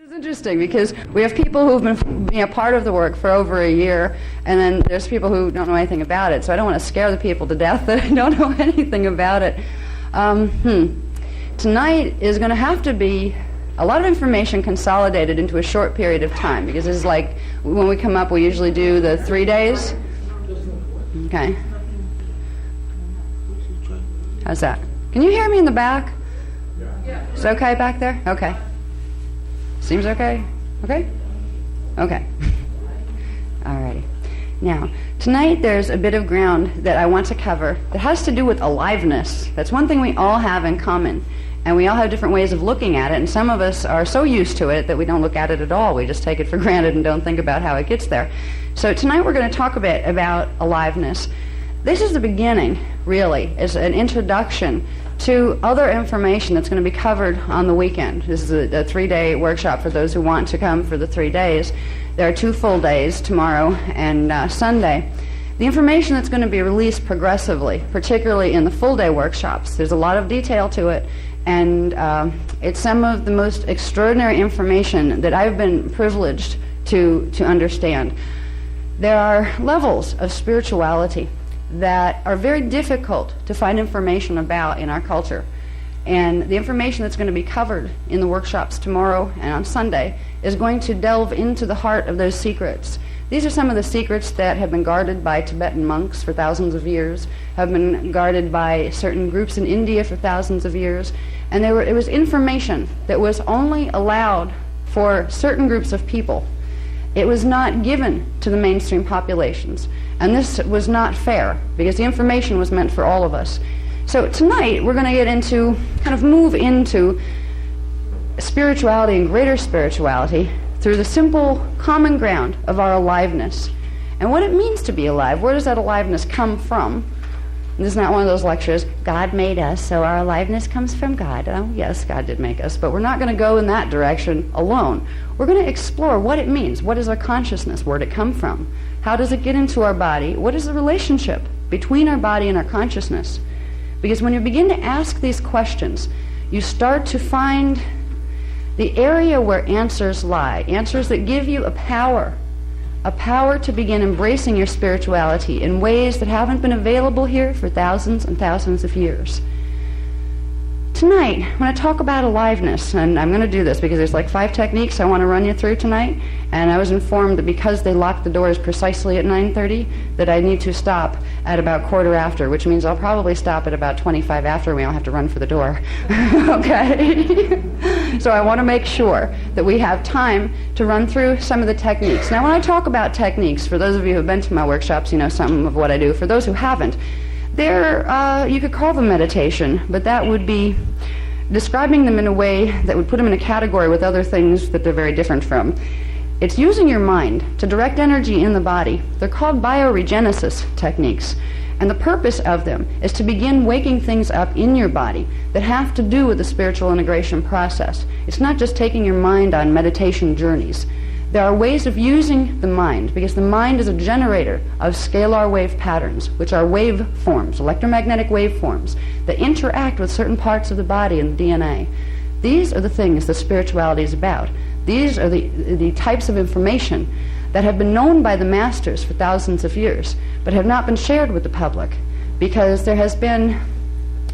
It's interesting because we have people who've been being a part of the work for over a year, and then there's people who don't know anything about it. So I don't want to scare the people to death that I don't know anything about it. Tonight is going to have to be a lot of information consolidated into a short period of time, because it's like when we come up, we usually do the 3 days. Okay. How's that? Can you hear me in the back? Yeah. Is it okay back there? Okay. Seems okay? Okay? Okay. Alrighty. Now, tonight there's a bit of ground that I want to cover that has to do with aliveness. That's one thing we all have in common. And we all have different ways of looking at it, and some of us are so used to it that we don't look at it at all. We just take it for granted and don't think about how it gets there. So tonight we're going to talk a bit about aliveness. This is the beginning, really. It's an introduction to other information that's going to be covered on the weekend. This is a 3-day workshop for those who want to come for the 3 days. There are 2 full days, tomorrow and Sunday. The information that's going to be released progressively, particularly in the full-day workshops, there's a lot of detail to it, and it's some of the most extraordinary information that I've been privileged to understand. There are levels of spirituality that are very difficult to find information about in our culture. And the information that's going to be covered in the workshops tomorrow and on Sunday is going to delve into the heart of those secrets. These are some of the secrets that have been guarded by Tibetan monks for thousands of years, have been guarded by certain groups in India for thousands of years, and it was information that was only allowed for certain groups of people. It was not given to the mainstream populations, and this was not fair because the information was meant for all of us. So tonight we're going to get into, kind of move into spirituality and greater spirituality through the simple common ground of our aliveness and what it means to be alive. Where does that aliveness come from? And this is not one of those lectures, God made us, so our aliveness comes from God. Oh, yes, God did make us, but we're not going to go in that direction alone. We're going to explore what it means. What is our consciousness? Where did it come from? How does it get into our body? What is the relationship between our body and our consciousness? Because when you begin to ask these questions, you start to find the area where answers lie, answers that give you a power to begin embracing your spirituality in ways that haven't been available here for thousands and thousands of years. Tonight, I'm going to talk about aliveness, and I'm going to do this because there's like 5 techniques I want to run you through tonight, and I was informed that because they lock the doors precisely at 9:30, that I need to stop at about 1/4 which means I'll probably stop at about 25 after, and we don't have to run for the door. Okay? So I want to make sure that we have time to run through some of the techniques. Now, when I talk about techniques, for those of you who have been to my workshops, you know some of what I do. For those who haven't, you could call them meditation, but that would be describing them in a way that would put them in a category with other things that they're very different from. It's using your mind to direct energy in the body. They're called bioregenesis techniques, and the purpose of them is to begin waking things up in your body that have to do with the spiritual integration process. It's not just taking your mind on meditation journeys. There are ways of using the mind, because the mind is a generator of scalar wave patterns, which are wave forms, electromagnetic wave forms, that interact with certain parts of the body and the DNA. These are the things that spirituality is about. These are the types of information that have been known by the masters for thousands of years, but have not been shared with the public, because there has been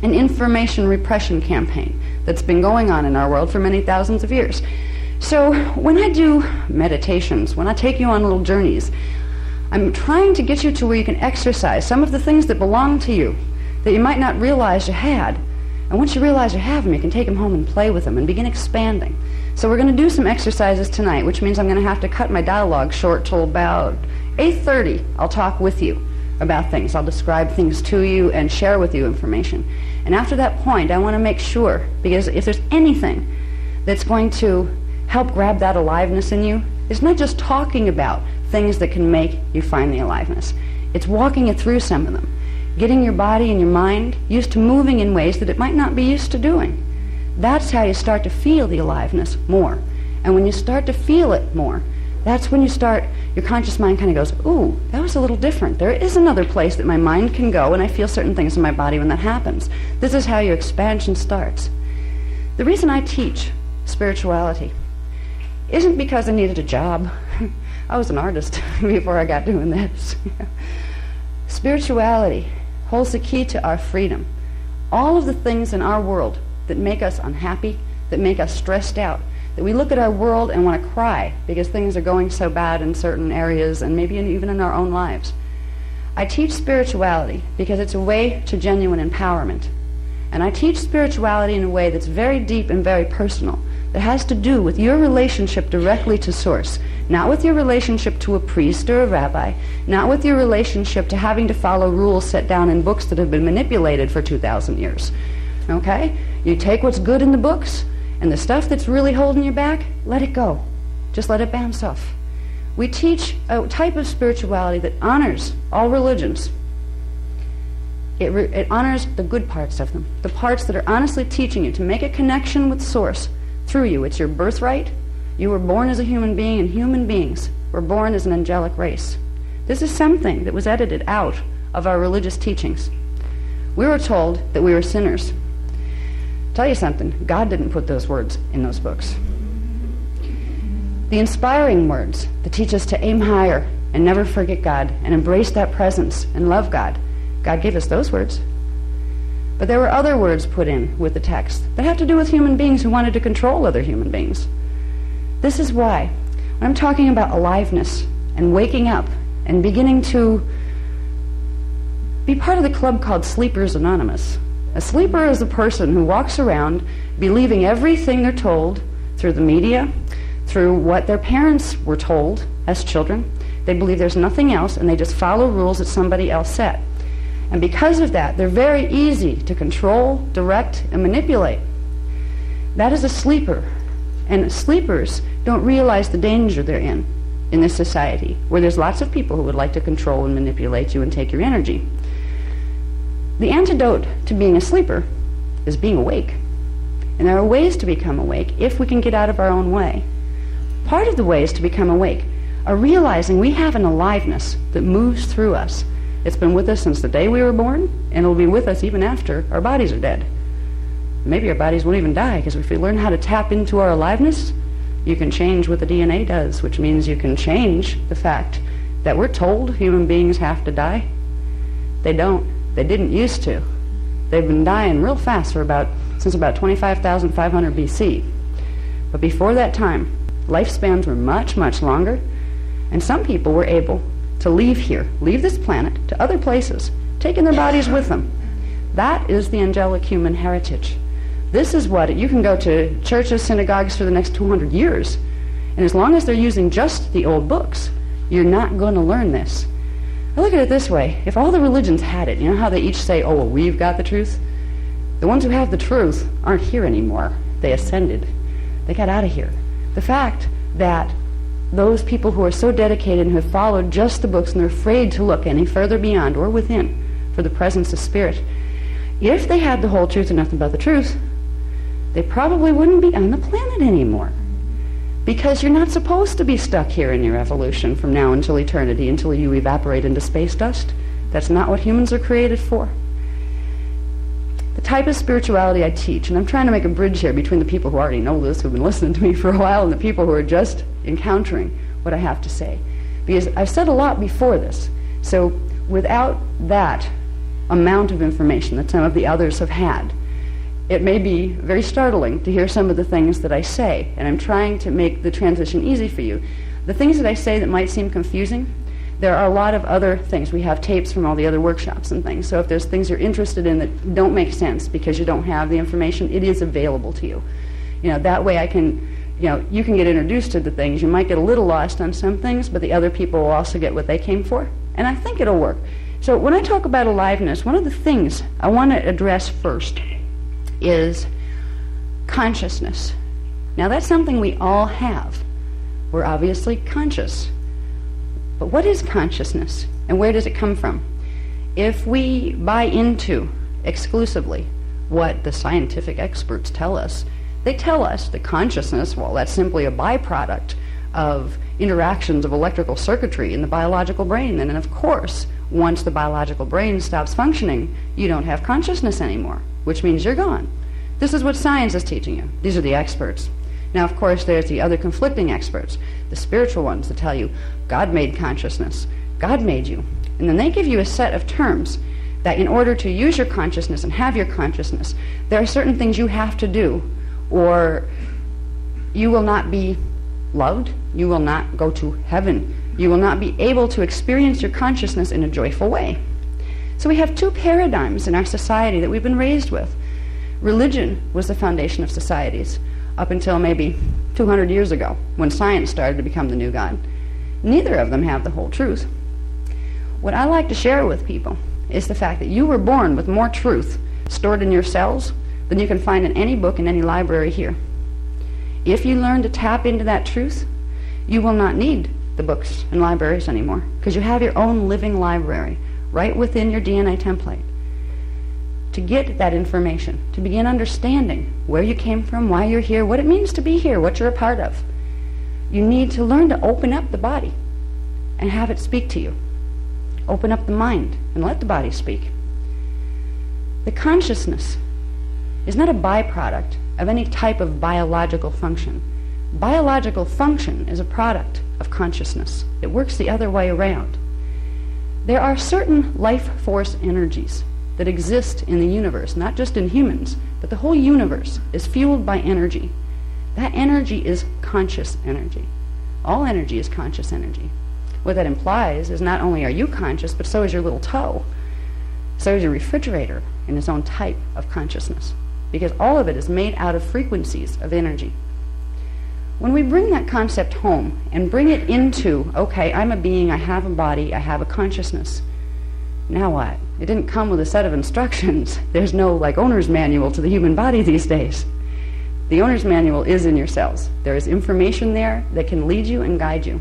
an information repression campaign that's been going on in our world for many thousands of years. So when I do meditations, when I take you on little journeys, I'm trying to get you to where you can exercise some of the things that belong to you that you might not realize you had. And once you realize you have them, you can take them home and play with them and begin expanding. So we're going to do some exercises tonight, which means I'm going to have to cut my dialogue short till about 8:30. I'll talk with you about things. I'll describe things to you and share with you information. And after that point, I want to make sure, because if there's anything that's going to help grab that aliveness in you, it's not just talking about things that can make you find the aliveness. It's walking it through some of them, getting your body and your mind used to moving in ways that it might not be used to doing. That's how you start to feel the aliveness more. And when you start to feel it more, that's when your conscious mind kind of goes, ooh, that was a little different. There is another place that my mind can go, and I feel certain things in my body when that happens. This is how your expansion starts. The reason I teach spirituality isn't because I needed a job. I was an artist before I got doing this. Spirituality holds the key to our freedom. All of the things in our world that make us unhappy, that make us stressed out, that we look at our world and want to cry because things are going so bad in certain areas and maybe even in our own lives. I teach spirituality because it's a way to genuine empowerment. And I teach spirituality in a way that's very deep and very personal, that has to do with your relationship directly to Source, not with your relationship to a priest or a rabbi, not with your relationship to having to follow rules set down in books that have been manipulated for 2,000 years. Okay? You take what's good in the books, and the stuff that's really holding you back, let it go. Just let it bounce off. We teach a type of spirituality that honors all religions. It honors the good parts of them, the parts that are honestly teaching you to make a connection with Source through you. It's your birthright. You were born as a human being, and human beings were born as an angelic race. This is something that was edited out of our religious teachings. We were told that we were sinners. Tell you something, God didn't put those words in those books. The inspiring words that teach us to aim higher and never forget God and embrace that presence and love God, God gave us those words. But there were other words put in with the text that have to do with human beings who wanted to control other human beings. This is why, when I'm talking about aliveness and waking up and beginning to be part of the club called Sleepers Anonymous. A sleeper is a person who walks around believing everything they're told through the media, through what their parents were told as children. They believe there's nothing else, and they just follow rules that somebody else set. And because of that, they're very easy to control, direct, and manipulate. That is a sleeper. And sleepers don't realize the danger they're in this society, where there's lots of people who would like to control and manipulate you and take your energy. The antidote to being a sleeper is being awake. And there are ways to become awake if we can get out of our own way. Part of the ways to become awake are realizing we have an aliveness that moves through us. It's been with us since the day we were born, and it'll be with us even after our bodies are dead. Maybe our bodies won't even die, because if we learn how to tap into our aliveness, you can change what the DNA does, which means you can change the fact that we're told human beings have to die. They don't. They didn't used to. They've been dying real fast since about 25,500 BC. But before that time, lifespans were much, much longer, and some people were able to leave this planet to other places, taking their bodies with them. That is the angelic human heritage. This is what, you can go to churches, synagogues for the next 200 years, and as long as they're using just the old books, you're not going to learn this. I look at it this way. If all the religions had it, you know how they each say, oh, well, we've got the truth? The ones who have the truth aren't here anymore. They ascended. They got out of here. The fact that those people who are so dedicated and have followed just the books and they're afraid to look any further beyond or within for the presence of spirit, if they had the whole truth and nothing but the truth, they probably wouldn't be on the planet anymore. Because you're not supposed to be stuck here in your evolution from now until eternity, until you evaporate into space dust. That's not what humans are created for. The type of spirituality I teach, and I'm trying to make a bridge here between the people who already know this, who've been listening to me for a while, and the people who are just encountering what I have to say. Because I've said a lot before this. So without that amount of information that some of the others have had, it may be very startling to hear some of the things that I say, and I'm trying to make the transition easy for you. The things that I say that might seem confusing, there are a lot of other things. We have tapes from all the other workshops and things, so if there's things you're interested in that don't make sense because you don't have the information, it is available to you. That way I can, you can get introduced to the things. You might get a little lost on some things, but the other people will also get what they came for, and I think it'll work. So when I talk about aliveness, one of the things I want to address first is consciousness. Now that's something we all have. We're obviously conscious. But what is consciousness, and where does it come from? If we buy into exclusively what the scientific experts tell us, they tell us that consciousness, well, that's simply a byproduct of interactions of electrical circuitry in the biological brain. And then, of course, once the biological brain stops functioning, you don't have consciousness anymore, which means you're gone. This is what science is teaching you. These are the experts. Now, of course, there's the other conflicting experts, the spiritual ones that tell you, God made consciousness, God made you. And then they give you a set of terms that in order to use your consciousness and have your consciousness, there are certain things you have to do, or you will not be loved, you will not go to heaven, you will not be able to experience your consciousness in a joyful way. So we have two paradigms in our society that we've been raised with. Religion was the foundation of societies up until maybe 200 years ago, when science started to become the new God. Neither of them have the whole truth. What I like to share with people is the fact that you were born with more truth stored in your cells than you can find in any book in any library here. If you learn to tap into that truth, you will not need the books and libraries anymore, because you have your own living library right within your DNA template. To get that information, to begin understanding where you came from, why you're here, what it means to be here, what you're a part of, you need to learn to open up the body and have it speak to you. Open up the mind and let the body speak. The consciousness is not a byproduct of any type of biological function. Biological function is a product of consciousness. It works the other way around. There are certain life force energies that exist in the universe, not just in humans, but the whole universe is fueled by energy. That energy is conscious energy. All energy is conscious energy. What that implies is not only are you conscious, but so is your little toe. So is your refrigerator in its own type of consciousness, because all of it is made out of frequencies of energy. When we bring that concept home and bring it into, okay, I'm a being, I have a body, I have a consciousness, now what? It didn't come with a set of instructions. There's no owner's manual to the human body these days. The owner's manual is in your cells. There is information there that can lead you and guide you.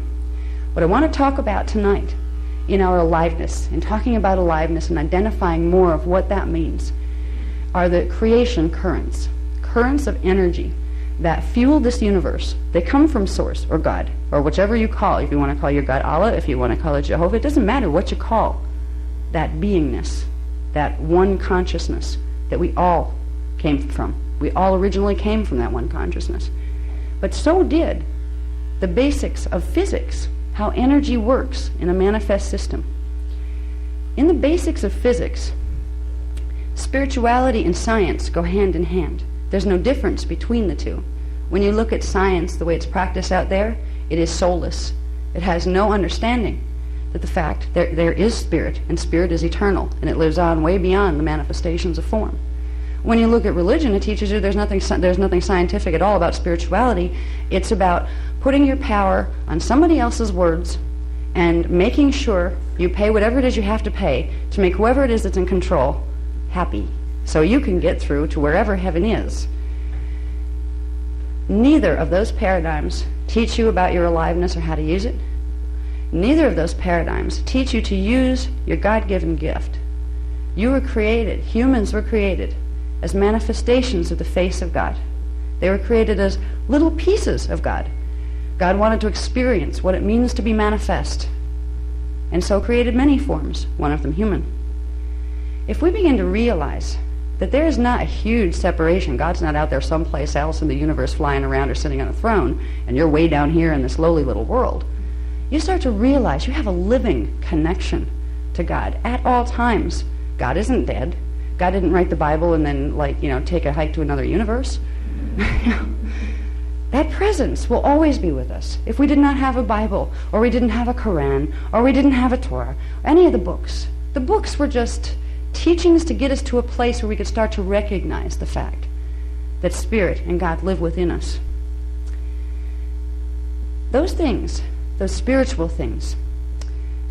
What I want to talk about tonight in our aliveness, in talking about aliveness and identifying more of what that means, are the creation currents, currents of energy that fuel this universe. They come from Source or God, or whichever you call. If you want to call your God Allah, if you want to call it Jehovah, it doesn't matter what you call that beingness, that one consciousness that we all came from. We all originally came from that one consciousness. But so did the basics of physics, how energy works in a manifest system. In the basics of physics, spirituality and science go hand in hand. There's no difference between the two. When you look at science, the way it's practiced out there, it is soulless. It has no understanding that the fact there is spirit, and spirit is eternal, and it lives on way beyond the manifestations of form. When you look at religion, it teaches you there's nothing scientific at all about spirituality. It's about putting your power on somebody else's words and making sure you pay whatever it is you have to pay to make whoever it is that's in control happy, so you can get through to wherever heaven is. Neither of those paradigms teach you about your aliveness or how to use it. Neither of those paradigms teach you to use your God-given gift. You were created, humans were created, as manifestations of the face of God. They were created as little pieces of God. God wanted to experience what it means to be manifest, and so created many forms, one of them human. If we begin to realize that there is not a huge separation, God's not out there someplace else in the universe flying around or sitting on a throne, and you're way down here in this lowly little world, you start to realize you have a living connection to God at all times. God isn't dead. God didn't write the Bible and then, take a hike to another universe. That presence will always be with us. If we did not have a Bible, or we didn't have a Quran, or we didn't have a Torah, any of the books were just teachings to get us to a place where we could start to recognize the fact that Spirit and God live within us. Those things, those spiritual things,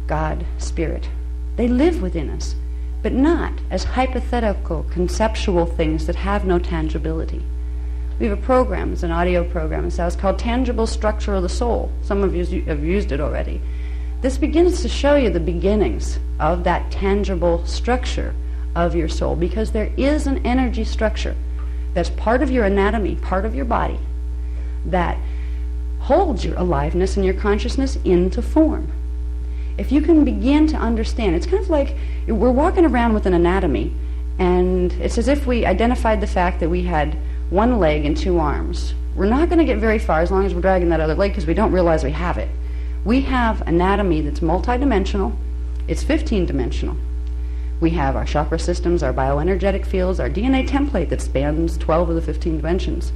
God, Spirit, they live within us, but not as hypothetical, conceptual things that have no tangibility. We have a program, it's an audio program, it's called Tangible Structure of the Soul. Some of you have used it already. This begins to show you the beginnings of that tangible structure of your soul, because there is an energy structure that's part of your anatomy, part of your body, that holds your aliveness and your consciousness into form. If you can begin to understand, it's kind of like we're walking around with an anatomy, and it's as if we identified the fact that we had one leg and two arms. we're not going to get very far as long as we're dragging that other leg because we don't realize we have it. We have anatomy that's multidimensional. It's 15-dimensional. We have our chakra systems, our bioenergetic fields, our DNA template that spans 12 of the 15 dimensions.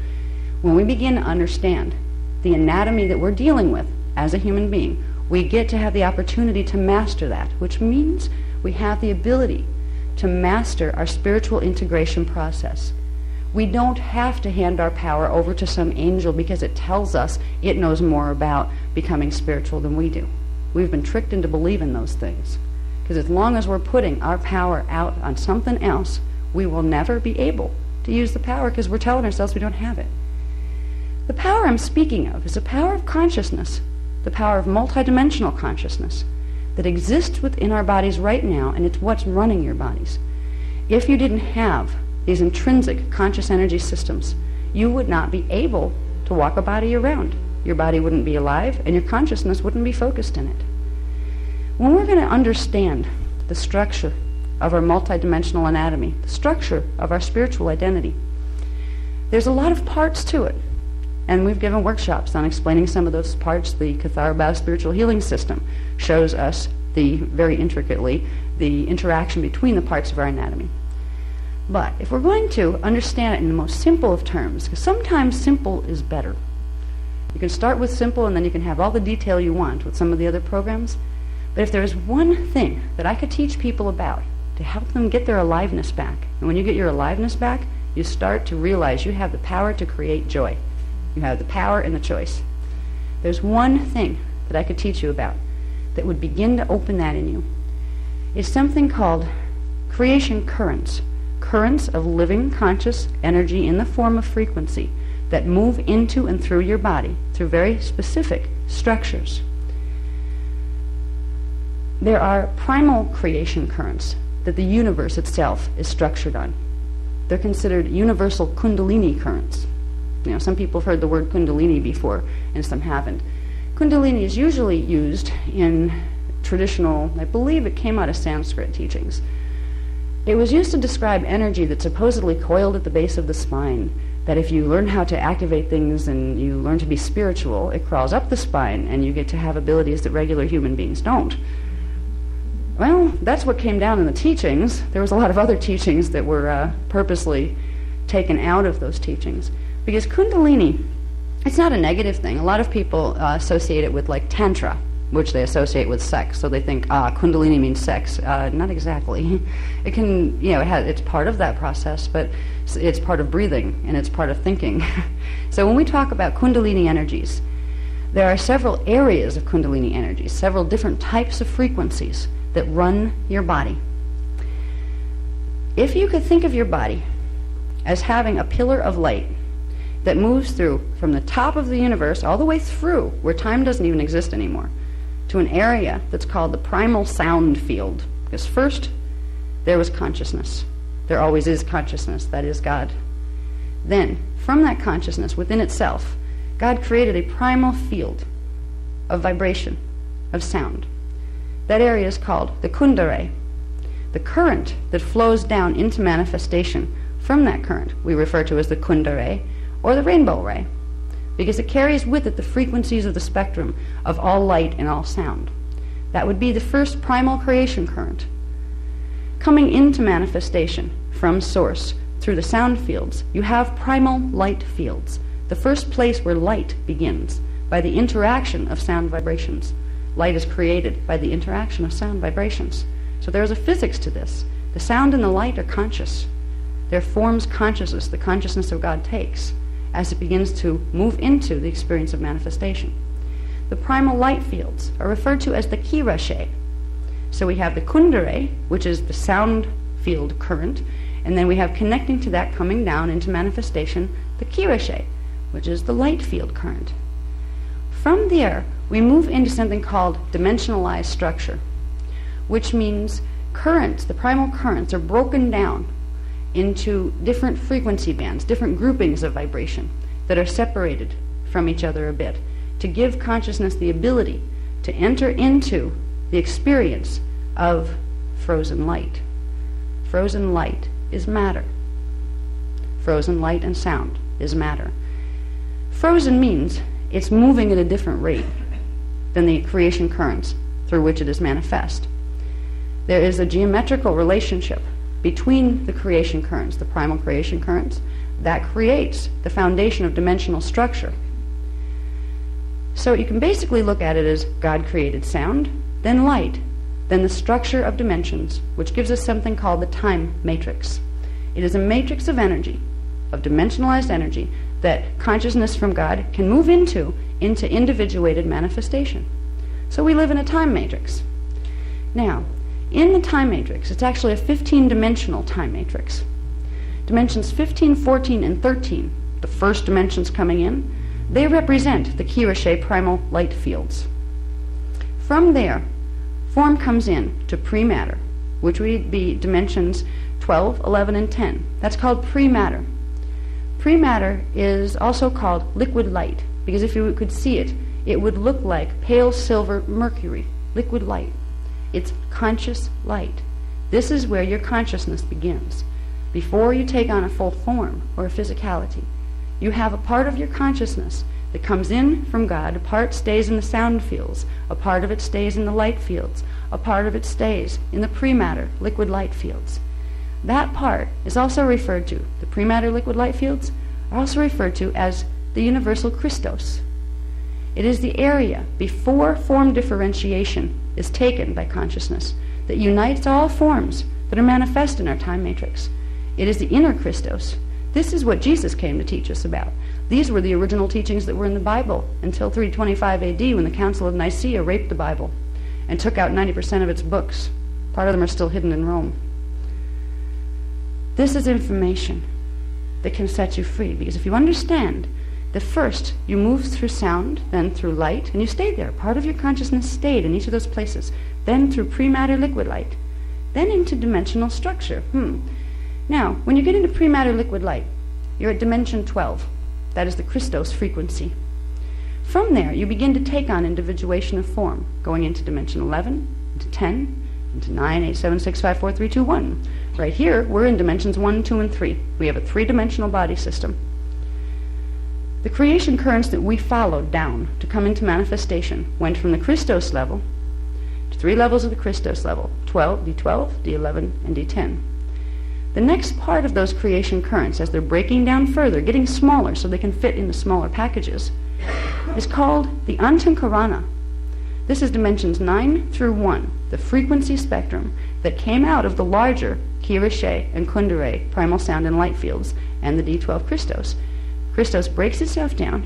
When we begin to understand the anatomy that we're dealing with as a human being, we get to have the opportunity to master that, which means we have the ability to master our spiritual integration process. We don't have to hand our power over to some angel because it tells us it knows more about becoming spiritual than we do. We've been tricked into believing those things. Because as long as we're putting our power out on something else, we will never be able to use the power because we're telling ourselves we don't have it. The power I'm speaking of is a power of consciousness, the power of multidimensional consciousness that exists within our bodies right now, and it's what's running your bodies. If you didn't have these intrinsic conscious energy systems, you would not be able to walk a body around. Your body wouldn't be alive, and your consciousness wouldn't be focused in it. When we're going to understand the structure of our multidimensional anatomy, the structure of our spiritual identity, there's a lot of parts to it. And we've given workshops on explaining some of those parts. The Kathara Bao spiritual healing system shows us very intricately the interaction between the parts of our anatomy. But if we're going to understand it in the most simple of terms, because sometimes simple is better. You can start with simple and then you can have all the detail you want with some of the other programs. But if there is one thing that I could teach people about to help them get their aliveness back, and when you get your aliveness back, you start to realize you have the power to create joy. You have the power and the choice. There's one thing that I could teach you about that would begin to open that in you. It's something called creation currents. Currents of living conscious energy in the form of frequency that move into and through your body through very specific structures. There are primal creation currents that the universe itself is structured on. They're considered universal kundalini currents. You know, some people have heard the word kundalini before, and some haven't. Kundalini is usually used in traditional, I believe it came out of Sanskrit teachings. It was used to describe energy that's supposedly coiled at the base of the spine, that if you learn how to activate things and you learn to be spiritual, it crawls up the spine and you get to have abilities that regular human beings don't. Well, that's what came down in the teachings. There was a lot of other teachings that were purposely taken out of those teachings. Because Kundalini, it's not a negative thing. A lot of people associate it with like Tantra, which they associate with sex. So they think, Kundalini means sex. Not exactly. It can, it's part of that process, but it's part of breathing and it's part of thinking. So when we talk about Kundalini energies, there are several areas of Kundalini energies, several different types of frequencies that run your body. If you could think of your body as having a pillar of light that moves through from the top of the universe all the way through where time doesn't even exist anymore to an area that's called the primal sound field. Because first there was consciousness. There always is consciousness. That is God. Then from that consciousness within itself, God created a primal field of vibration, of sound. That area is called the kundare. The current that flows down into manifestation from that current we refer to as the kundare or the rainbow ray, because it carries with it the frequencies of the spectrum of all light and all sound. That would be the first primal creation current. Coming into manifestation from source through the sound fields, you have primal light fields, the first place where light begins by the interaction of sound vibrations. Light is created by the interaction of sound vibrations. So there's a physics to this. The sound and the light are conscious. They're forms consciousness, the consciousness of God takes as it begins to move into the experience of manifestation. The primal light fields are referred to as the kirashe. So we have the kundare, which is the sound field current, and then we have connecting to that coming down into manifestation, the kirashe, which is the light field current. From there, we move into something called dimensionalized structure, which means currents, the primal currents, are broken down into different frequency bands, different groupings of vibration that are separated from each other a bit to give consciousness the ability to enter into the experience of frozen light. Frozen light is matter. Frozen light and sound is matter. frozen means it's moving at a different rate than the creation currents through which it is manifest. There is a geometrical relationship between the creation currents, the primal creation currents, that creates the foundation of dimensional structure. So you can basically look at it as God created sound, then light, then the structure of dimensions, which gives us something called the time matrix. It is a matrix of energy, of dimensionalized energy, that consciousness from God can move into individuated manifestation. So we live in a time matrix. Now, in the time matrix, it's actually a 15-dimensional time matrix. Dimensions 15, 14, and 13, the first dimensions coming in, they represent the Kirashe primal light fields. From there, form comes in to pre-matter, which would be dimensions 12, 11, and 10. That's called pre-matter. Pre-matter is also called liquid light, because if you could see it, it would look like pale silver mercury, liquid light. It's conscious light. This is where your consciousness begins. Before you take on a full form or a physicality, you have a part of your consciousness that comes in from God. A part stays in the sound fields. A part of it stays in the light fields. A part of it stays in the pre-matter, liquid light fields. That part is also referred to, the pre-matter liquid light fields are also referred to as the universal Christos. It is the area before form differentiation is taken by consciousness that unites all forms that are manifest in our time matrix. It is the inner Christos. This is what Jesus came to teach us about. These were the original teachings that were in the Bible until 325 AD, when the Council of Nicaea raped the Bible and took out 90% of its books. Part of them are still hidden in Rome. This is information that can set you free, because if you understand that first you move through sound, then through light, and you stayed there. Part of your consciousness stayed in each of those places. Then through pre-matter liquid light. Then into dimensional structure. Now, when you get into pre-matter liquid light, you're at dimension 12. That is the Christos frequency. From there, you begin to take on individuation of form, going into dimension 11, into 10, into 9, 8, 7, 6, 5, 4, 3, 2, 1. Right here, we're in dimensions 1, 2, and 3. We have a three-dimensional body system. The creation currents that we followed down to come into manifestation went from the Christos level to 3 levels of the Christos level, 12, D12, D11, and D10. The next part of those creation currents, as they're breaking down further, getting smaller so they can fit into smaller packages, is called the Antankarana. This is dimensions 9 through 1, the frequency spectrum that came out of the larger Kirashe and Kundare primal sound and light fields and the D12 Christos. Christos breaks itself down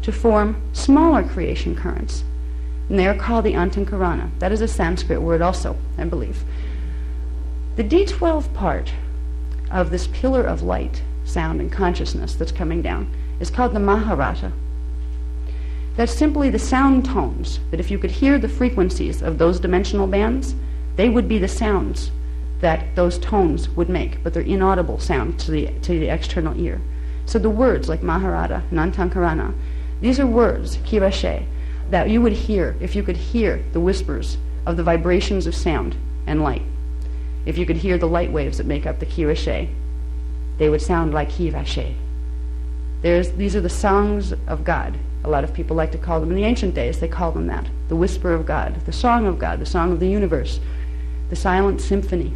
to form smaller creation currents, and they are called the Antankarana. That is a Sanskrit word also, I believe. The D12 part of this pillar of light, sound, and consciousness that's coming down is called the Maharata. That's simply the sound tones, that if you could hear the frequencies of those dimensional bands, they would be the sounds that those tones would make, but they're inaudible sound to the external ear. So the words like Maharata and Antankarana, these are words, Kirashe, that you would hear if you could hear the whispers of the vibrations of sound and light. If you could hear the light waves that make up the Kirashe, they would sound like Kirashe. These are the songs of God. A lot of people like to call them, in the ancient days, they call them that. The whisper of God, the song of God, the song of the universe, the silent symphony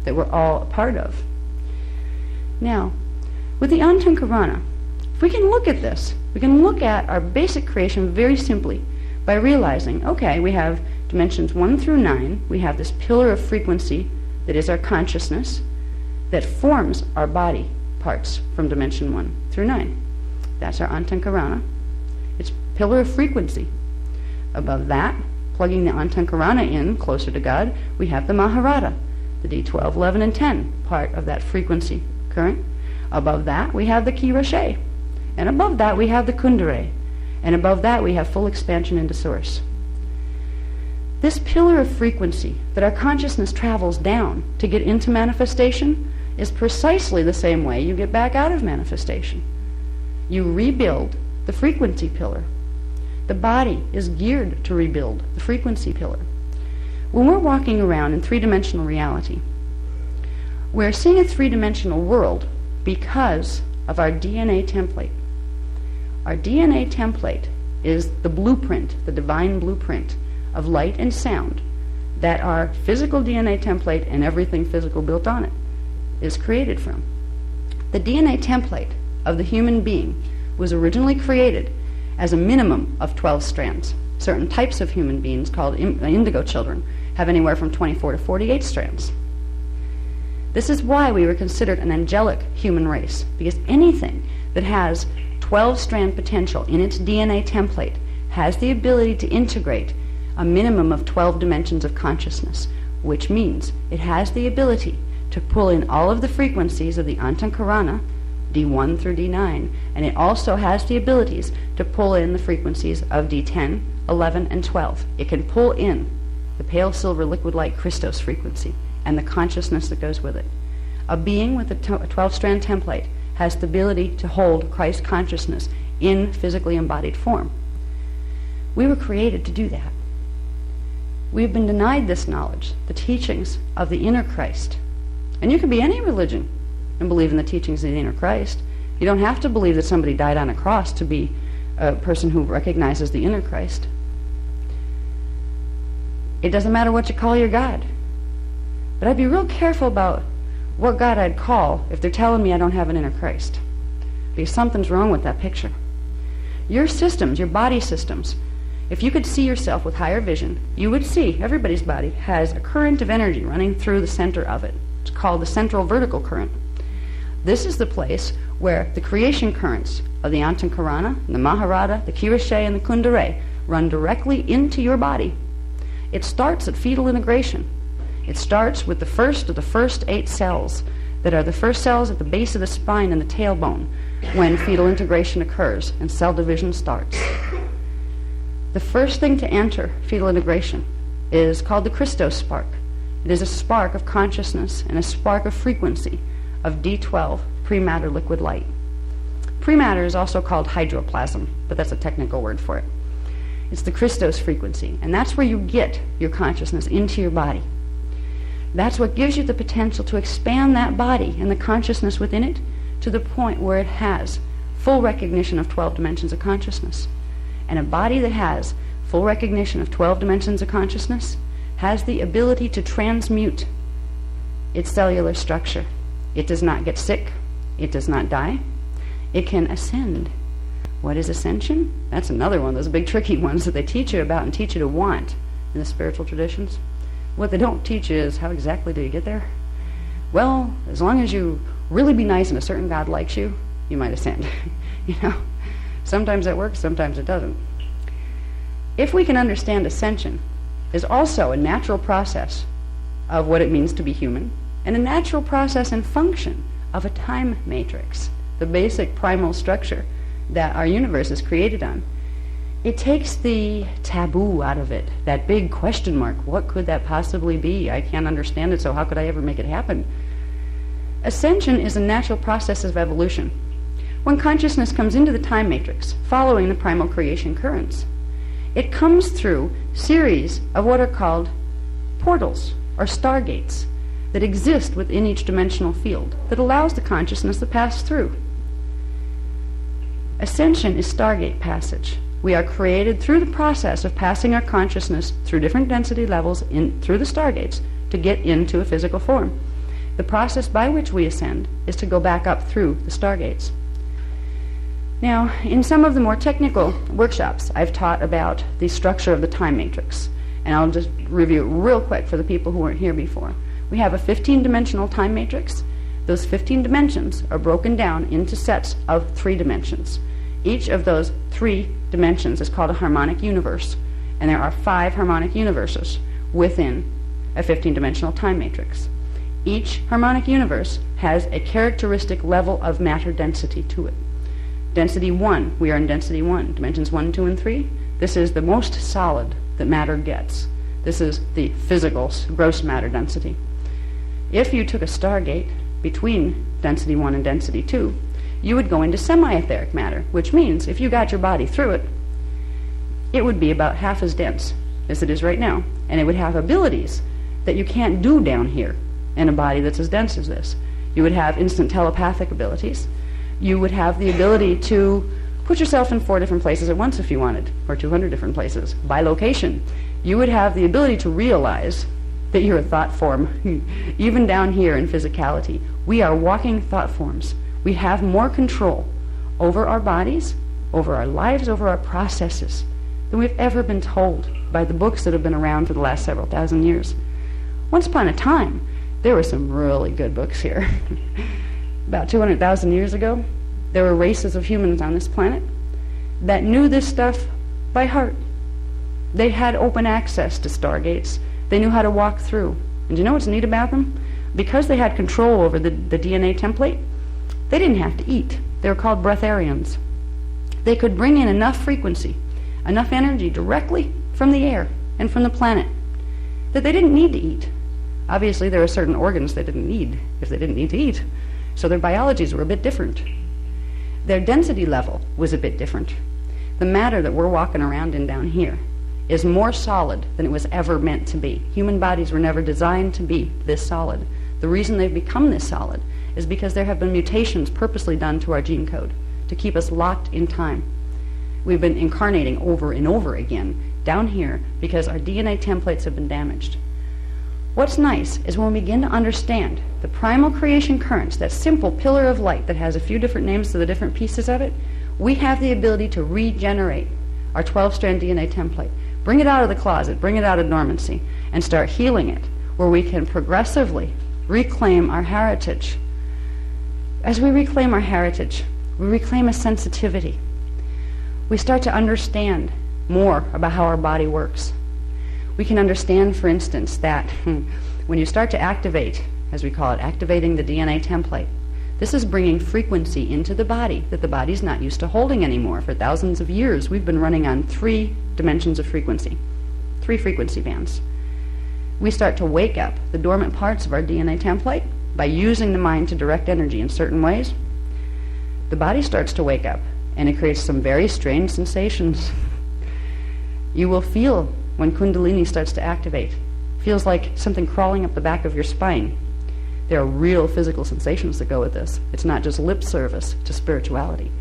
that we're all a part of. Now, with the Antankarana, if we can look at this, we can look at our basic creation very simply by realizing, okay, we have dimensions 1 through 9, we have this pillar of frequency that is our consciousness that forms our body parts from dimension 1 through 9. That's our Antankarana. It's pillar of frequency. Above that, plugging the Antankarana in closer to God, we have the Maharata, the D12, 11, and 10 part of that frequency current. Above that, we have the Kirashe. And above that, we have the Kundare. And above that, we have full expansion into Source. This pillar of frequency that our consciousness travels down to get into manifestation is precisely the same way you get back out of manifestation. You rebuild the frequency pillar. The body is geared to rebuild the frequency pillar. When we're walking around in three-dimensional reality, we're seeing a three-dimensional world because of our DNA template. Our DNA template is the blueprint, the divine blueprint of light and sound that our physical DNA template and everything physical built on it is created from. The DNA template of the human being was originally created as a minimum of 12 strands. Certain types of human beings, called indigo children, have anywhere from 24 to 48 strands. This is why we were considered an angelic human race, because anything that has 12-strand potential in its DNA template has the ability to integrate a minimum of 12 dimensions of consciousness, which means it has the ability to pull in all of the frequencies of the Antankarana, D1 through D9, and it also has the abilities to pull in the frequencies of D10, 11, and 12. It can pull in the pale silver liquid light Christos frequency and the consciousness that goes with it. A being with a 12-strand template has the ability to hold Christ consciousness in physically embodied form. We were created to do that. We've been denied this knowledge, the teachings of the inner Christ. And you can be any religion and believe in the teachings of the inner Christ. You don't have to believe that somebody died on a cross to be a person who recognizes the inner Christ. It doesn't matter what you call your God. But I'd be real careful about what God I'd call if they're telling me I don't have an inner Christ. Because something's wrong with that picture. Your systems, your body systems, if you could see yourself with higher vision, you would see everybody's body has a current of energy running through the center of it. It's called the central vertical current. This is the place where the creation currents of the Antankarana, the Maharada, the Kirishe, and the Kundare run directly into your body. It starts at fetal integration. It starts with the first of the first 8 cells that are the first cells at the base of the spine and the tailbone when fetal integration occurs and cell division starts. The first thing to enter fetal integration is called the Christos spark. It is a spark of consciousness and a spark of frequency of D12 prematter liquid light. Prematter is also called hydroplasm, but that's a technical word for it. It's the Christos frequency, and that's where you get your consciousness into your body. That's what gives you the potential to expand that body and the consciousness within it to the point where it has full recognition of 12 dimensions of consciousness. And a body that has full recognition of 12 dimensions of consciousness has the ability to transmute its cellular structure. It does not get sick. It does not die. It can ascend. What is ascension? That's another one of those big tricky ones that they teach you about and teach you to want in the spiritual traditions. What they don't teach you is how exactly do you get there? Well, as long as you really be nice and a certain God likes you, you might ascend. You know? Sometimes that works, sometimes it doesn't. If we can understand ascension is also a natural process of what it means to be human, and a natural process and function of a time matrix, the basic primal structure that our universe is created on, it takes the taboo out of it, that big question mark. What could that possibly be? I can't understand it, so how could I ever make it happen? Ascension is a natural process of evolution. When consciousness comes into the time matrix, following the primal creation currents, it comes through series of what are called portals or stargates that exist within each dimensional field that allows the consciousness to pass through. Ascension is stargate passage. We are created through the process of passing our consciousness through different density levels through the stargates to get into a physical form. The process by which we ascend is to go back up through the stargates. Now, in some of the more technical workshops, I've taught about the structure of the time matrix, and I'll just review it real quick for the people who weren't here before. We have a 15-dimensional time matrix. Those 15 dimensions are broken down into sets of 3 dimensions. Each of those 3 dimensions is called a harmonic universe, and there are 5 harmonic universes within a 15-dimensional time matrix. Each harmonic universe has a characteristic level of matter density to it. Density 1, we are in density 1, dimensions 1, 2, and 3. This is the most solid that matter gets. This is the physical, gross matter density. If you took a stargate between density 1 and density 2, you would go into semi-etheric matter, which means if you got your body through it, it would be about half as dense as it is right now. And it would have abilities that you can't do down here in a body that's as dense as this. You would have instant telepathic abilities. You would have the ability to Put yourself in 4 different places at once if you wanted, or 200 different places, by location. You would have the ability to realize that you're a thought form. Even down here in physicality, we are walking thought forms. We have more control over our bodies, over our lives, over our processes than we've ever been told by the books that have been around for the last several thousand years. Once upon a time, there were some really good books here. About 200,000 years ago, there were races of humans on this planet that knew this stuff by heart. They had open access to stargates. They knew how to walk through. And you know what's neat about them? Because they had control over the DNA template, they didn't have to eat. They were called breatharians. They could bring in enough frequency, enough energy directly from the air and from the planet that they didn't need to eat. Obviously, there are certain organs they didn't need if they didn't need to eat. So their biologies were a bit different. Their density level was a bit different. The matter that we're walking around in down here is more solid than it was ever meant to be. Human bodies were never designed to be this solid. The reason they've become this solid is because there have been mutations purposely done to our gene code to keep us locked in time. We've been incarnating over and over again down here because our DNA templates have been damaged. What's nice is when we begin to understand the primal creation currents, that simple pillar of light that has a few different names to the different pieces of it, we have the ability to regenerate our 12-strand DNA template, bring it out of the closet, bring it out of dormancy, and start healing it, where we can progressively reclaim our heritage. As we reclaim our heritage, we reclaim a sensitivity. We start to understand more about how our body works. We can understand, for instance, that when you start to activate, as we call it, activating the DNA template, this is bringing frequency into the body that the body's not used to holding anymore. For thousands of years, we've been running on 3 dimensions of frequency, 3 frequency bands. We start to wake up the dormant parts of our DNA template by using the mind to direct energy in certain ways. The body starts to wake up, and it creates some very strange sensations. You will feel when Kundalini starts to activate. Feels like something crawling up the back of your spine. There are real physical sensations that go with this. It's not just lip service to spirituality.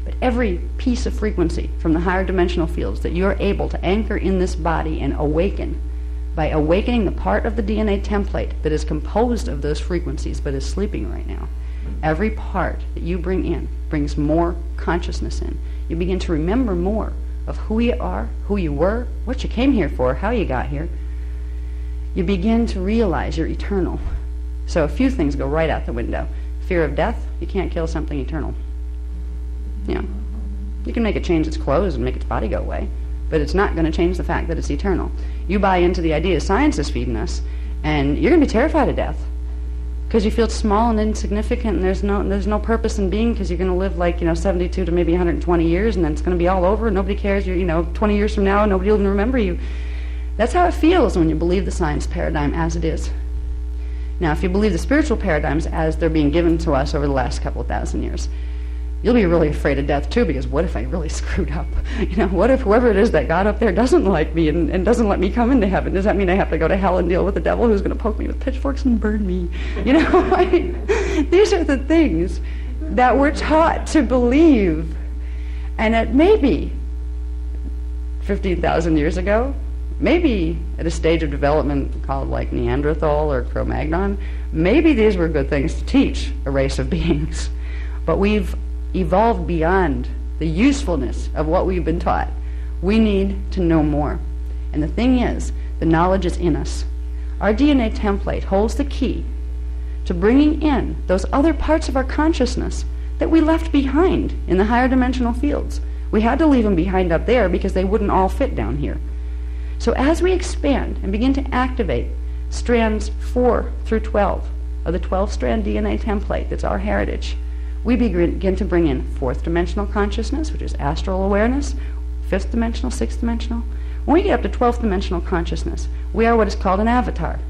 But every piece of frequency from the higher dimensional fields that you're able to anchor in this body and awaken, by awakening the part of the DNA template that is composed of those frequencies but is sleeping right now, every part that you bring in brings more consciousness in. You begin to remember more of who you are, who you were, what you came here for, how you got here. You begin to realize you're eternal. So a few things go right out the window. Fear of death, you can't kill something eternal. You know, you can make it change its clothes and make its body go away, but it's not going to change the fact that it's eternal. You buy into the idea science is feeding us, and you're going to be terrified of death because you feel small and insignificant, and there's no purpose in being, because you're going to live like 72 to maybe 120 years, and then it's going to be all over, and nobody cares. 20 years from now, nobody will even remember you. That's how it feels when you believe the science paradigm as it is. Now, if you believe the spiritual paradigms as they're being given to us over the last couple of thousand years, you'll be really afraid of death too, because what if I really screwed up? What if whoever it is that got up there doesn't like me and doesn't let me come into heaven? Does that mean I have to go to hell and deal with the devil who's going to poke me with pitchforks and burn me? These are the things that we're taught to believe. And at maybe 15,000 years ago, maybe at a stage of development called like Neanderthal or Cro-Magnon, maybe these were good things to teach a race of beings. But we've evolved beyond the usefulness of what we've been taught. We need to know more. And the thing is, the knowledge is in us. Our DNA template holds the key to bringing in those other parts of our consciousness that we left behind in the higher dimensional fields. We had to leave them behind up there because they wouldn't all fit down here. So as we expand and begin to activate strands 4 through 12 of the 12-strand DNA template that's our heritage, we begin to bring in 4th dimensional consciousness, which is astral awareness, 5th dimensional, 6th dimensional. When we get up to 12th dimensional consciousness, we are what is called an avatar,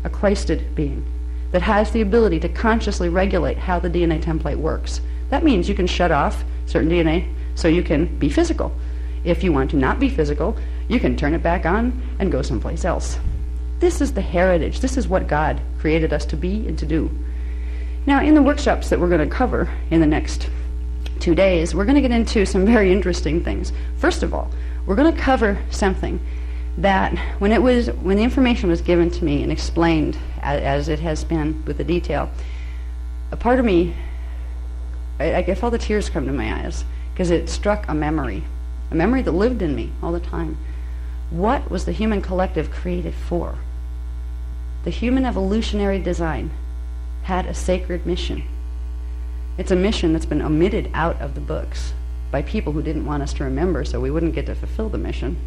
a Christed being that has the ability to consciously regulate how the DNA template works. That means you can shut off certain DNA so you can be physical. If you want to not be physical, you can turn it back on and go someplace else. This is the heritage. This is what God created us to be and to do. Now, in the workshops that we're going to cover in the next 2 days, we're going to get into some very interesting things. First of all, we're going to cover something that when the information was given to me and explained as it has been with the detail, a part of me, I felt the tears come to my eyes because it struck a memory that lived in me all the time. What was the human collective created for? The human evolutionary design had a sacred mission. It's a mission that's been omitted out of the books by people who didn't want us to remember so we wouldn't get to fulfill the mission.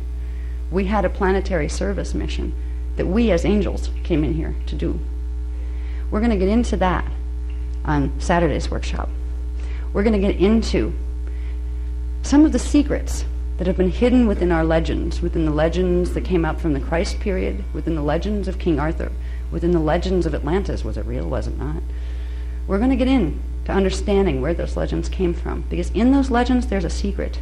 We had a planetary service mission that we as angels came in here to do. We're going to get into that on Saturday's workshop. We're going to get into some of the secrets that have been hidden within our legends, within the legends that came up from the Christ period, within the legends of King Arthur, within the legends of Atlantis. Was it real? Was it not? We're going to get into understanding where those legends came from, because in those legends there's a secret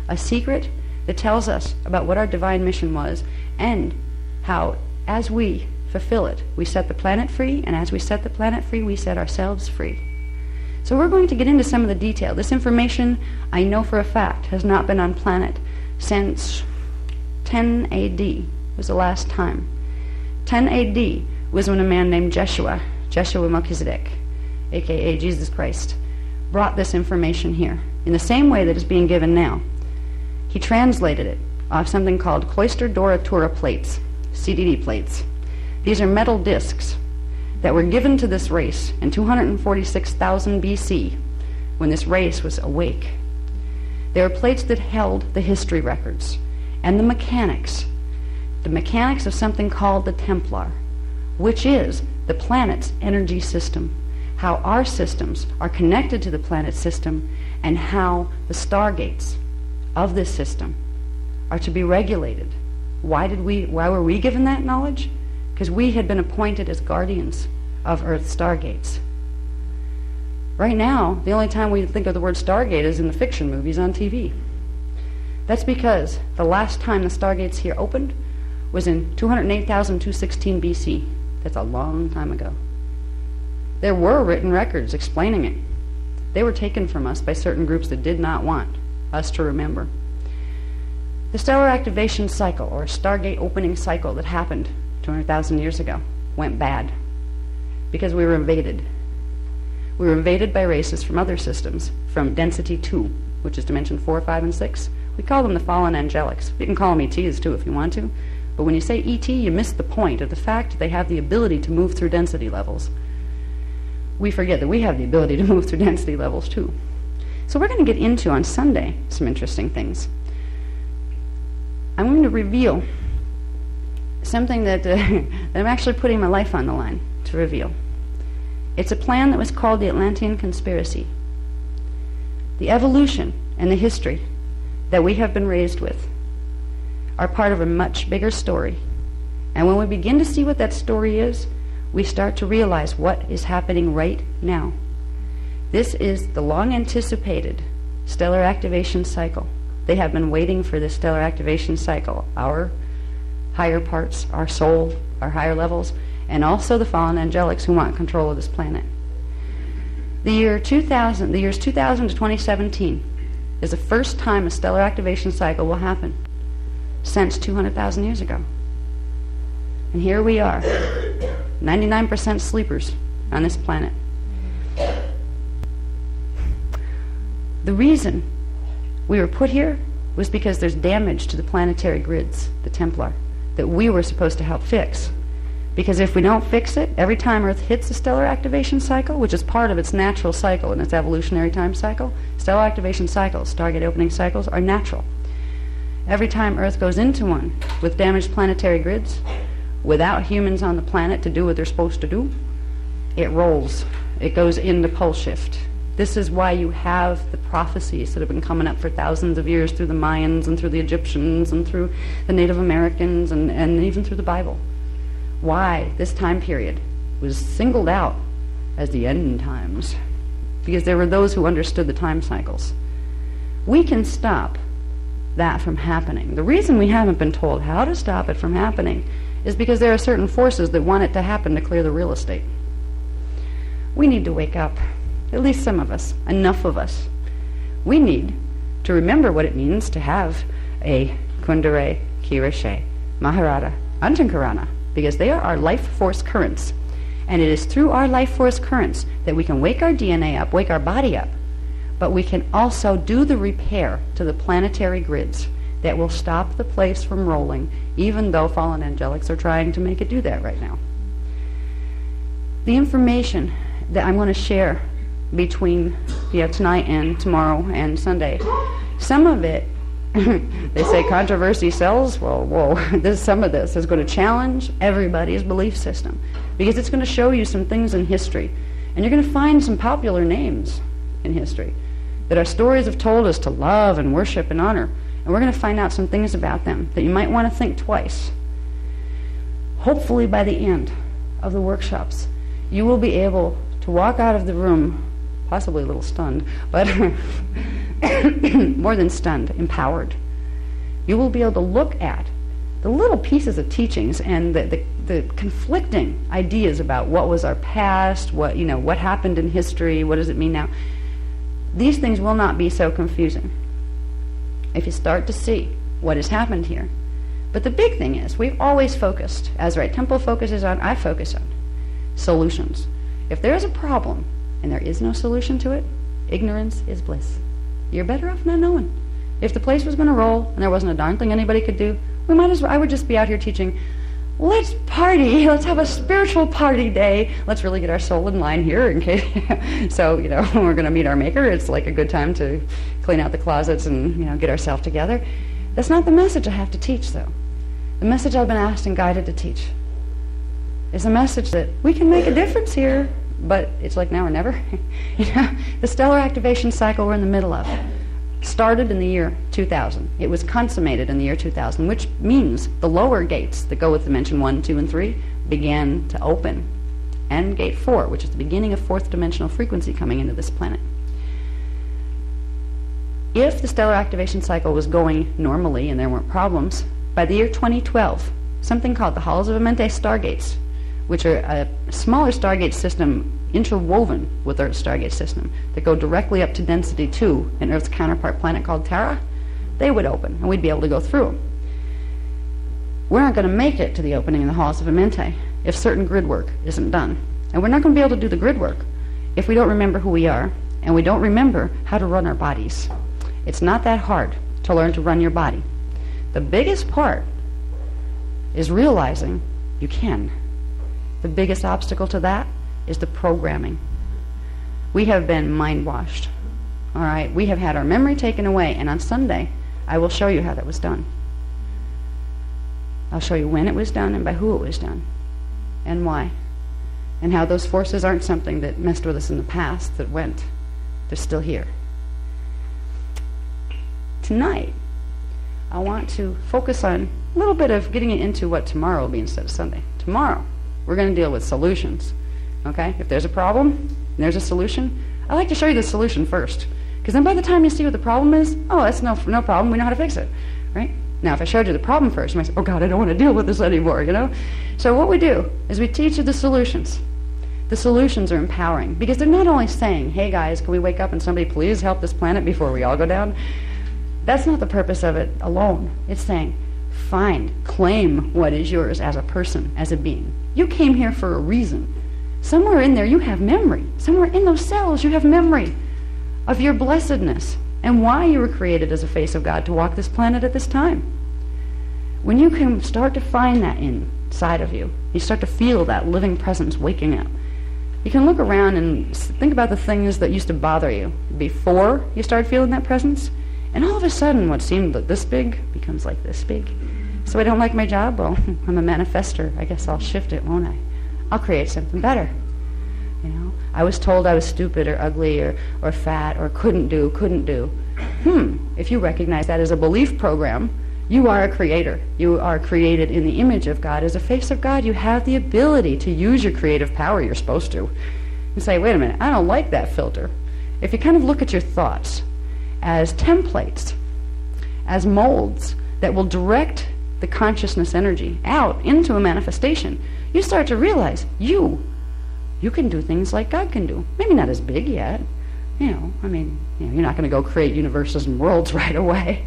that tells us about what our divine mission was and how, as we fulfill it, we set the planet free, and as we set the planet free, we set ourselves free. So we're going to get into some of the detail. This information, I know for a fact, has not been on planet since 10 AD was the last time. 10 AD was when a man named Joshua Melchizedek, a.k.a. Jesus Christ, brought this information here in the same way that it's being given now. He translated it off something called Cloister Doratura plates, CDD plates. These are metal discs that were given to this race in 246,000 BC when this race was awake. They were plates that held the history records and the mechanics of something called the Templar, which is the planet's energy system, how our systems are connected to the planet system, and how the stargates of this system are to be regulated. Why were we given that knowledge? Because we had been appointed as guardians of Earth's stargates. Right now, the only time we think of the word stargate is in the fiction movies on TV. That's because the last time the stargates here opened was in 208,216 BC. That's a long time ago. There were written records explaining it. They were taken from us by certain groups that did not want us to remember. The stellar activation cycle, or Stargate opening cycle that happened 200,000 years ago, went bad because we were invaded. We were invaded by races from other systems, from density 2, which is dimension 4, 5, and 6. We call them the fallen angelics. You can call them ETs too if you want to, but when you say ET, you miss the point of the fact that they have the ability to move through density levels. We forget that we have the ability to move through density levels too. So we're going to get into, on Sunday, some interesting things. I'm going to reveal something that I'm actually putting my life on the line to reveal. It's a plan that was called the Atlantian conspiracy. The evolution and the history that we have been raised with are part of a much bigger story. And when we begin to see what that story is, we start to realize what is happening right now. This is the long-anticipated stellar activation cycle. They have been waiting for this stellar activation cycle. Our higher parts, our soul, our higher levels, and also the fallen angelics who want control of this planet. The years 2000 to 2017 is the first time a stellar activation cycle will happen since 200,000 years ago. And here we are, 99% sleepers on this planet. The reason we were put here was because there's damage to the planetary grids, the Templar, that we were supposed to help fix. Because if we don't fix it, every time Earth hits a stellar activation cycle, which is part of its natural cycle and its evolutionary time cycle, stellar activation cycles, Stargate opening cycles, are natural. Every time Earth goes into one with damaged planetary grids, without humans on the planet to do what they're supposed to do, it rolls. It goes into pole shift. This is why you have the prophecies that have been coming up for thousands of years through the Mayans and through the Egyptians and through the Native Americans and even through the Bible. Why this time period was singled out as the end times. Because there were those who understood the time cycles. We can stop that from happening. The reason we haven't been told how to stop it from happening is because there are certain forces that want it to happen to clear the real estate. We need to wake up. At least some of us, enough of us. We need to remember what it means to have a Kundare, Kirashe, Maharada, Antankarana, because they are our life force currents. And it is through our life force currents that we can wake our DNA up, wake our body up, but we can also do the repair to the planetary grids that will stop the place from rolling, even though fallen angelics are trying to make it do that right now. The information that I'm going to share between tonight and tomorrow and Sunday, some of it, they say controversy sells. Well, whoa, some of this is going to challenge everybody's belief system, because it's going to show you some things in history, and you're going to find some popular names in history that our stories have told us to love and worship and honor, and we're going to find out some things about them that you might want to think twice. Hopefully by the end of the workshops, you will be able to walk out of the room, possibly a little stunned, but more than stunned, empowered. You will be able to look at the little pieces of teachings and the conflicting ideas about what was our past, what happened in history, what does it mean now. These things will not be so confusing if you start to see what has happened here. But the big thing is, we've always focused, as Right Temple focuses on, I focus on, solutions. If there is a problem and there is no solution to it, ignorance is bliss. You're better off not knowing. If the place was going to roll and there wasn't a darn thing anybody could do, I would just be out here teaching, let's party, let's have a spiritual party day, let's really get our soul in line here in case, so, when we're going to meet our maker, it's like a good time to clean out the closets and, get ourselves together. That's not the message I have to teach, though. The message I've been asked and guided to teach is a message that we can make a difference here, but it's like now or never. The stellar activation cycle we're in the middle of started in the year 2000. It was consummated in the year 2000, which means the lower gates that go with dimension 1, 2, and 3 began to open. And gate 4, which is the beginning of fourth dimensional frequency coming into this planet. If the stellar activation cycle was going normally and there weren't problems, by the year 2012, something called the Halls of Amente stargates, which are a smaller stargate system interwoven with Earth's stargate system that go directly up to density 2 in Earth's counterpart planet called Terra, they would open and we'd be able to go through them. We're not going to make it to the opening in the Halls of Amente if certain grid work isn't done. And we're not going to be able to do the grid work if we don't remember who we are and we don't remember how to run our bodies. It's not that hard to learn to run your body. The biggest part is realizing you can. The biggest obstacle to that is the programming. We have been mind-washed. All right, we have had our memory taken away, and on Sunday, I will show you how that was done. I'll show you when it was done and by who it was done, and why, and how those forces aren't something that messed with us in the past that went. They're still here. Tonight, I want to focus on a little bit of getting into what tomorrow will be instead of Sunday. Tomorrow, we're going to deal with solutions. Okay? If there's a problem and there's a solution, I like to show you the solution first. Because then by the time you see what the problem is, oh, that's no problem, we know how to fix it. Right? Now, if I showed you the problem first, you might say, oh God, I don't want to deal with this anymore, So what we do is we teach you the solutions. The solutions are empowering. Because they're not only saying, hey guys, can we wake up and somebody please help this planet before we all go down? That's not the purpose of it alone. It's saying, find, claim what is yours as a person, as a being. You came here for a reason. Somewhere in there you have memory. Somewhere in those cells you have memory of your blessedness and why you were created as a face of God to walk this planet at this time. When you can start to find that inside of you, you start to feel that living presence waking up. You can look around and think about the things that used to bother you before you started feeling that presence. And all of a sudden, what seemed like this big becomes like this big. So I don't like my job? Well, I'm a manifester. I guess I'll shift it, won't I? I'll create something better. I was told I was stupid or ugly or fat or couldn't do. If you recognize that as a belief program, you are a creator. You are created in the image of God. As a face of God, you have the ability to use your creative power. You're supposed to. And say, wait a minute, I don't like that filter. If you kind of look at your thoughts as templates, as molds that will direct the consciousness energy out into a manifestation, you start to realize you can do things like God can do. Maybe not as big yet, You're not going to go create universes and worlds right away.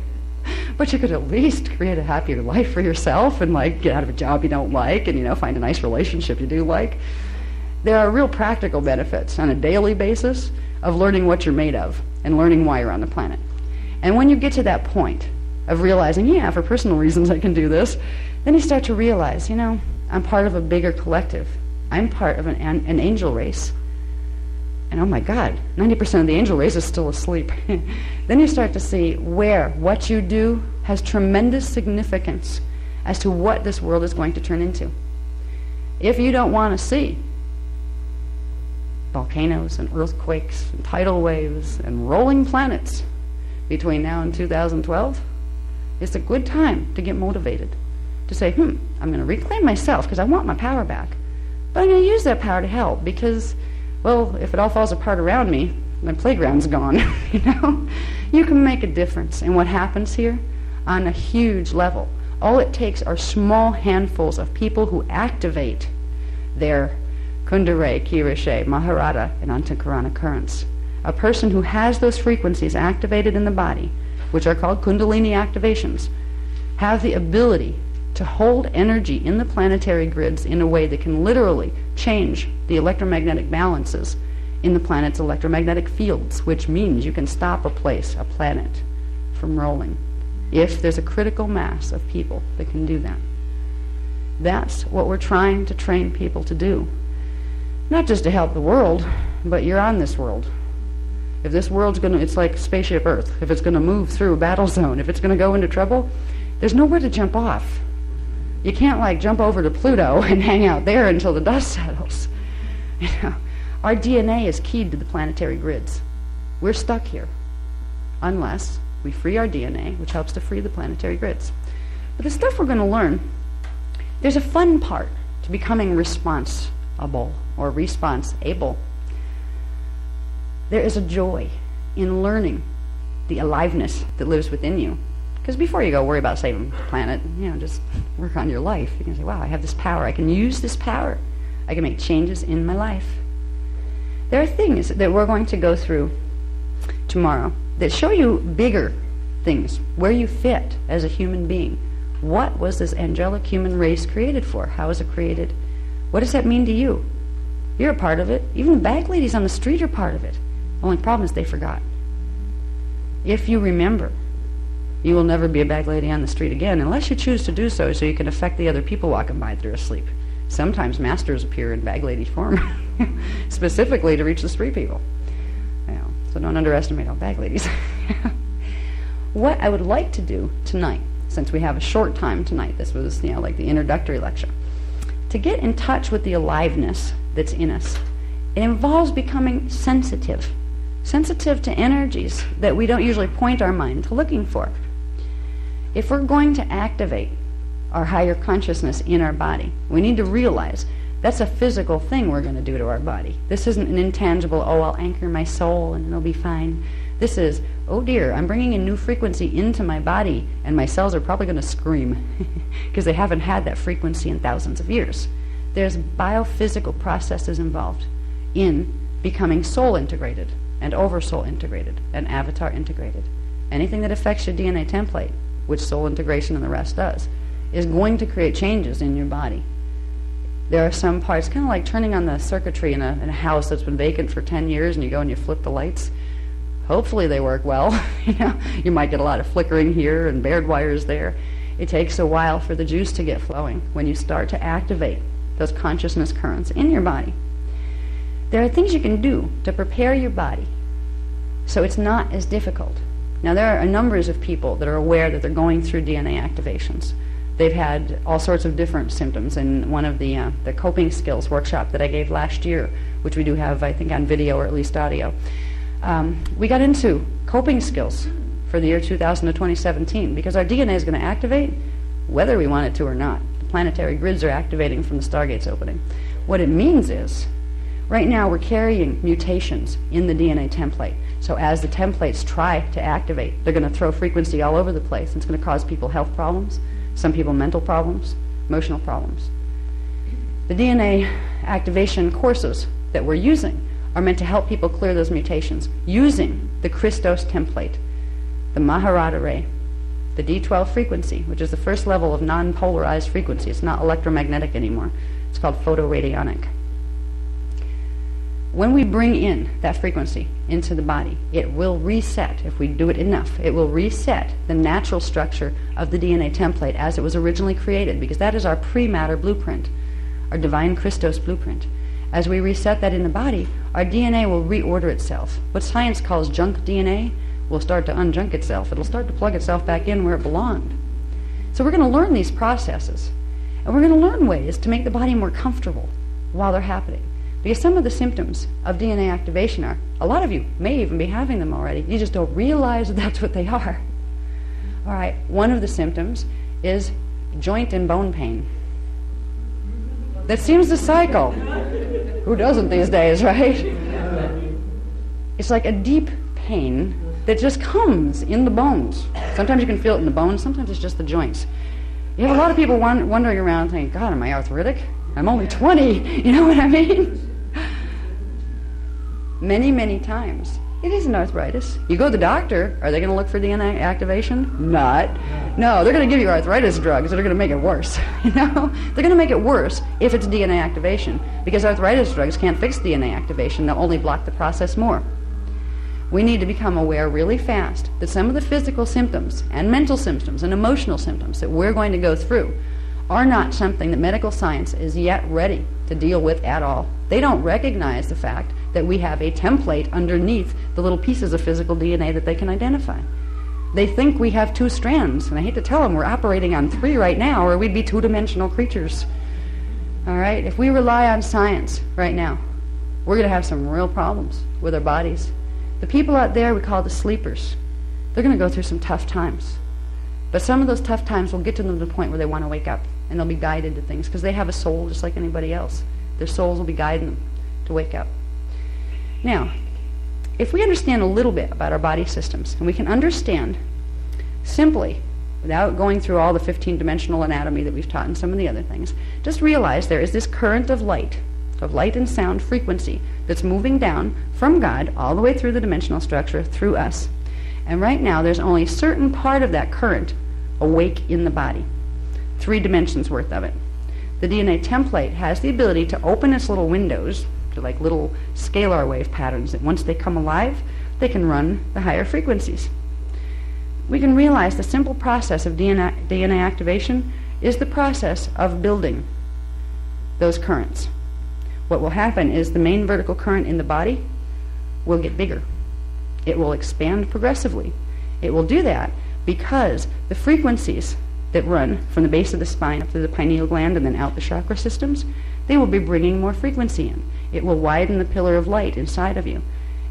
But you could at least create a happier life for yourself and get out of a job you don't like and find a nice relationship you do like. There are real practical benefits on a daily basis of learning what you're made of and learning why you're on the planet. And when you get to that point of realizing, for personal reasons I can do this, then you start to realize, I'm part of a bigger collective. I'm part of an angel race. And oh my God, 90% of the angel race is still asleep. Then you start to see what you do has tremendous significance as to what this world is going to turn into. If you don't want to see volcanoes and earthquakes and tidal waves and rolling planets between now and 2012, it's a good time to get motivated. To say, I'm going to reclaim myself because I want my power back. But I'm going to use that power to help because, if it all falls apart around me, my playground's gone, You can make a difference in what happens here on a huge level. All it takes are small handfuls of people who activate their Kundalini, Kirishe, Maharata, and Antakarana currents. A person who has those frequencies activated in the body, which are called Kundalini activations, have the ability to hold energy in the planetary grids in a way that can literally change the electromagnetic balances in the planet's electromagnetic fields, which means you can stop a planet, from rolling, if there's a critical mass of people that can do that. That's what we're trying to train people to do. Not just to help the world, but you're on this world. If this world's it's like spaceship Earth. If it's going to move through a battle zone, if it's going to go into trouble, there's nowhere to jump off. You can't jump over to Pluto and hang out there until the dust settles. Our DNA is keyed to the planetary grids. We're stuck here unless we free our DNA, which helps to free the planetary grids. But the stuff we're going to learn, there's a fun part to becoming responsible or response-able. There is a joy in learning the aliveness that lives within you. Because before you go worry about saving the planet, just work on your life. You can say, wow, I have this power. I can use this power. I can make changes in my life. There are things that we're going to go through tomorrow that show you bigger things, where you fit as a human being. What was this angelic human race created for? How was it created? What does that mean to you? You're a part of it. Even the bag ladies on the street are part of it. Only problem is they forgot. If you remember, you will never be a bag lady on the street again unless you choose to do so you can affect the other people walking by that are asleep. Sometimes masters appear in bag lady form specifically to reach the street people. So don't underestimate all bag ladies. What I would like to do tonight, since we have a short time tonight, this was like the introductory lecture, to get in touch with the aliveness that's in us. It involves becoming sensitive to energies that we don't usually point our mind to looking for. If we're going to activate our higher consciousness in our body, we need to realize that's a physical thing we're going to do to our body. This isn't an intangible, I'll anchor my soul and it'll be fine. This is, oh dear, I'm bringing a new frequency into my body and my cells are probably going to scream because they haven't had that frequency in thousands of years. There's biophysical processes involved in becoming soul integrated and oversoul integrated and avatar integrated. Anything that affects your DNA template, which soul integration and the rest does, is going to create changes in your body. There are some parts, kind of like turning on the circuitry in a house that's been vacant for 10 years and you go and you flip the lights. Hopefully they work well. You might get a lot of flickering here and bared wires there. It takes a while for the juice to get flowing when you start to activate those consciousness currents in your body. There are things you can do to prepare your body so it's not as difficult. Now there are numbers of people that are aware that they're going through DNA activations. They've had all sorts of different symptoms. In one of the coping skills workshop that I gave last year, which we do have, I think, on video or at least audio, we got into coping skills for the year 2000 to 2017 because our DNA is going to activate whether we want it to or not. The planetary grids are activating from the stargates opening. What it means is, right now we're carrying mutations in the DNA template. So as the templates try to activate, they're going to throw frequency all over the place. It's going to cause people health problems, some people mental problems, emotional problems. The DNA activation courses that we're using are meant to help people clear those mutations using the Christos template, the Maharata ray, the D12 frequency, which is the first level of non-polarized frequency. It's not electromagnetic anymore. It's called photoradionic. When we bring in that frequency into the body, it will reset, if we do it enough, it will reset the natural structure of the DNA template as it was originally created, because that is our pre-matter blueprint, our divine Christos blueprint. As we reset that in the body, our DNA will reorder itself. What science calls junk DNA will start to unjunk itself. It'll start to plug itself back in where it belonged. So we're going to learn these processes, and we're going to learn ways to make the body more comfortable while they're happening. Because some of the symptoms of DNA activation are, a lot of you may even be having them already. You just don't realize that that's what they are. All right, one of the symptoms is joint and bone pain. That seems to cycle. Who doesn't these days, right? It's like a deep pain that just comes in the bones. Sometimes you can feel it in the bones, sometimes it's just the joints. You have a lot of people wandering around thinking, God, am I arthritic? I'm only 20, you know what I mean? Many, many times, it isn't arthritis. You go to the doctor, are they going to look for DNA activation? Not. No, they're going to give you arthritis drugs that are going to make it worse. You know, they're going to make it worse if it's DNA activation, because arthritis drugs can't fix DNA activation. They'll only block the process more. We need to become aware really fast that some of the physical symptoms and mental symptoms and emotional symptoms that we're going to go through are not something that medical science is yet ready to deal with at all. They don't recognize the fact that we have a template underneath the little pieces of physical DNA that they can identify. They think we have 2 strands, and I hate to tell them we're operating on 3 right now, or we'd be 2-dimensional creatures. All right? If we rely on science right now, we're going to have some real problems with our bodies. The people out there we call the sleepers, they're going to go through some tough times. But some of those tough times will get to them to the point where they want to wake up, and they'll be guided to things, because they have a soul just like anybody else. Their souls will be guiding them to wake up. Now, if we understand a little bit about our body systems, and we can understand simply, without going through all the 15-dimensional anatomy that we've taught in some of the other things, just realize there is this current of light and sound frequency that's moving down from God all the way through the dimensional structure through us. And right now there's only a certain part of that current awake in the body, 3 dimensions worth of it. The DNA template has the ability to open its little windows to like little scalar wave patterns that once they come alive, they can run the higher frequencies. We can realize the simple process of DNA activation is the process of building those currents. What will happen is the main vertical current in the body will get bigger. It will expand progressively. It will do that because the frequencies that run from the base of the spine up to the pineal gland and then out the chakra systems, they will be bringing more frequency in. It will widen the pillar of light inside of you.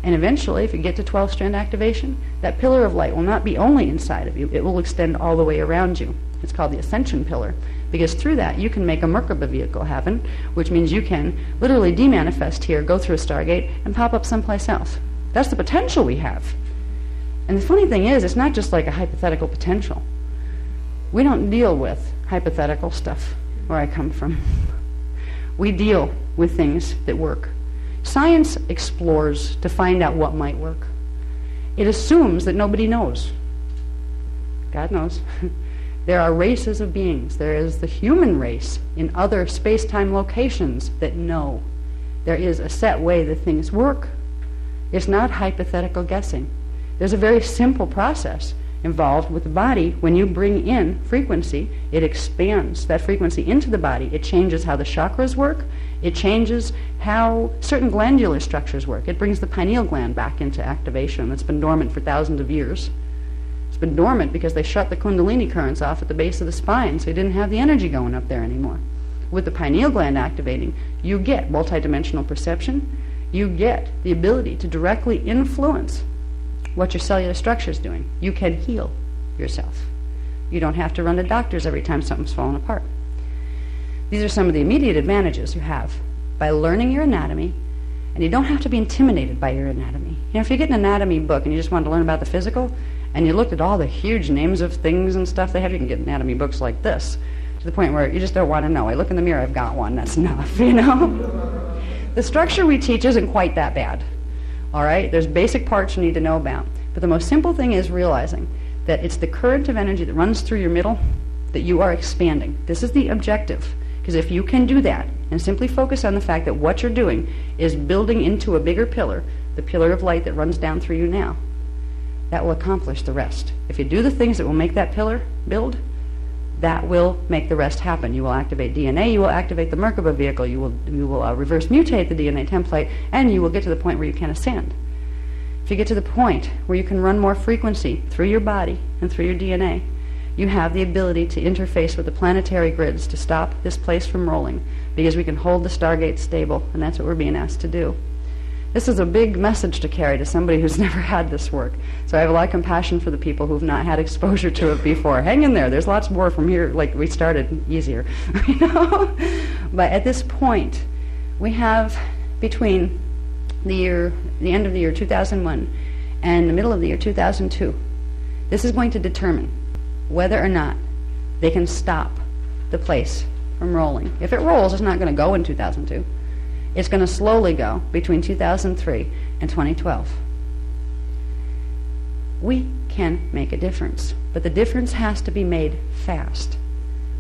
And eventually, if you get to 12-strand activation, that pillar of light will not be only inside of you, it will extend all the way around you. It's called the ascension pillar, because through that you can make a Merkaba vehicle happen, which means you can literally demanifest here, go through a Stargate, and pop up someplace else. That's the potential we have. And the funny thing is, it's not just like a hypothetical potential. We don't deal with hypothetical stuff where I come from. We deal with things that work. Science explores to find out what might work. It assumes that nobody knows. God knows. There are races of beings. There is the human race in other space-time locations that know. There is a set way that things work. It's not hypothetical guessing. There's a very simple process involved with the body. When you bring in frequency, it expands that frequency into the body. It changes how the chakras work. It changes how certain glandular structures work. It brings the pineal gland back into activation that's been dormant for thousands of years. It's been dormant because they shut the kundalini currents off at the base of the spine, so you didn't have the energy going up there anymore. With the pineal gland activating, you get multidimensional perception. You get the ability to directly influence what your cellular structure is doing. You can heal yourself. You don't have to run to doctors every time something's fallen apart. These are some of the immediate advantages you have by learning your anatomy, and you don't have to be intimidated by your anatomy. You know, if you get an anatomy book and you just want to learn about the physical, and you looked at all the huge names of things and stuff they have, you can get anatomy books like this, to the point where you just don't want to know. I look in the mirror, I've got one, that's enough, you know? The structure we teach isn't quite that bad. All right? There's basic parts you need to know about. But the most simple thing is realizing that it's the current of energy that runs through your middle that you are expanding. This is the objective. Because if you can do that and simply focus on the fact that what you're doing is building into a bigger pillar, the pillar of light that runs down through you now, that will accomplish the rest. If you do the things that will make that pillar build, that will make the rest happen. You will activate DNA, you will activate the Merkaba vehicle, you will reverse mutate the DNA template, and you will get to the point where you can ascend. If you get to the point where you can run more frequency through your body and through your DNA, you have the ability to interface with the planetary grids to stop this place from rolling, because we can hold the Stargate stable, and that's what we're being asked to do. This is a big message to carry to somebody who's never had this work. So I have a lot of compassion for the people who've not had exposure to it before. Hang in there. There's lots more from here. Like, we started easier, you know? But at this point, we have between the end of the year 2001 and the middle of the year 2002, this is going to determine whether or not they can stop the place from rolling. If it rolls, it's not going to go in 2002. It's going to slowly go between 2003 and 2012. We can make a difference, but the difference has to be made fast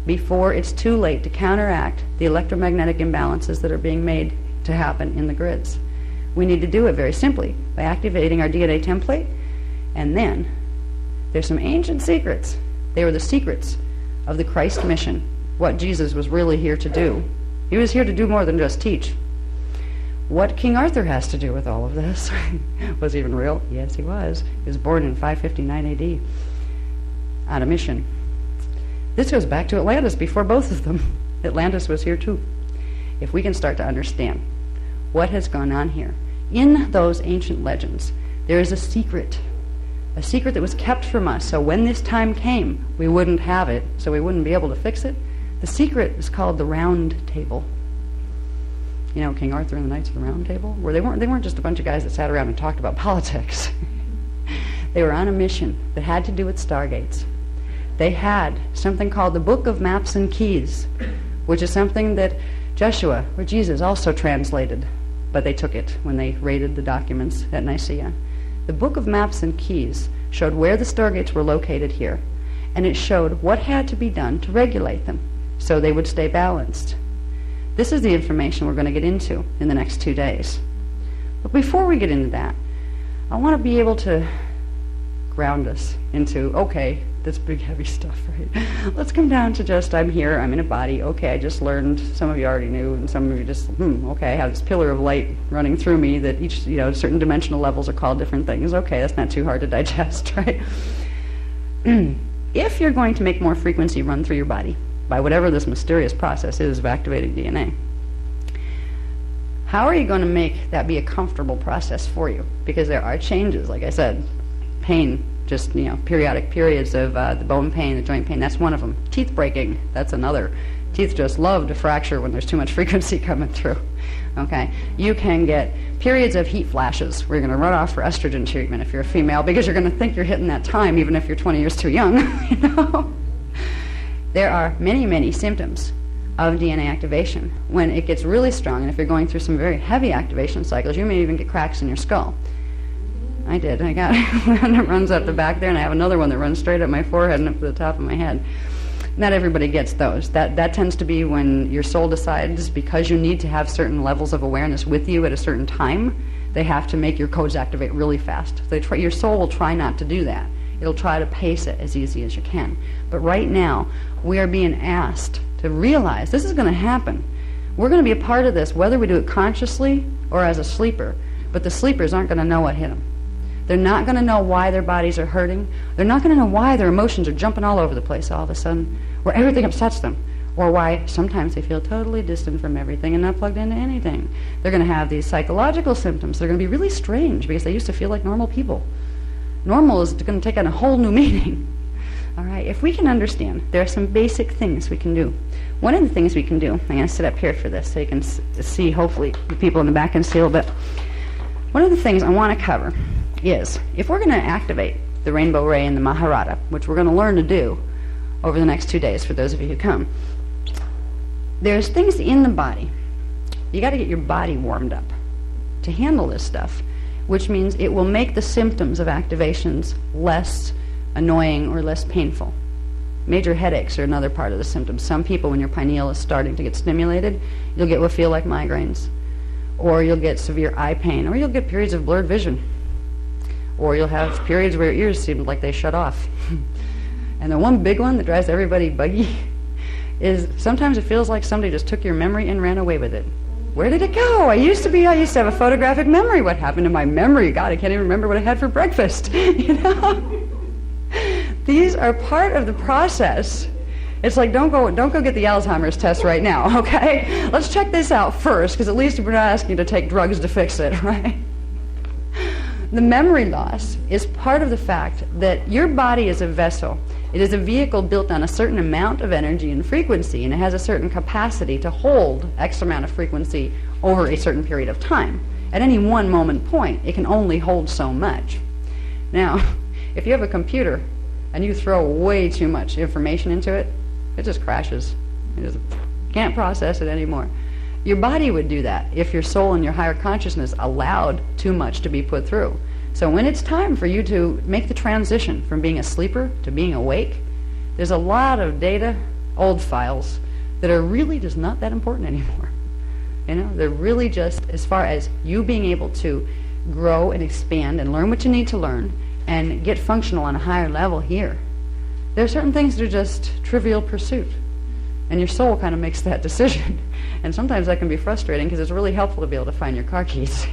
before it's too late to counteract the electromagnetic imbalances that are being made to happen in the grids. We need to do it very simply by activating our DNA template, and then there's some ancient secrets. They were the secrets of the Christ mission, what Jesus was really here to do. He was here to do more than just teach. What King Arthur has to do with all of this? Was he even real? Yes, he was. He was born in 559 AD on a mission. This goes back to Atlantis before both of them. Atlantis was here too. If we can start to understand what has gone on here, in those ancient legends, there is a secret that was kept from us, so when this time came, we wouldn't have it, so we wouldn't be able to fix it. The secret is called the Round Table. You know, King Arthur and the Knights of the Round Table, where they weren't just a bunch of guys that sat around and talked about politics. They were on a mission that had to do with stargates. They had something called the Book of Maps and Keys, which is something that Joshua or Jesus also translated, but they took it when they raided the documents at Nicaea. The Book of Maps and Keys showed where the stargates were located here, and it showed what had to be done to regulate them so they would stay balanced. This is the information we're going to get into in the next 2 days. But before we get into that, I want to be able to ground us into, okay, this big heavy stuff, right? Let's come down to just, I'm here, I'm in a body, okay, I just learned, some of you already knew, and some of you just, okay, I have this pillar of light running through me that each, certain dimensional levels are called different things. Okay, that's not too hard to digest, right? If you're going to make more frequency run through your body, by whatever this mysterious process is of activating DNA, how are you going to make that be a comfortable process for you? Because there are changes, like I said, pain, just periodic periods of the bone pain, the joint pain, that's one of them. Teeth breaking, that's another. Teeth just love to fracture when there's too much frequency coming through. Okay, you can get periods of heat flashes where you're going to run off for estrogen treatment if you're a female, because you're going to think you're hitting that time even if you're 20 years too young. There are many, many symptoms of DNA activation when it gets really strong, and if you're going through some very heavy activation cycles, you may even get cracks in your skull. I did. I got one that runs up the back there, and I have another one that runs straight up my forehead and up to the top of my head. Not everybody gets those. That tends to be when your soul decides, because you need to have certain levels of awareness with you at a certain time, they have to make your codes activate really fast. Your soul will try not to do that. It'll try to pace it as easy as you can. But right now, we are being asked to realize this is going to happen. We're going to be a part of this, whether we do it consciously or as a sleeper. But the sleepers aren't going to know what hit them. They're not going to know why their bodies are hurting. They're not going to know why their emotions are jumping all over the place all of a sudden, where everything upsets them, or why sometimes they feel totally distant from everything and not plugged into anything. They're going to have these psychological symptoms. They're going to be really strange because they used to feel like normal people. Normal is going to take on a whole new meaning. All right, if we can understand, there are some basic things we can do. One of the things we can do, I'm going to sit up here for this so you can see, hopefully, the people in the back can see a little bit. One of the things I want to cover is, if we're going to activate the Rainbow Ray and the Maharata, which we're going to learn to do over the next 2 days for those of you who come, there's things in the body You got to get your body warmed up to handle this stuff, which means it will make the symptoms of activations less annoying or less painful. Major headaches are another part of the symptoms. Some people, when your pineal is starting to get stimulated, you'll get what feel like migraines, or you'll get severe eye pain, or you'll get periods of blurred vision, or you'll have periods where your ears seem like they shut off. And the one big one that drives everybody buggy is sometimes it feels like somebody just took your memory and ran away with it. Where did it go? I used to have a photographic memory. What happened to my memory? God, I can't even remember what I had for breakfast. You know? These are part of the process. It's like, don't go get the Alzheimer's test right now, okay? Let's check this out first, because at least we're not asking you to take drugs to fix it, right? The memory loss is part of the fact that your body is a vessel. It is a vehicle built on a certain amount of energy and frequency, and it has a certain capacity to hold X amount of frequency over a certain period of time. At any one moment point, it can only hold so much. Now, if you have a computer and you throw way too much information into it, it just crashes. It just can't process it anymore. Your body would do that if your soul and your higher consciousness allowed too much to be put through. So when it's time for you to make the transition from being a sleeper to being awake, there's a lot of data, old files, that are really just not that important anymore. You know, they're really just as far as you being able to grow and expand and learn what you need to learn and get functional on a higher level here. There are certain things that are just trivial pursuit, and your soul kind of makes that decision. And sometimes that can be frustrating because it's really helpful to be able to find your car keys.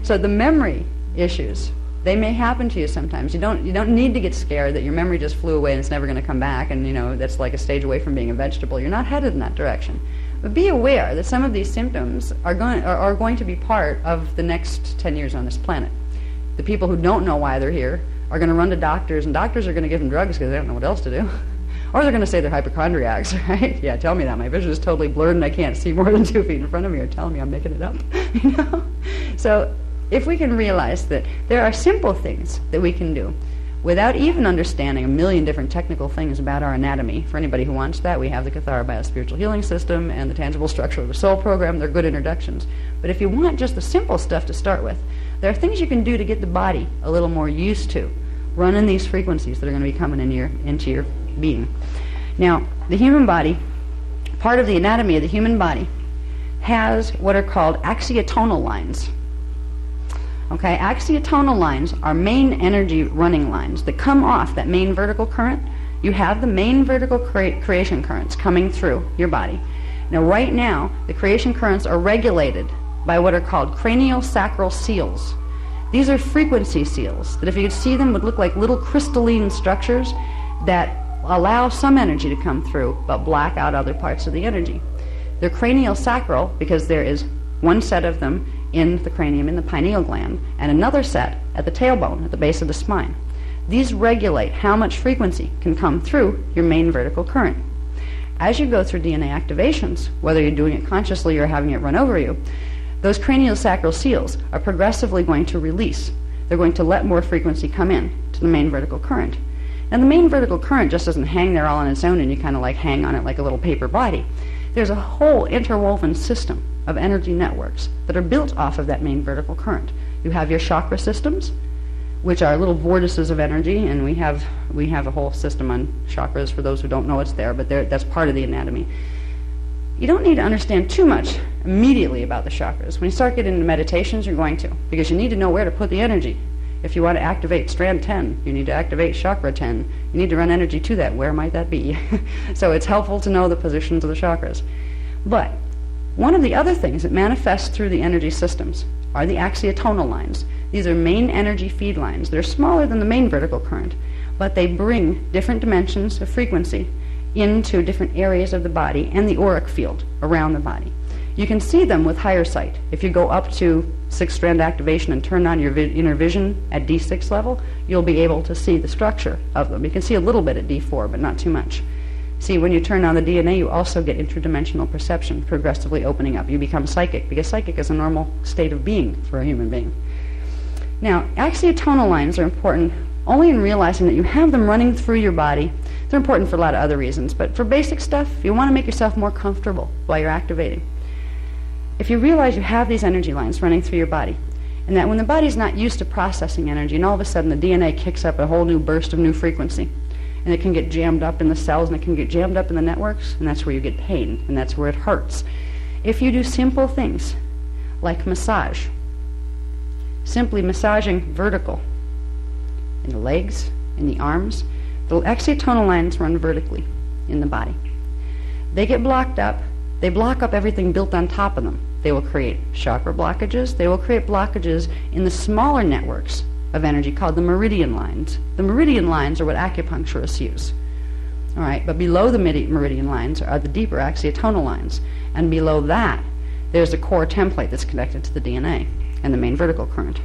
So the memory issues, they may happen to you sometimes. You don't need to get scared that your memory just flew away and it's never going to come back, and you know that's like a stage away from being a vegetable. You're not headed in that direction. But be aware that some of these symptoms are going to be part of the next 10 years on this planet. The people who don't know why they're here are going to run to doctors, and doctors are going to give them drugs because they don't know what else to do. Or they're going to say they're hypochondriacs, right? Yeah, tell me that. My vision is totally blurred and I can't see more than 2 feet in front of me, or telling me I'm making it up. You know? So if we can realize that there are simple things that we can do without even understanding a million different technical things about our anatomy. For anybody who wants that, we have the Cathara Biospiritual Healing System and the Tangible Structure of the Soul program. They're good introductions. But if you want just the simple stuff to start with, there are things you can do to get the body a little more used to running these frequencies that are going to be coming into your being. Now, the human body, part of the anatomy of the human body, has what are called axiotonal lines. Okay, axiotonal lines are main energy running lines that come off that main vertical current. You have the main vertical creation currents coming through your body. Now, right now, the creation currents are regulated by what are called craniosacral seals. These are frequency seals that, if you could see them, would look like little crystalline structures that allow some energy to come through but black out other parts of the energy. They're craniosacral because there is one set of them in the cranium, in the pineal gland, and another set at the tailbone, at the base of the spine. These regulate how much frequency can come through your main vertical current. As you go through DNA activations, whether you're doing it consciously or having it run over you, those craniosacral seals are progressively going to release. They're going to let more frequency come in to the main vertical current. And the main vertical current just doesn't hang there all on its own and you kind of like hang on it like a little paper body. There's a whole interwoven system of energy networks that are built off of that main vertical current. You have your chakra systems, which are little vortices of energy, and we have a whole system on chakras for those who don't know it's there, but that's part of the anatomy. You don't need to understand too much immediately about the chakras. When you start getting into meditations, you're going to, because you need to know where to put the energy. If you want to activate strand 10, you need to activate chakra 10. You need to run energy to that. Where might that be? So it's helpful to know the positions of the chakras. But one of the other things that manifests through the energy systems are the axiotonal lines. These are main energy feed lines. They're smaller than the main vertical current, but they bring different dimensions of frequency into different areas of the body and the auric field around the body. You can see them with higher sight. If you go up to 6-strand activation and turn on your inner vision at D6 level, you'll be able to see the structure of them. You can see a little bit at D4, but not too much. See, when you turn on the DNA, you also get interdimensional perception progressively opening up. You become psychic, because psychic is a normal state of being for a human being. Now, axiotonal lines are important only in realizing that you have them running through your body They're important for a lot of other reasons, but for basic stuff, you want to make yourself more comfortable while you're activating. If you realize you have these energy lines running through your body, and that when the body's not used to processing energy, and all of a sudden the DNA kicks up a whole new burst of new frequency, and it can get jammed up in the cells, and it can get jammed up in the networks, and that's where you get pain, and that's where it hurts. If you do simple things like massage, simply massaging vertical in the legs, in the arms, the excitonal lines run vertically in the body. They get blocked up. They block up everything built on top of them. They will create chakra blockages. They will create blockages in the smaller networks of energy called the meridian lines. The meridian lines are what acupuncturists use. All right, but below the meridian lines are the deeper excitonal lines. And below that, there's a core template that's connected to the DNA and the main vertical current.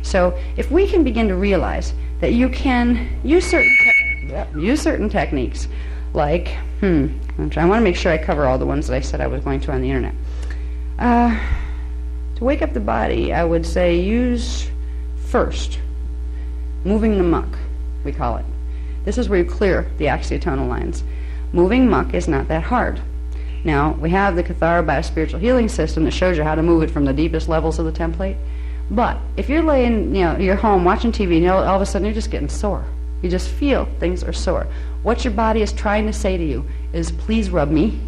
So if we can begin to realize that you can use certain techniques, like, I want to make sure I cover all the ones that I said I was going to on the internet. To wake up the body, I would say use first moving the muck, we call it. This is where you clear the excitonal lines. Moving muck is not that hard. Now, we have the Cathara Biospiritual Healing System that shows you how to move it from the deepest levels of the template. But if you're laying, you're home watching TV, and all of a sudden you're just getting sore. You just feel things are sore. What your body is trying to say to you is, please rub me.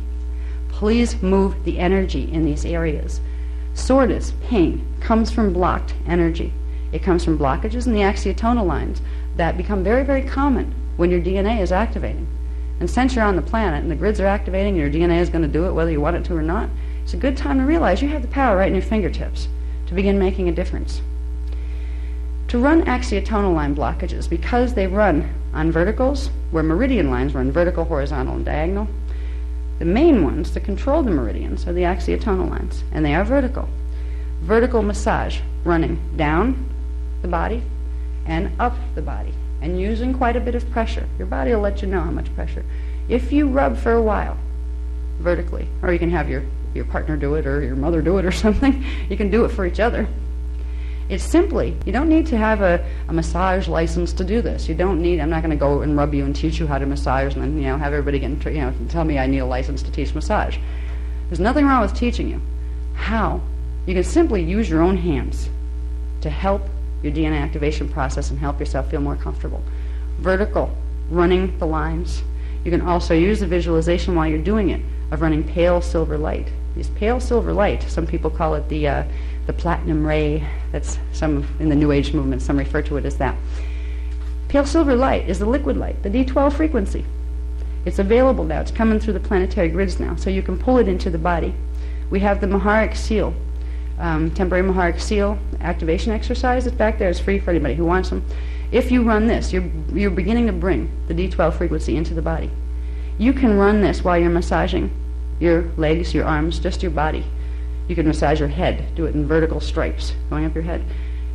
Please move the energy in these areas. Soreness, pain, comes from blocked energy. It comes from blockages in the excitonal lines that become very, very common when your DNA is activating. And since you're on the planet and the grids are activating and your DNA is going to do it whether you want it to or not, it's a good time to realize you have the power right in your fingertips to begin making a difference. To run excitonal line blockages, because they run on verticals, where meridian lines run vertical, horizontal, and diagonal, the main ones that control the meridians are the excitonal lines, and they are vertical. Vertical massage, running down the body and up the body, and using quite a bit of pressure. Your body will let you know how much pressure. If you rub for a while, vertically, or you can have your partner do it, or your mother do it, or something. You can do it for each other. It's simply, you don't need to have a massage license to do this. You don't need, I'm not going to go and rub you and teach you how to massage and then, have everybody tell me I need a license to teach massage. There's nothing wrong with teaching you how. You can simply use your own hands to help your DNA activation process and help yourself feel more comfortable. Vertical, running the lines. You can also use the visualization while you're doing it of running pale silver light. This pale silver light, some people call it the platinum ray. That's some in the New Age movement, some refer to it as that. Pale silver light is the liquid light, the D12 frequency. It's available now. It's coming through the planetary grids now, so you can pull it into the body. We have the Maharic seal, temporary Maharic seal activation exercise. It's back there. It's free for anybody who wants them. If you run this, you're beginning to bring the D12 frequency into the body. You can run this while you're massaging your legs, your arms, just your body. You can massage your head. Do it in vertical stripes going up your head.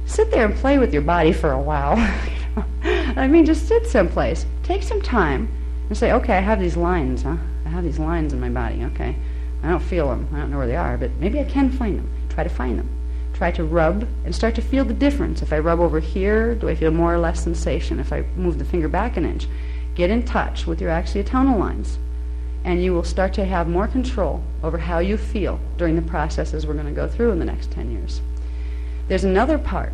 Sit there and play with your body for a while. Just sit someplace. Take some time and say, okay, I have these lines, I have these lines in my body, okay. I don't feel them. I don't know where they are, but maybe I can find them. Try to find them. Try to rub and start to feel the difference. If I rub over here, do I feel more or less sensation? If I move the finger back an inch, get in touch with your excitonal lines, and you will start to have more control over how you feel during the processes we're going to go through in the next 10 years. There's another part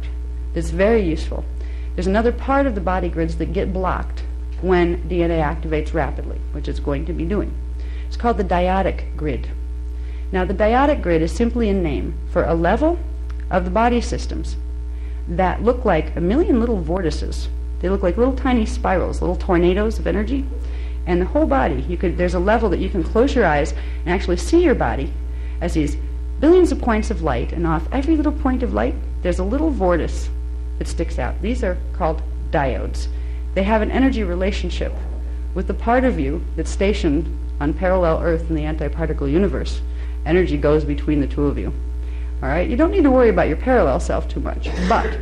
that's very useful. There's another part of the body grids that get blocked when DNA activates rapidly, which it's going to be doing. It's called the dyadic grid. Now, the dyadic grid is simply a name for a level of the body systems that look like a million little vortices. They look like little tiny spirals, little tornadoes of energy. And the whole body, there's a level that you can close your eyes and actually see your body as these billions of points of light, and off every little point of light, there's a little vortice that sticks out. These are called diodes. They have an energy relationship with the part of you that's stationed on parallel Earth in the antiparticle universe. Energy goes between the two of you. All right? You don't need to worry about your parallel self too much, but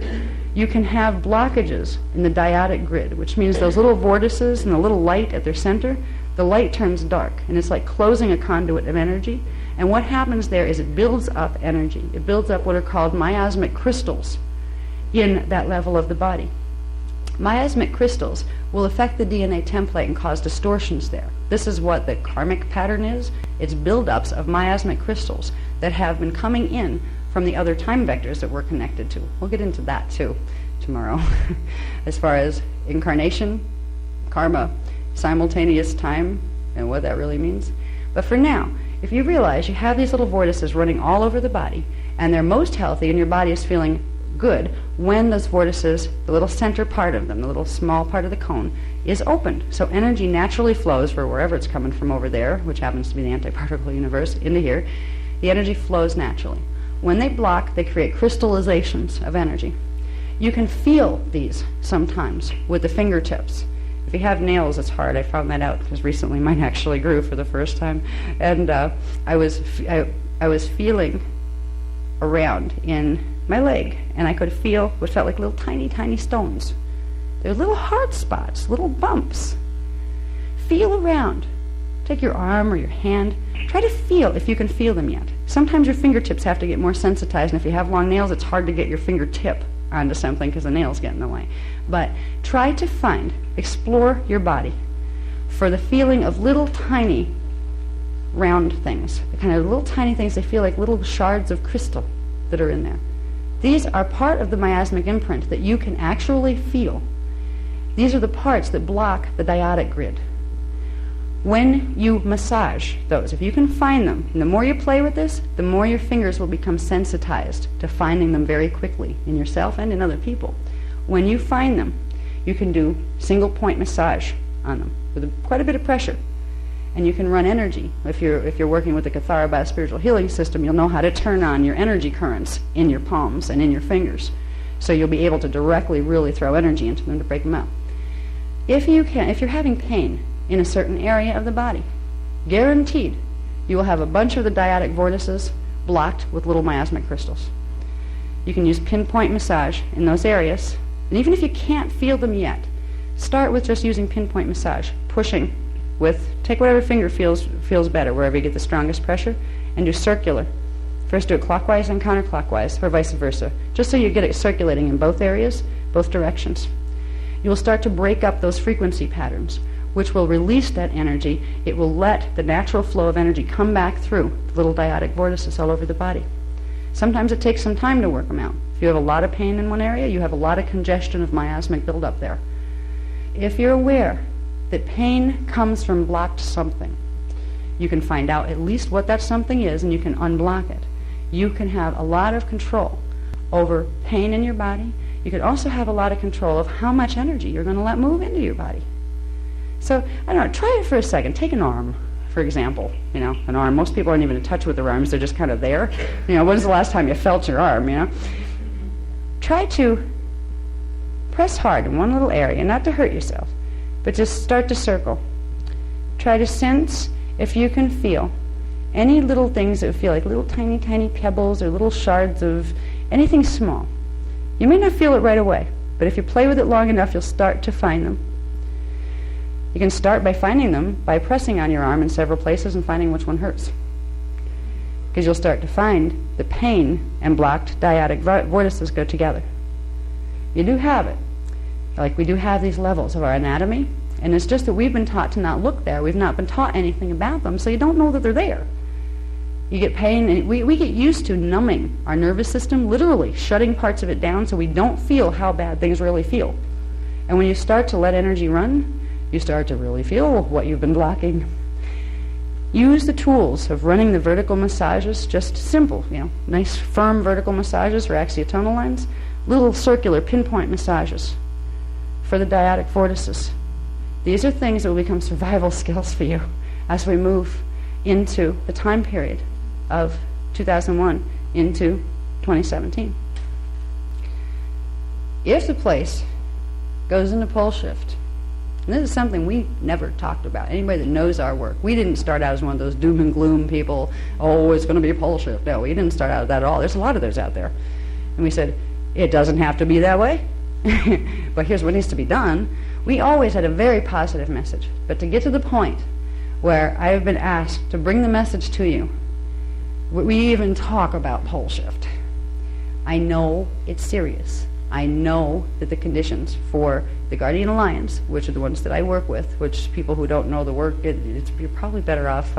you can have blockages in the dyadic grid, which means those little vortices and the little light at their center, the light turns dark, and it's like closing a conduit of energy. And what happens there is it builds up energy. It builds up what are called miasmic crystals in that level of the body. Miasmic crystals will affect the DNA template and cause distortions there. This is what the karmic pattern is. It's buildups of miasmic crystals that have been coming in from the other time vectors that we're connected to. We'll get into that too tomorrow as far as incarnation, karma, simultaneous time, and what that really means. But for now, if you realize you have these little vortices running all over the body, and they're most healthy and your body is feeling good when those vortices, the little center part of them, the little small part of the cone, is opened. So energy naturally flows for wherever it's coming from over there, which happens to be the antiparticle universe, into here. The energy flows naturally. When they block, they create crystallizations of energy. You can feel these sometimes with the fingertips. If you have nails, it's hard. I found that out because recently mine actually grew for the first time. And I was feeling around in my leg, and I could feel what felt like little tiny, tiny stones. They're little hard spots, little bumps. Feel around. Take your arm or your hand. Try to feel if you can feel them yet. Sometimes your fingertips have to get more sensitized, and if you have long nails, it's hard to get your fingertip onto something because the nails get in the way. But try to find, explore your body for the feeling of little tiny round things. The kind of little tiny things, they feel like little shards of crystal that are in there. These are part of the miasmic imprint that you can actually feel. These are the parts that block the dyadic grid. When you massage those, if you can find them, and the more you play with this, the more your fingers will become sensitized to finding them very quickly in yourself and in other people. When you find them, you can do single point massage on them with quite a bit of pressure. And you can run energy. If you're working with the Kathara Biospiritual Healing System, you'll know how to turn on your energy currents in your palms and in your fingers. So you'll be able to directly really throw energy into them to break them out. If you're having pain in a certain area of the body, guaranteed you will have a bunch of the dyadic vortices blocked with little miasmic crystals. You can use pinpoint massage in those areas. And even if you can't feel them yet, start with just using pinpoint massage, pushing take whatever finger feels better, wherever you get the strongest pressure, and do circular. First do it clockwise and counterclockwise, or vice versa, just so you get it circulating in both areas, both directions. You will start to break up those frequency patterns, which will release that energy. It will let the natural flow of energy come back through the little dyadic vortices all over the body. Sometimes it takes some time to work them out. If you have a lot of pain in one area, you have a lot of congestion of miasmic buildup there. If you're aware that pain comes from blocked something, you can find out at least what that something is, and you can unblock it. You can have a lot of control over pain in your body. You can also have a lot of control of how much energy you're going to let move into your body. So, I don't know, try it for a second. Take an arm, for example. An arm. Most people aren't even in touch with their arms. They're just kind of there. When's the last time you felt your arm, Try to press hard in one little area, not to hurt yourself, but just start to circle. Try to sense if you can feel any little things that feel like little tiny, tiny pebbles or little shards of anything small. You may not feel it right away, but if you play with it long enough, you'll start to find them. You can start by finding them by pressing on your arm in several places and finding which one hurts. Because you'll start to find the pain and blocked dyadic vortices go together. You do have it. Like we do have these levels of our anatomy, and it's just that we've been taught to not look there. We've not been taught anything about them, so you don't know that they're there. You get pain, and we get used to numbing our nervous system, literally shutting parts of it down so we don't feel how bad things really feel. And when you start to let energy run, you start to really feel what you've been blocking. Use the tools of running the vertical massages, just simple, nice firm vertical massages for axiotonal lines, little circular pinpoint massages for the dyadic vortices. These are things that will become survival skills for you as we move into the time period of 2001 into 2017. If the place goes into pole shift, and this is something we never talked about. Anybody that knows our work, we didn't start out as one of those doom and gloom people, oh, it's going to be a pole shift. No, we didn't start out with that at all. There's a lot of those out there. And we said, it doesn't have to be that way, but here's what needs to be done. We always had a very positive message. But to get to the point where I have been asked to bring the message to you, we even talk about pole shift. I know it's serious. I know that the conditions for the Guardian Alliance, which are the ones that I work with, which people who don't know the work, you're probably better off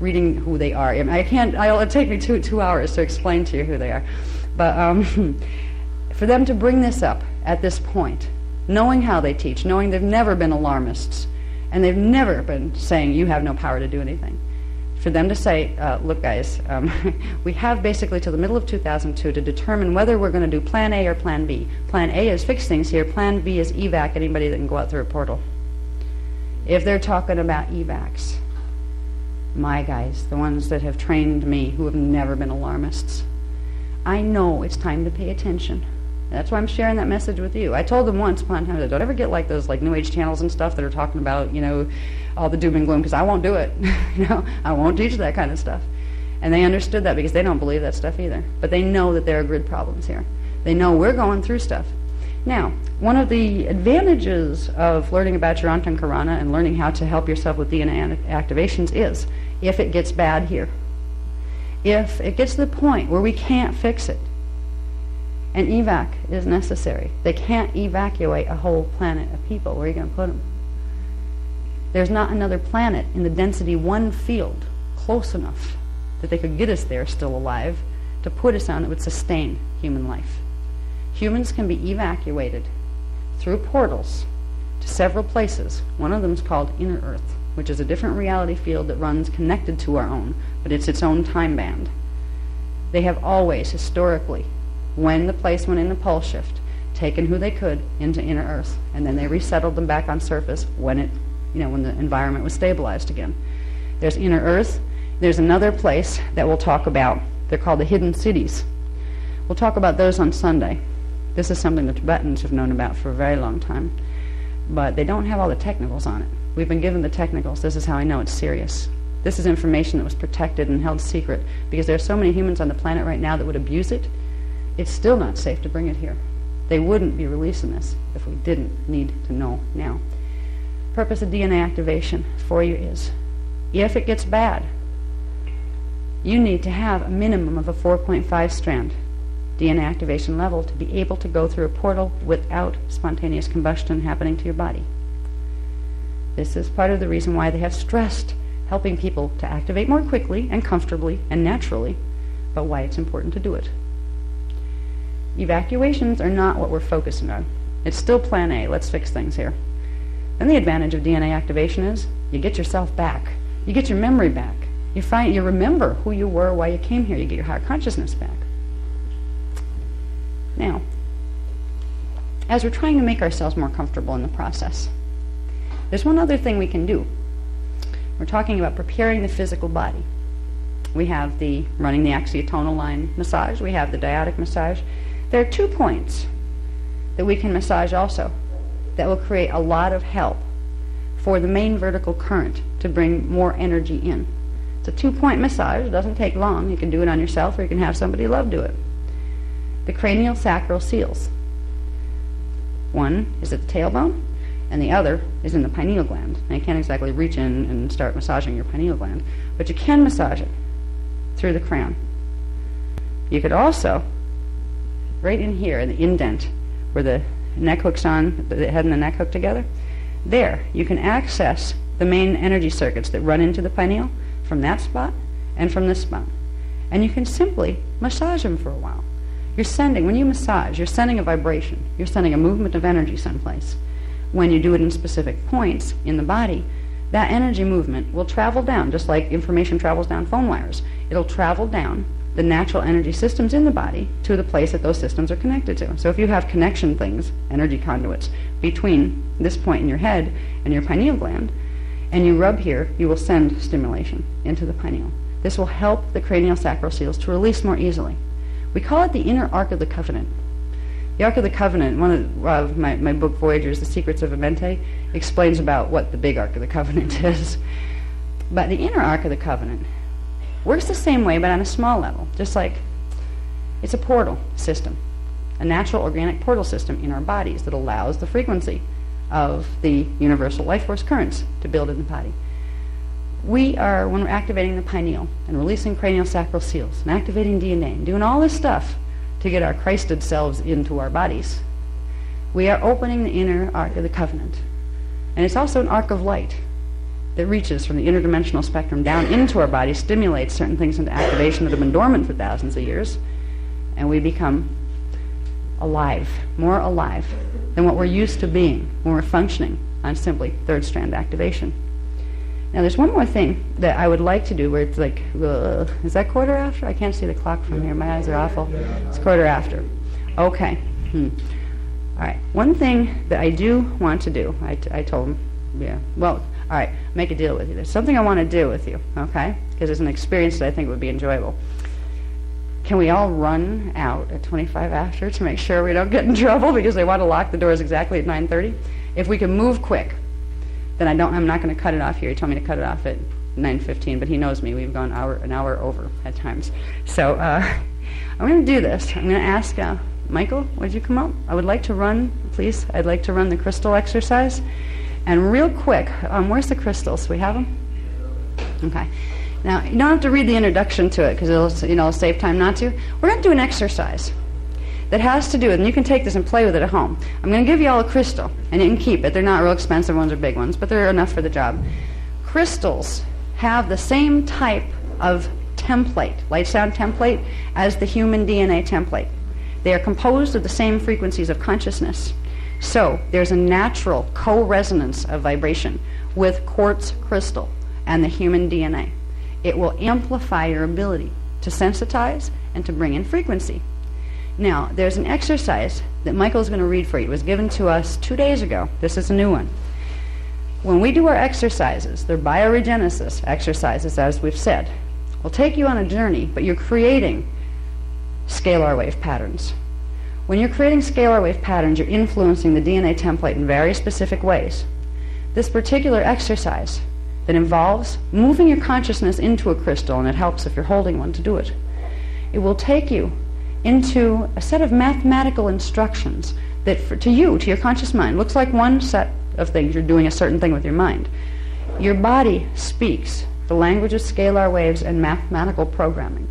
reading who they are. And it'll take me two hours to explain to you who they are. But for them to bring this up at this point, knowing how they teach, knowing they've never been alarmists, and they've never been saying you have no power to do anything, for them to say, look guys, we have basically till the middle of 2002 to determine whether we're going to do Plan A or Plan B. Plan A is fix things here, Plan B is evac anybody that can go out through a portal. If they're talking about evacs, my guys, the ones that have trained me who have never been alarmists, I know it's time to pay attention. That's why I'm sharing that message with you. I told them once upon a time, don't ever get like those like New Age channels and stuff that are talking about, all the doom and gloom, because I won't do it. I won't teach that kind of stuff. And they understood that because they don't believe that stuff either. But they know that there are grid problems here. They know we're going through stuff. Now, one of the advantages of learning about your Antan Karana and learning how to help yourself with DNA activations is, if it gets bad here, if it gets to the point where we can't fix it, an evac is necessary. They can't evacuate a whole planet of people. Where are you going to put them? There's not another planet in the density 1 field close enough that they could get us there still alive to put us on that would sustain human life. Humans can be evacuated through portals to several places. One of them is called Inner Earth, which is a different reality field that runs connected to our own, but it's its own time band. They have always, historically, when the place went in the pole shift, taken who they could into Inner Earth, and then they resettled them back on surface when when the environment was stabilized again. There's Inner Earth. There's another place that we'll talk about. They're called the hidden cities. We'll talk about those on Sunday. This is something the Tibetans have known about for a very long time, but they don't have all the technicals on it. We've been given the technicals. This is how I know it's serious. This is information that was protected and held secret because there are so many humans on the planet right now that would abuse it. It's still not safe to bring it here. They wouldn't be releasing this if we didn't need to know now. Purpose of DNA activation for you is, if it gets bad, you need to have a minimum of a 4.5 strand DNA activation level to be able to go through a portal without spontaneous combustion happening to your body. This is part of the reason why they have stressed helping people to activate more quickly and comfortably and naturally, but why it's important to do it. Evacuations are not what we're focusing on. It's still Plan A. Let's fix things here. Then the advantage of DNA activation is you get yourself back. You get your memory back. You remember who you were, why you came here. You get your higher consciousness back. Now, as we're trying to make ourselves more comfortable in the process, there's one other thing we can do. We're talking about preparing the physical body. We have the running the axiotonal line massage. We have the dyadic massage. There are 2 points that we can massage also that will create a lot of help for the main vertical current to bring more energy in. It's a 2-point massage. It doesn't take long. You can do it on yourself or you can have somebody you love do it. The cranial sacral seals. One is at the tailbone and the other is in the pineal gland. Now you can't exactly reach in and start massaging your pineal gland, but you can massage it through the crown. You could also, right in here, in the indent, where the neck hooks on, the head and the neck hook together, there you can access the main energy circuits that run into the pineal from that spot and from this spot. And you can simply massage them for a while. When you massage, you're sending a vibration. You're sending a movement of energy someplace. When you do it in specific points in the body, that energy movement will travel down, just like information travels down phone wires. It'll travel down the natural energy systems in the body to the place that those systems are connected to. So if you have connection things, energy conduits, between this point in your head and your pineal gland, and you rub here, you will send stimulation into the pineal. This will help the cranial sacral seals to release more easily. We call it the inner Ark of the Covenant. The Ark of the Covenant, one of my book, Voyagers, The Secrets of Amente, explains about what the big Ark of the Covenant is. But the inner Ark of the Covenant works the same way, but on a small level, just like it's a portal system, a natural organic portal system in our bodies that allows the frequency of the universal life force currents to build in the body. We are, when we're activating the pineal and releasing cranial sacral seals and activating DNA and doing all this stuff to get our Christed selves into our bodies, We are opening the inner arc of the covenant. And it's also an arc of light that reaches from the interdimensional spectrum down into our body, stimulates certain things into activation that have been dormant for thousands of years, and we become alive, more alive than what we're used to being when we're functioning on simply third strand activation. Now there's one more thing that I would like to do where it's like, is that quarter after? I can't see the clock from here. My eyes are awful. It's quarter after. Okay. All right. One thing that I do want to do, I told him, yeah, well, all right, make a deal with you. There's something I want to do with you, okay? Because it's an experience that I think would be enjoyable. Can we all run out at 25 after to make sure we don't get in trouble because they want to lock the doors exactly at 9:30? If we can move quick, then I'm not going to cut it off here. He told me to cut it off at 9:15, but he knows me. We've gone an hour over at times. So I'm going to do this. I'm going to ask Michael, would you come up? I would like to run, please. I'd like to run the crystal exercise. And real quick, where's the crystals? We have them? Okay. Now, you don't have to read the introduction to it because it'll save time not to. We're going to do an exercise that has to do with, and you can take this and play with it at home. I'm going to give you all a crystal, and you can keep it. They're not real expensive ones or big ones, but they're enough for the job. Crystals have the same type of template, light sound template, as the human DNA template. They are composed of the same frequencies of consciousness. So there's a natural co-resonance of vibration with quartz crystal and the human DNA. It will amplify your ability to sensitize and to bring in frequency. Now, there's an exercise that Michael's going to read for you. It was given to us 2 days ago. This is a new one. When we do our exercises, they're bioregenesis exercises, as we've said. We'll take you on a journey, but you're creating scalar wave patterns. When you're creating scalar wave patterns, you're influencing the DNA template in very specific ways. This particular exercise that involves moving your consciousness into a crystal, and it helps if you're holding one to do it, it will take you into a set of mathematical instructions that to your conscious mind, looks like one set of things. You're doing a certain thing with your mind. Your body speaks the language of scalar waves and mathematical programming.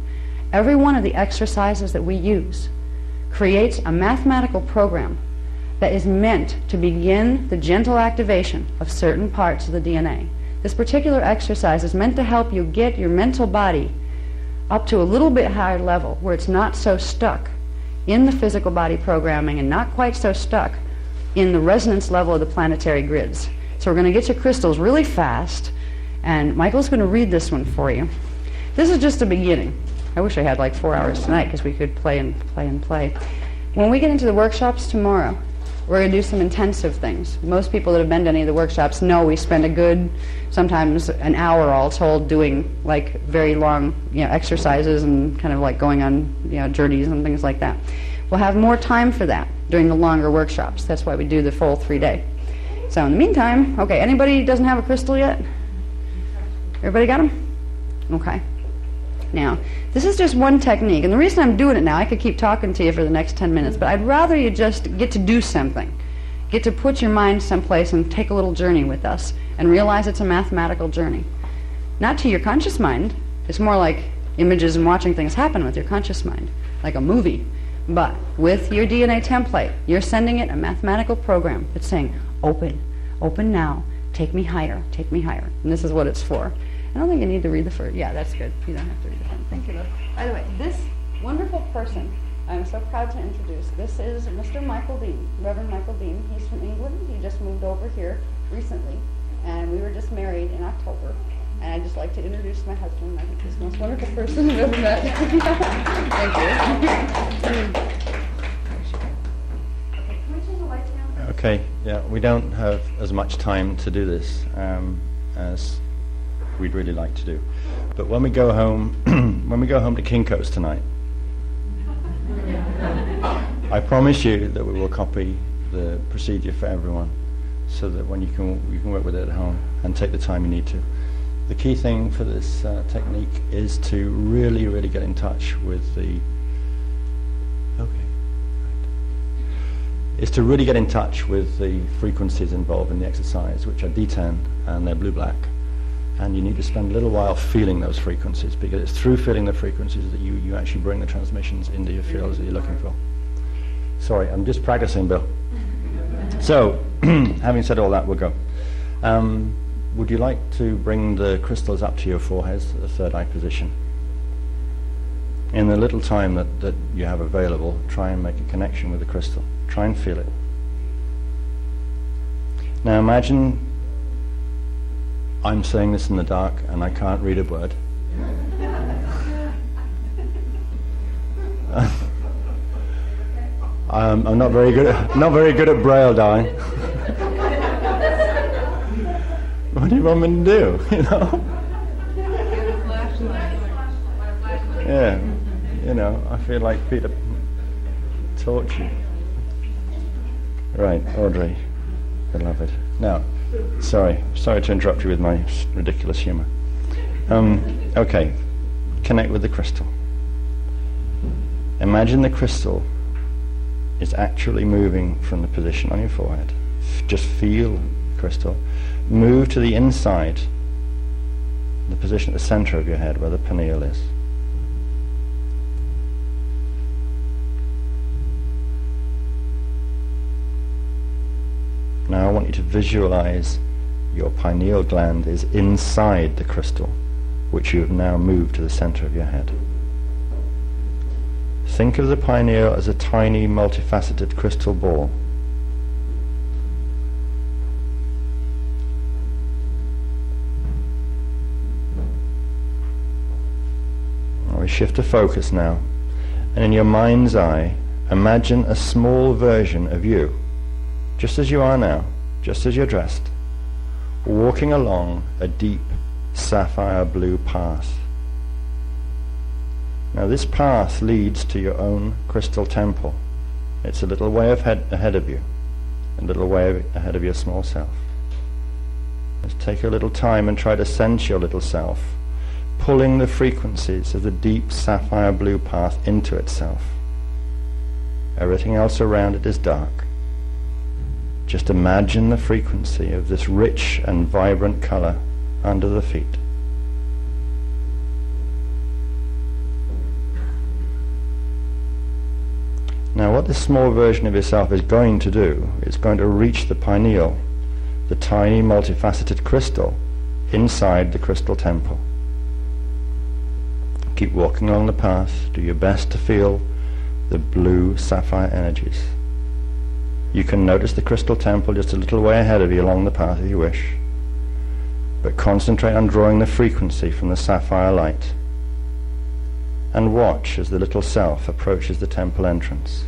Every one of the exercises that we use creates a mathematical program that is meant to begin the gentle activation of certain parts of the DNA. This particular exercise is meant to help you get your mental body up to a little bit higher level where it's not so stuck in the physical body programming and not quite so stuck in the resonance level of the planetary grids. So we're going to get your crystals really fast, and Michael's going to read this one for you. This is just the beginning. I wish I had like 4 hours tonight because we could play and play and play. When we get into the workshops tomorrow, we're going to do some intensive things. Most people that have been to any of the workshops know we spend a good, sometimes an hour all told, doing like very long exercises and kind of like going on journeys and things like that. We'll have more time for that during the longer workshops. That's why we do the full 3-day. So in the meantime, okay, anybody doesn't have a crystal yet? Everybody got them? Okay. Now, this is just one technique, and the reason I'm doing it now, I could keep talking to you for the next 10 minutes, but I'd rather you just get to do something, get to put your mind someplace and take a little journey with us, and realize it's a mathematical journey. Not to your conscious mind, it's more like images and watching things happen with your conscious mind, like a movie, but with your DNA template, you're sending it a mathematical program that's saying, open, open now, take me higher, and this is what it's for. I don't think you need to read the first. Yeah, that's good. You don't have to read the first. Thank you, Liz. By the way, this wonderful person I'm so proud to introduce. This is Mr. Michael Dean, Reverend Michael Dean. He's from England. He just moved over here recently, and we were just married in October. And I'd just like to introduce my husband. I think he's the most wonderful person I've ever met. Thank you. Okay, can we turn the lights down? Okay, yeah, we don't have as much time to do this as we'd really like to do. But when we go home, to Kinko's tonight, I promise you that we will copy the procedure for everyone, so that when you can work with it at home and take the time you need to. The key thing for this technique is to really get in touch with the frequencies involved in the exercise, which are D10 and they're blue-black. And you need to spend a little while feeling those frequencies, because it's through feeling the frequencies that you actually bring the transmissions into your fields that you're looking for. Sorry, I'm just practicing, Bill. So, having said all that, we'll go. Would you like to bring the crystals up to your foreheads at the third eye position? In the little time that you have available, try and make a connection with the crystal. Try and feel it. Now imagine I'm saying this in the dark and I can't read a word. I'm not very good at braille, darling. What do you want me to do? You know? Yeah, you know, I feel like Peter taught you. Right, Audrey, beloved. Now, sorry to interrupt you with my ridiculous humour. Okay, connect with the crystal. Imagine the crystal is actually moving from the position on your forehead. Just feel the crystal. Move to the inside, the position at the center of your head where the pineal is. Now I want you to visualize your pineal gland is inside the crystal, which you have now moved to the center of your head. Think of the pineal as a tiny, multifaceted crystal ball. We shift the focus now, and in your mind's eye, imagine a small version of you, just as you are now, just as you're dressed, walking along a deep sapphire blue path. Now this path leads to your own crystal temple. It's a little way ahead of you, a little way ahead of your small self. Let's take a little time and try to sense your little self, pulling the frequencies of the deep sapphire blue path into itself. Everything else around it is dark. Just imagine the frequency of this rich and vibrant color under the feet. Now what this small version of yourself is going to do, it's going to reach the pineal, the tiny multifaceted crystal inside the crystal temple. Keep walking along the path. Do your best to feel the blue sapphire energies. You can notice the crystal temple just a little way ahead of you along the path if you wish, but concentrate on drawing the frequency from the sapphire light and watch as the little self approaches the temple entrance.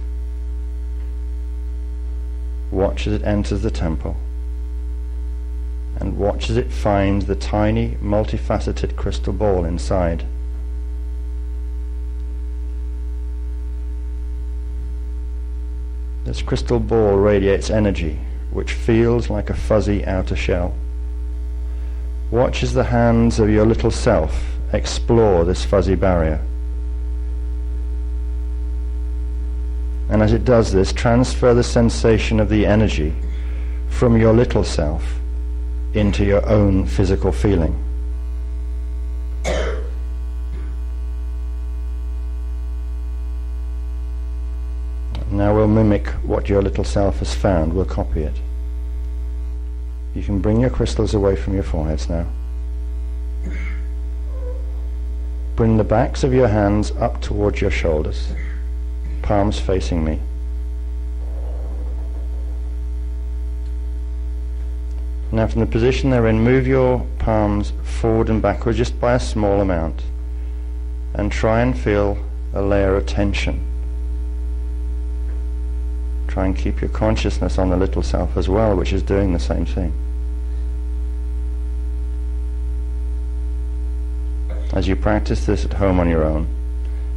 Watch as it enters the temple, and watch as it finds the tiny multifaceted crystal ball inside. This crystal ball radiates energy, which feels like a fuzzy outer shell. Watch as the hands of your little self explore this fuzzy barrier. And as it does this, transfer the sensation of the energy from your little self into your own physical feeling. Now we'll mimic what your little self has found. We'll copy it. You can bring your crystals away from your foreheads now. Bring the backs of your hands up towards your shoulders, palms facing me. Now from the position they're in, move your palms forward and backwards just by a small amount, and try and feel a layer of tension. Try and keep your consciousness on the little self as well, which is doing the same thing. As you practice this at home on your own,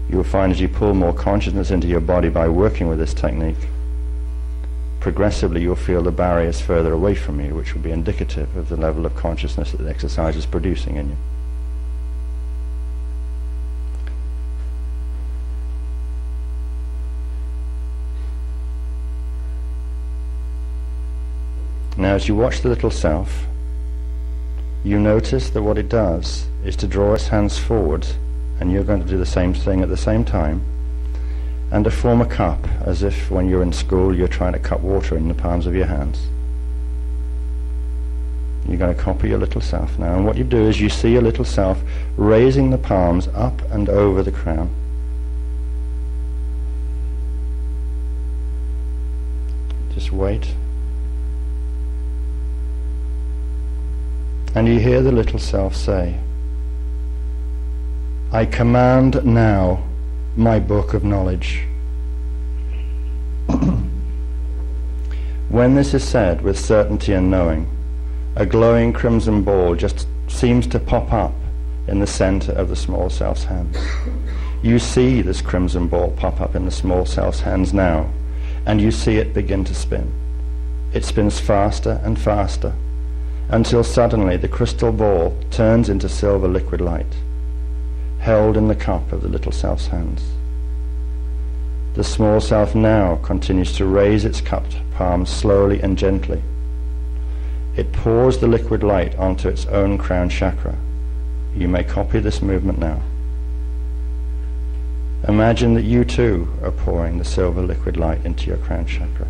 you will find as you pull more consciousness into your body by working with this technique, progressively you'll feel the barriers further away from you, which will be indicative of the level of consciousness that the exercise is producing in you. Now as you watch the little self, you notice that what it does is to draw its hands forward, and you're going to do the same thing at the same time, and to form a cup, as if when you're in school you're trying to cup water in the palms of your hands. You're going to copy your little self now, and what you do is you see your little self raising the palms up and over the crown. Just wait. And you hear the little self say, "I command now my book of knowledge." When this is said with certainty and knowing, a glowing crimson ball just seems to pop up in the center of the small self's hands. You see this crimson ball pop up in the small self's hands now, and you see it begin to spin. It spins faster and faster, until suddenly the crystal ball turns into silver liquid light, held in the cup of the little self's hands. The small self now continues to raise its cupped palms slowly and gently. It pours the liquid light onto its own crown chakra. You may copy this movement now. Imagine that you too are pouring the silver liquid light into your crown chakra.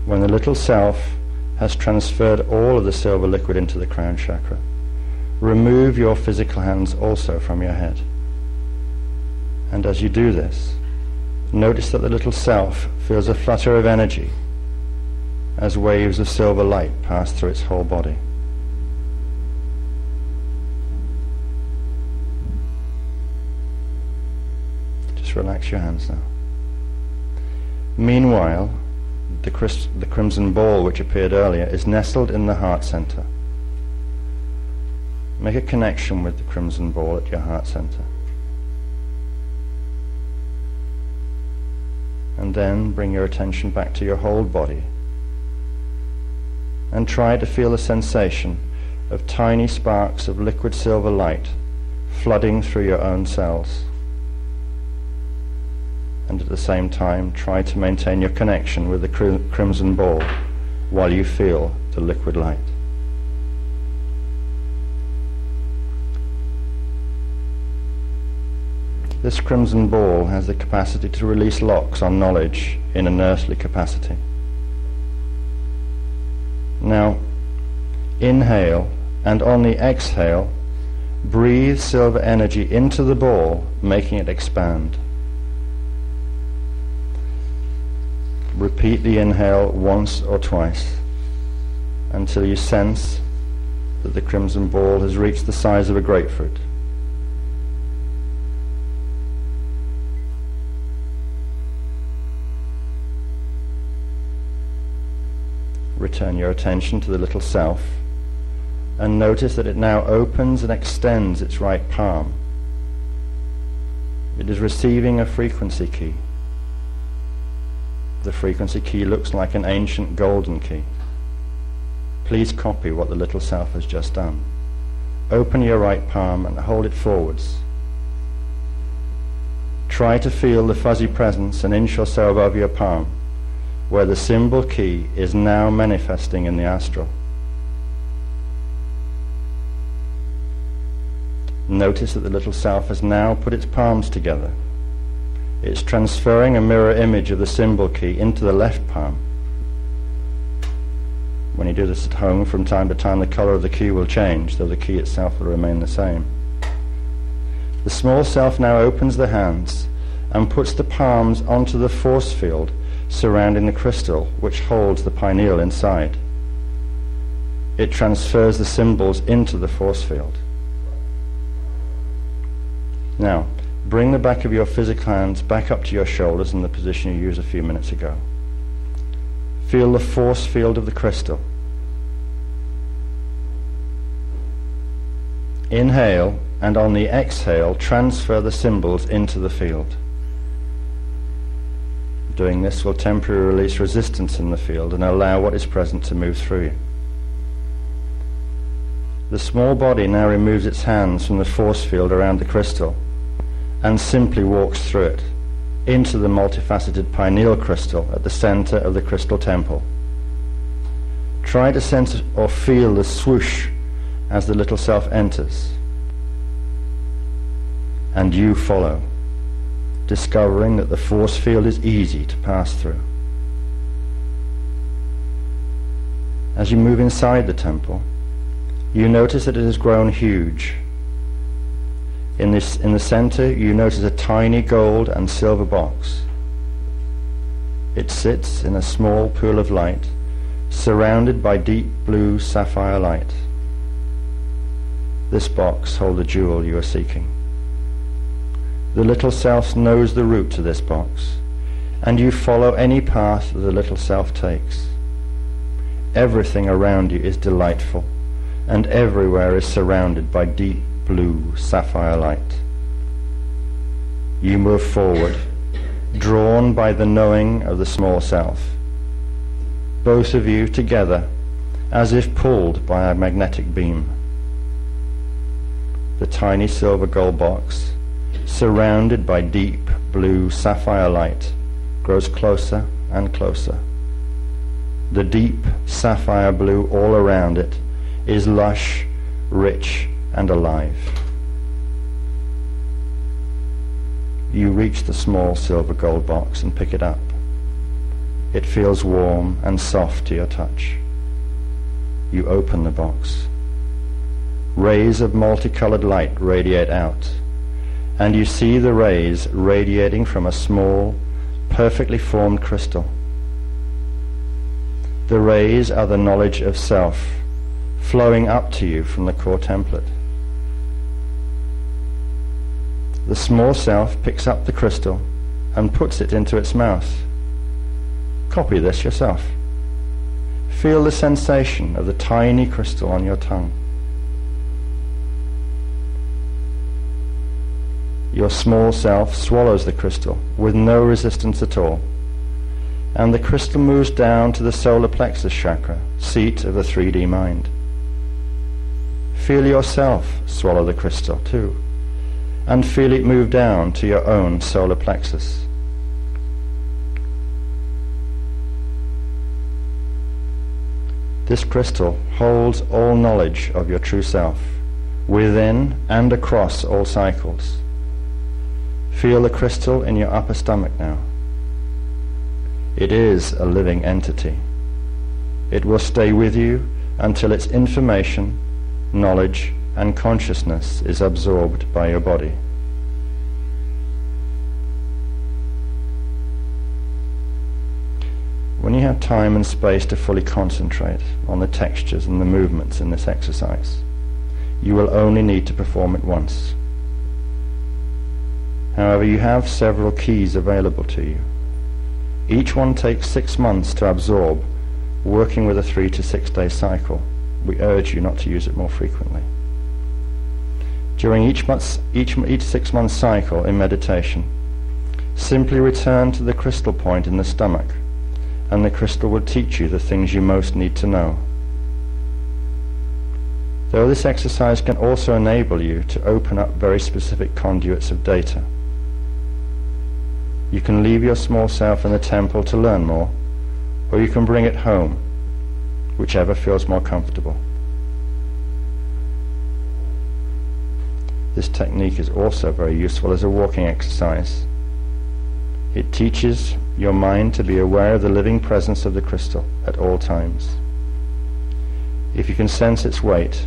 When the little self has transferred all of the silver liquid into the crown chakra, remove your physical hands also from your head. And as you do this, notice that the little self feels a flutter of energy as waves of silver light pass through its whole body. Just relax your hands now. Meanwhile, the crimson ball which appeared earlier is nestled in the heart center. Make a connection with the crimson ball at your heart center. And then bring your attention back to your whole body and try to feel a sensation of tiny sparks of liquid silver light flooding through your own cells. And at the same time try to maintain your connection with the crimson ball while you feel the liquid light. This crimson ball has the capacity to release locks on knowledge in an earthly capacity. Now, inhale, and on the exhale, breathe silver energy into the ball, making it expand. Repeat the inhale once or twice until you sense that the crimson ball has reached the size of a grapefruit. Return your attention to the little self and notice that it now opens and extends its right palm. It is receiving a frequency key. The frequency key looks like an ancient golden key. Please copy what the little self has just done. Open your right palm and hold it forwards. Try to feel the fuzzy presence an inch or so above your palm, where the symbol key is now manifesting in the astral. Notice that the little self has now put its palms together. It's transferring a mirror image of the symbol key into the left palm. When you do this at home, from time to time the color of the key will change, though the key itself will remain the same. The small self now opens the hands and puts the palms onto the force field surrounding the crystal which holds the pineal inside. It transfers the symbols into the force field. Now, bring the back of your physical hands back up to your shoulders in the position you used a few minutes ago. Feel the force field of the crystal. Inhale, and on the exhale, transfer the symbols into the field. Doing this will temporarily release resistance in the field and allow what is present to move through you. The small body now removes its hands from the force field around the crystal and simply walks through it into the multifaceted pineal crystal at the center of the crystal temple. Try to sense or feel the swoosh as the little self enters, and you follow. discovering that the force field is easy to pass through. As you move inside the temple, you notice that it has grown huge. In the center, you notice a tiny gold and silver box. It sits in a small pool of light, surrounded by deep blue sapphire light. This box holds the jewel you are seeking. The little self knows the route to this box, and you follow any path that the little self takes. Everything around you is delightful, and everywhere is surrounded by deep blue sapphire light. You move forward, drawn by the knowing of the small self, both of you together as if pulled by a magnetic beam. The tiny silver gold box, surrounded by deep blue sapphire light, grows closer and closer. The deep sapphire blue all around it is lush, rich, and alive. You reach the small silver gold box and pick it up. It feels warm and soft to your touch. You open the box. Rays of multicolored light radiate out, and you see the rays radiating from a small, perfectly formed crystal. The rays are the knowledge of self, flowing up to you from the core template. The small self picks up the crystal and puts it into its mouth. Copy this yourself. Feel the sensation of the tiny crystal on your tongue. Your small self swallows the crystal with no resistance at all, and the crystal moves down to the solar plexus chakra, seat of the 3D mind. Feel yourself swallow the crystal too, and feel it move down to your own solar plexus. This crystal holds all knowledge of your true self, within and across all cycles. Feel the crystal in your upper stomach now. It is a living entity. It will stay with you until its information, knowledge, and consciousness is absorbed by your body. When you have time and space to fully concentrate on the textures and the movements in this exercise, you will only need to perform it once. However, you have several keys available to you. Each one takes 6 months to absorb, working with a 3 to 6 day cycle. We urge you not to use it more frequently. During each 6 month cycle in meditation, simply return to the crystal point in the stomach, and the crystal will teach you the things you most need to know. Though this exercise can also enable you to open up very specific conduits of data. You can leave your small self in the temple to learn more, or you can bring it home, whichever feels more comfortable. This technique is also very useful as a walking exercise. It teaches your mind to be aware of the living presence of the crystal at all times. If you can sense its weight,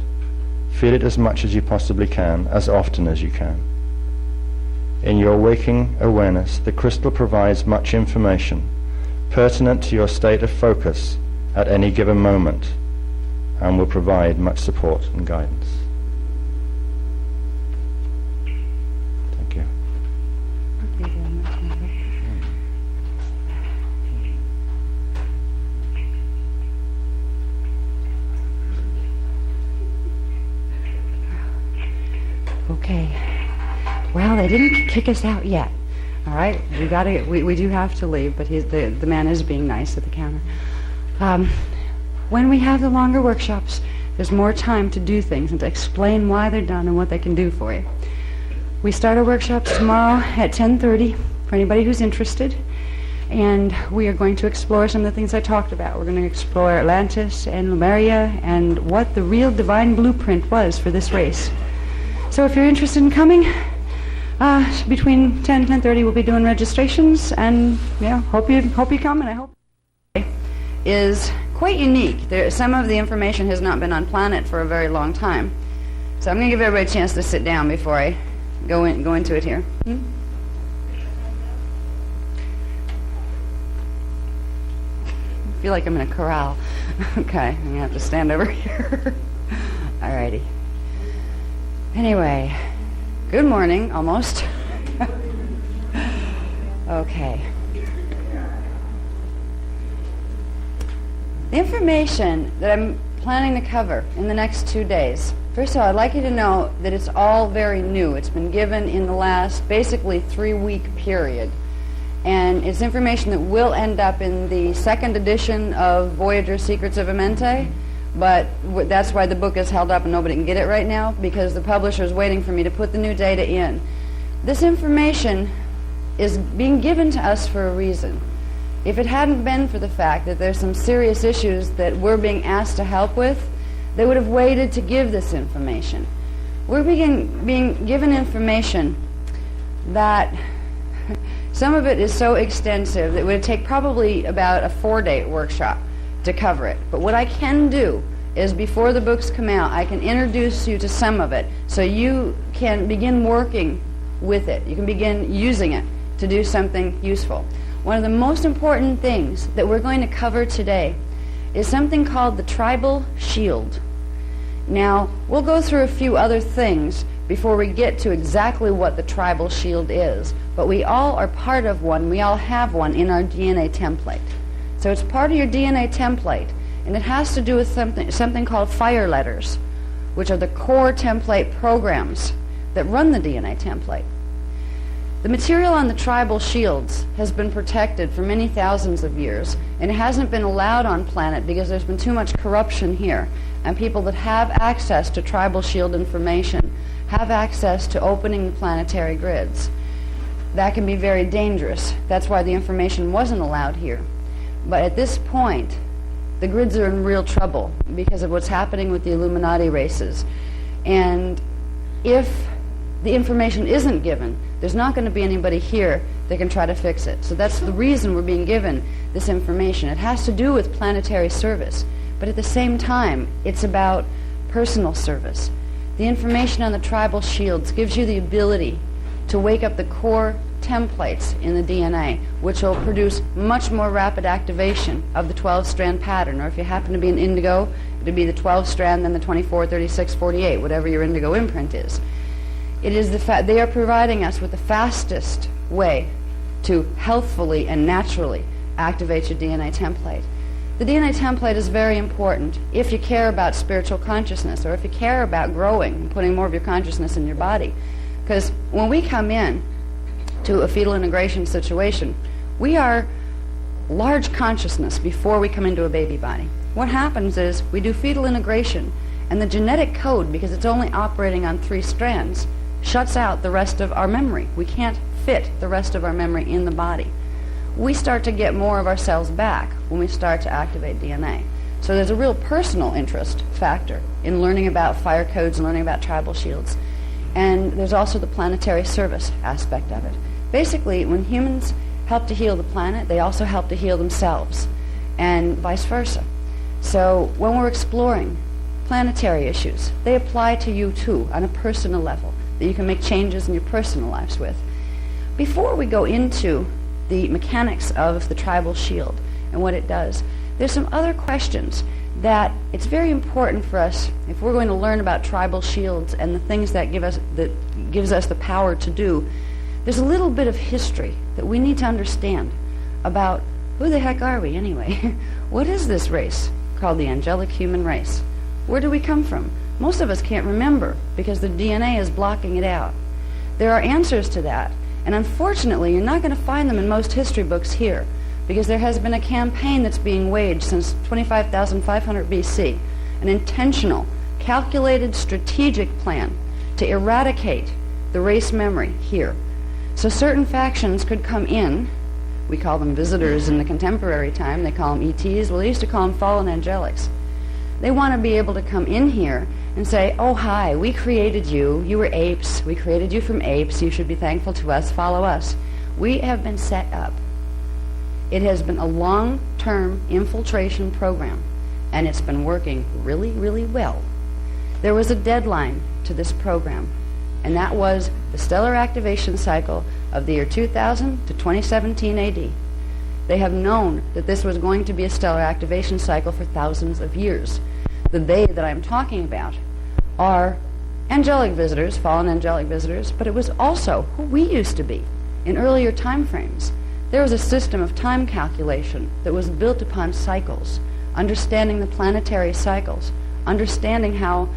feel it as much as you possibly can, as often as you can. In your waking awareness, the crystal provides much information pertinent to your state of focus at any given moment, and will provide much support and guidance. Thank you. Okay. Well, they didn't kick us out yet. All right, we do have to leave, but the man is being nice at the counter. When we have the longer workshops, there's more time to do things and to explain why they're done and what they can do for you. We start our workshops tomorrow at 10:30 for anybody who's interested, and we are going to explore some of the things I talked about. We're going to explore Atlantis and Lemuria and what the real divine blueprint was for this race. So if you're interested in coming, Between 10 and 10:30 we'll be doing registrations, and yeah, hope you come, and I hope is quite unique. Some of the information has not been on Planet for a very long time. So I'm going to give everybody a chance to sit down before I go into it here. I feel like I'm in a corral. Okay, I'm going to have to stand over here. Alrighty. Anyway, good morning, almost. Okay. The information that I'm planning to cover in the next 2 days, first of all, I'd like you to know that it's all very new. It's been given in the last basically 3-week period. And it's information that will end up in the second edition of Voyager Secrets of Amenti, but that's why the book is held up and nobody can get it right now, because the publisher is waiting for me to put the new data in. This information is being given to us for a reason. If it hadn't been for the fact that there's some serious issues that we're being asked to help with, they would have waited to give this information. We're being given information that some of it is so extensive that it would take probably about a 4-day workshop to cover it. But what I can do is, before the books come out, I can introduce you to some of it so you can begin working with it. You can begin using it to do something useful. One of the most important things that we're going to cover today is something called the tribal shield. Now, we'll go through a few other things before we get to exactly what the tribal shield is, but we all are part of one. We all have one in our DNA template. So it's part of your DNA template, and it has to do with something called fire letters, which are the core template programs that run the DNA template. The material on the tribal shields has been protected for many thousands of years, and it hasn't been allowed on Planet because there's been too much corruption here, and people that have access to tribal shield information have access to opening planetary grids. That can be very dangerous. That's why the information wasn't allowed here. But at this point, the grids are in real trouble because of what's happening with the Illuminati races. And if the information isn't given, there's not going to be anybody here that can try to fix it. So that's the reason we're being given this information. It has to do with planetary service, but at the same time, it's about personal service. The information on the tribal shields gives you the ability to wake up the core templates in the DNA, which will produce much more rapid activation of the 12-strand pattern. Or if you happen to be an indigo, it'll be the 12-strand, then the 24, 36, 48, whatever your indigo imprint is. It is the fact they are providing us with the fastest way to healthfully and naturally activate your DNA template. The DNA template is very important if you care about spiritual consciousness, or if you care about growing and putting more of your consciousness in your body. Because when we come in to a fetal integration situation, we are large consciousness before we come into a baby body. What happens is we do fetal integration, and the genetic code, because it's only operating on 3 strands, shuts out the rest of our memory. We can't fit the rest of our memory in the body. We start to get more of our cells back when we start to activate DNA. So there's a real personal interest factor in learning about fire codes and learning about tribal shields. And there's also the planetary service aspect of it. Basically, when humans help to heal the planet, they also help to heal themselves, and vice versa. So when we're exploring planetary issues, they apply to you too on a personal level that you can make changes in your personal lives with. Before we go into the mechanics of the tribal shield and what it does, there's some other questions that it's very important for us, if we're going to learn about tribal shields and the things that gives us the power to do. There's a little bit of history that we need to understand about who the heck are we anyway? What is this race called the angelic human race? Where do we come from? Most of us can't remember because the DNA is blocking it out. There are answers to that, and unfortunately you're not going to find them in most history books here, because there has been a campaign that's being waged since 25,500 BC, an intentional, calculated, strategic plan to eradicate the race memory here. So certain factions could come in. We call them visitors in the contemporary time. They call them ETs. Well, they used to call them fallen angelics. They want to be able to come in here and say, oh, hi, we created you. You were apes. We created you from apes. You should be thankful to us. Follow us. We have been set up. It has been a long-term infiltration program, and it's been working really, really well. There was a deadline to this program, and that was the stellar activation cycle of the year 2000 to 2017 AD. They have known that this was going to be a stellar activation cycle for thousands of years. The they that I'm talking about are angelic visitors, fallen angelic visitors, but it was also who we used to be in earlier time frames. There was a system of time calculation that was built upon cycles, understanding the planetary cycles, understanding how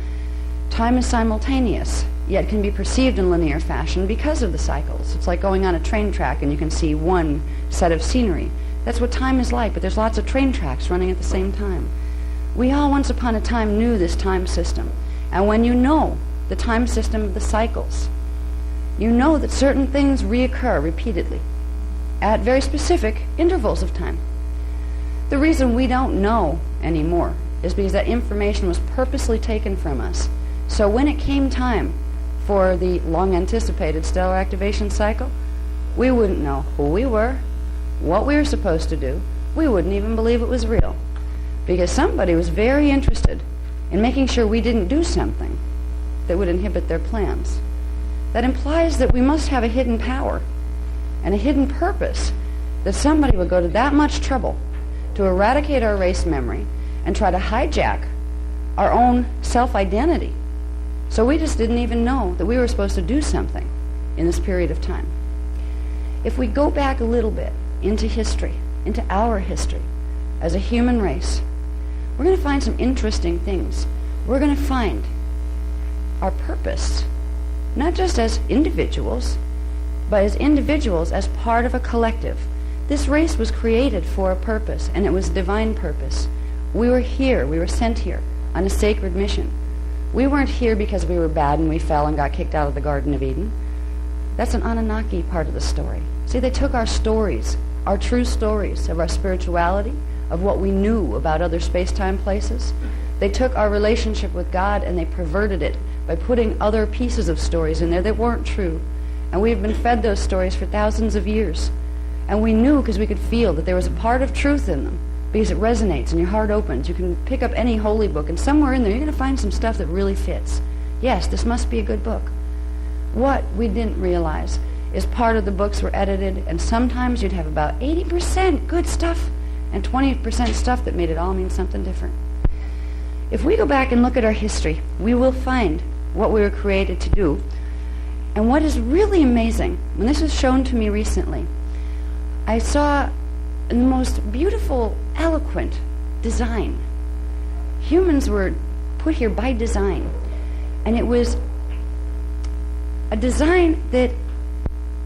time is simultaneous, yet can be perceived in linear fashion because of the cycles. It's like going on a train track and you can see one set of scenery. That's what time is like, but there's lots of train tracks running at the same time. We all once upon a time knew this time system. And when you know the time system of the cycles, you know that certain things reoccur repeatedly at very specific intervals of time. The reason we don't know anymore is because that information was purposely taken from us. So when it came time for the long-anticipated stellar activation cycle, we wouldn't know who we were, what we were supposed to do. We wouldn't even believe it was real, because somebody was very interested in making sure we didn't do something that would inhibit their plans. That implies that we must have a hidden power and a hidden purpose, that somebody would go to that much trouble to eradicate our race memory and try to hijack our own self-identity. So we just didn't even know that we were supposed to do something in this period of time. If we go back a little bit into history, into our history as a human race, we're going to find some interesting things. We're going to find our purpose, not just as individuals, but as individuals as part of a collective. This race was created for a purpose, and it was divine purpose. We were here, we were sent here on a sacred mission. We weren't here because we were bad and we fell and got kicked out of the Garden of Eden. That's an Anunnaki part of the story. See, they took our stories, our true stories of our spirituality, of what we knew about other space-time places. They took our relationship with God and they perverted it by putting other pieces of stories in there that weren't true. And we've been fed those stories for thousands of years. And we knew because we could feel that there was a part of truth in them, because it resonates and your heart opens. You can pick up any holy book, and somewhere in there you're going to find some stuff that really fits. Yes, this must be a good book. What we didn't realize is part of the books were edited, and sometimes you'd have about 80% good stuff and 20% stuff that made it all mean something different. If we go back and look at our history, we will find what we were created to do. And what is really amazing, when this was shown to me recently, I saw the most beautiful, eloquent design. Humans were put here by design. And it was a design that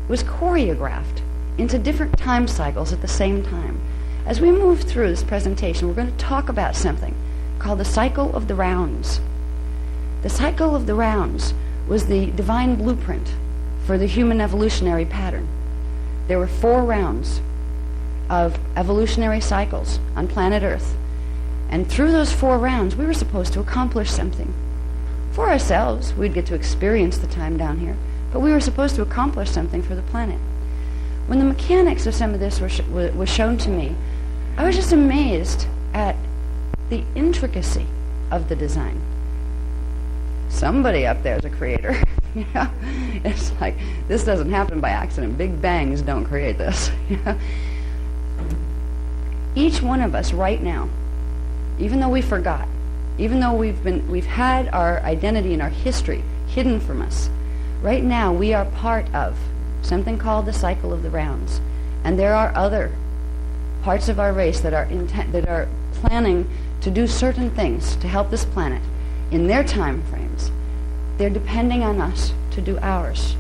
was choreographed into different time cycles at the same time. As we move through this presentation, we're going to talk about something called the cycle of the rounds. The cycle of the rounds was the divine blueprint for the human evolutionary pattern. There were 4 rounds of evolutionary cycles on planet Earth. And through those 4 rounds, we were supposed to accomplish something. For ourselves, we'd get to experience the time down here, but we were supposed to accomplish something for the planet. When the mechanics of some of this was shown to me, I was just amazed at the intricacy of the design. Somebody up there is a creator. You know? It's like, this doesn't happen by accident. Big bangs don't create this. You know? Each one of us right now, even though we forgot, even though we've had our identity and our history hidden from us, right now we are part of something called the cycle of the rounds. And there are other parts of our race that are planning to do certain things to help this planet in their time frames. They're depending on us to do ours.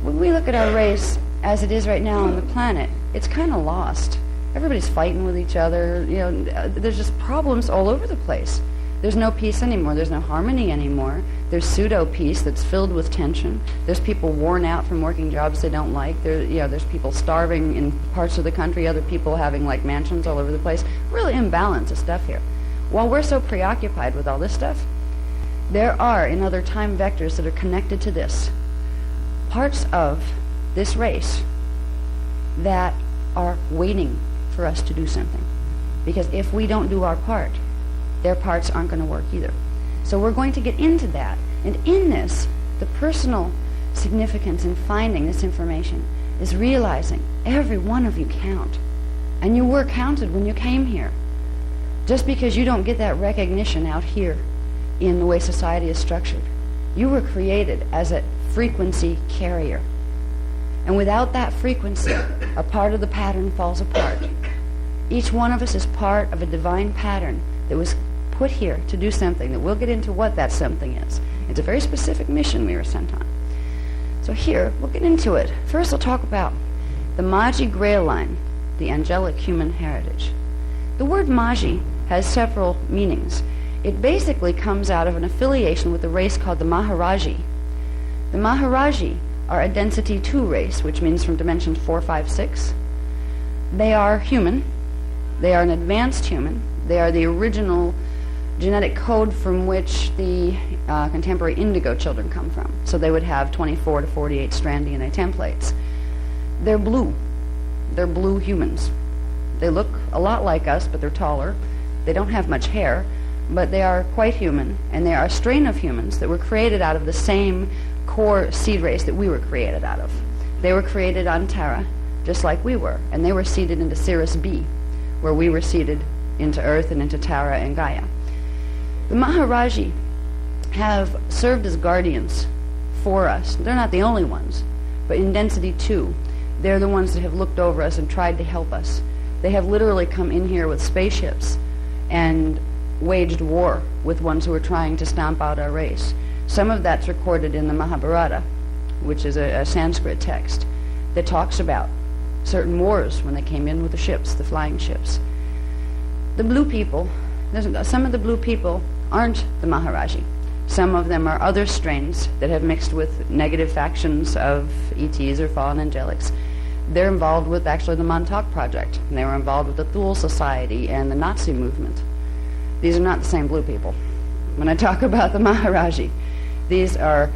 When we look at our race as it is right now on the planet, it's kind of lost. Everybody's fighting with each other. You know, there's just problems all over the place. There's no peace anymore. There's no harmony anymore. There's pseudo-peace that's filled with tension. There's people worn out from working jobs they don't like. There's people starving in parts of the country, other people having like mansions all over the place. Really imbalance of stuff here. While we're so preoccupied with all this stuff, there are, in other time vectors that are connected to this, parts of this race that are waiting for us to do something. Because if we don't do our part, their parts aren't going to work either. So we're going to get into that. And in this, the personal significance in finding this information is realizing every one of you count. And you were counted when you came here. Just because you don't get that recognition out here in the way society is structured. You were created as a frequency carrier. And without that frequency, a part of the pattern falls apart. Each one of us is part of a divine pattern that was put here to do something, that we'll get into what that something is. It's a very specific mission we were sent on. So here, we'll get into it. First, I'll talk about the Magi Grail line, the angelic human heritage. The word Magi has several meanings. It basically comes out of an affiliation with a race called the Maharaji. The Maharaji are a density 2 race, which means from dimensions 4, 5, 6. They are human. They are an advanced human. They are the original genetic code from which the contemporary indigo children come from. So they would have 24 to 48 strand DNA templates. They're blue. They're blue humans. They look a lot like us, but they're taller. They don't have much hair, but they are quite human, and they are a strain of humans that were created out of the same core seed race that we were created out of. They were created on Terra, just like we were, and they were seeded into Sirius B, where we were seeded into Earth and into Terra and Gaia. The Maharaji have served as guardians for us. They're not the only ones, but in density 2, they're the ones that have looked over us and tried to help us. They have literally come in here with spaceships and waged war with ones who were trying to stomp out our race. Some of that's recorded in the Mahabharata, which is a Sanskrit text that talks about certain wars when they came in with the ships, the flying ships. The blue people, some of the blue people aren't the Maharaji. Some of them are other strains that have mixed with negative factions of ETs or fallen angelics. They're involved with actually the Montauk Project, and they were involved with the Thule Society and the Nazi movement. These are not the same blue people. When I talk about the Maharaji, these are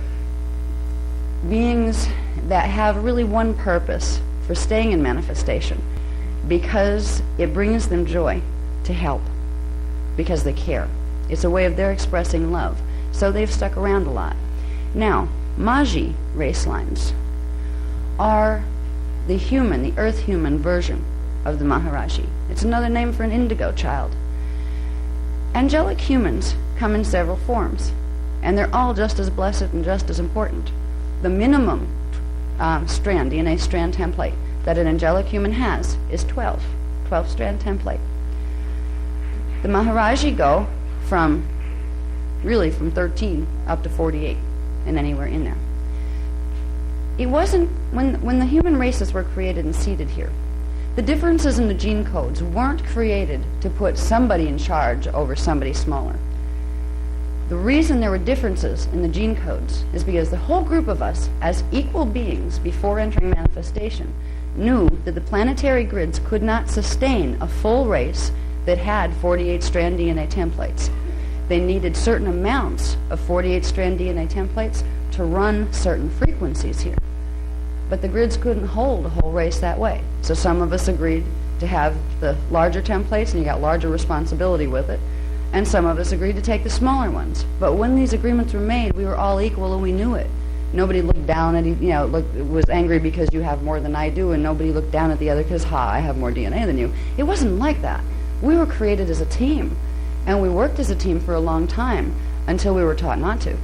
beings that have really one purpose for staying in manifestation, because it brings them joy to help, because they care. It's a way of their expressing love. So they've stuck around a lot. Now, Magi race lines are the human, the earth human version of the Maharaji. It's another name for an indigo child. Angelic humans come in several forms, and they're all just as blessed and just as important. The minimum strand, DNA strand template that an angelic human has is 12 strand template. The Maharaji go from 13 up to 48 and anywhere in there. It wasn't, when the human races were created and seeded here, the differences in the gene codes weren't created to put somebody in charge over somebody smaller. The reason there were differences in the gene codes is because the whole group of us, as equal beings before entering manifestation, knew that the planetary grids could not sustain a full race that had 48 strand DNA templates. They needed certain amounts of 48 strand DNA templates to run certain frequencies here. But the grids couldn't hold a whole race that way. So some of us agreed to have the larger templates, and you got larger responsibility with it. And some of us agreed to take the smaller ones. But when these agreements were made, we were all equal and we knew it. Nobody looked down at, was angry because you have more than I do, and nobody looked down at the other because, I have more DNA than you. It wasn't like that. We were created as a team, and we worked as a team for a long time until we were taught not to.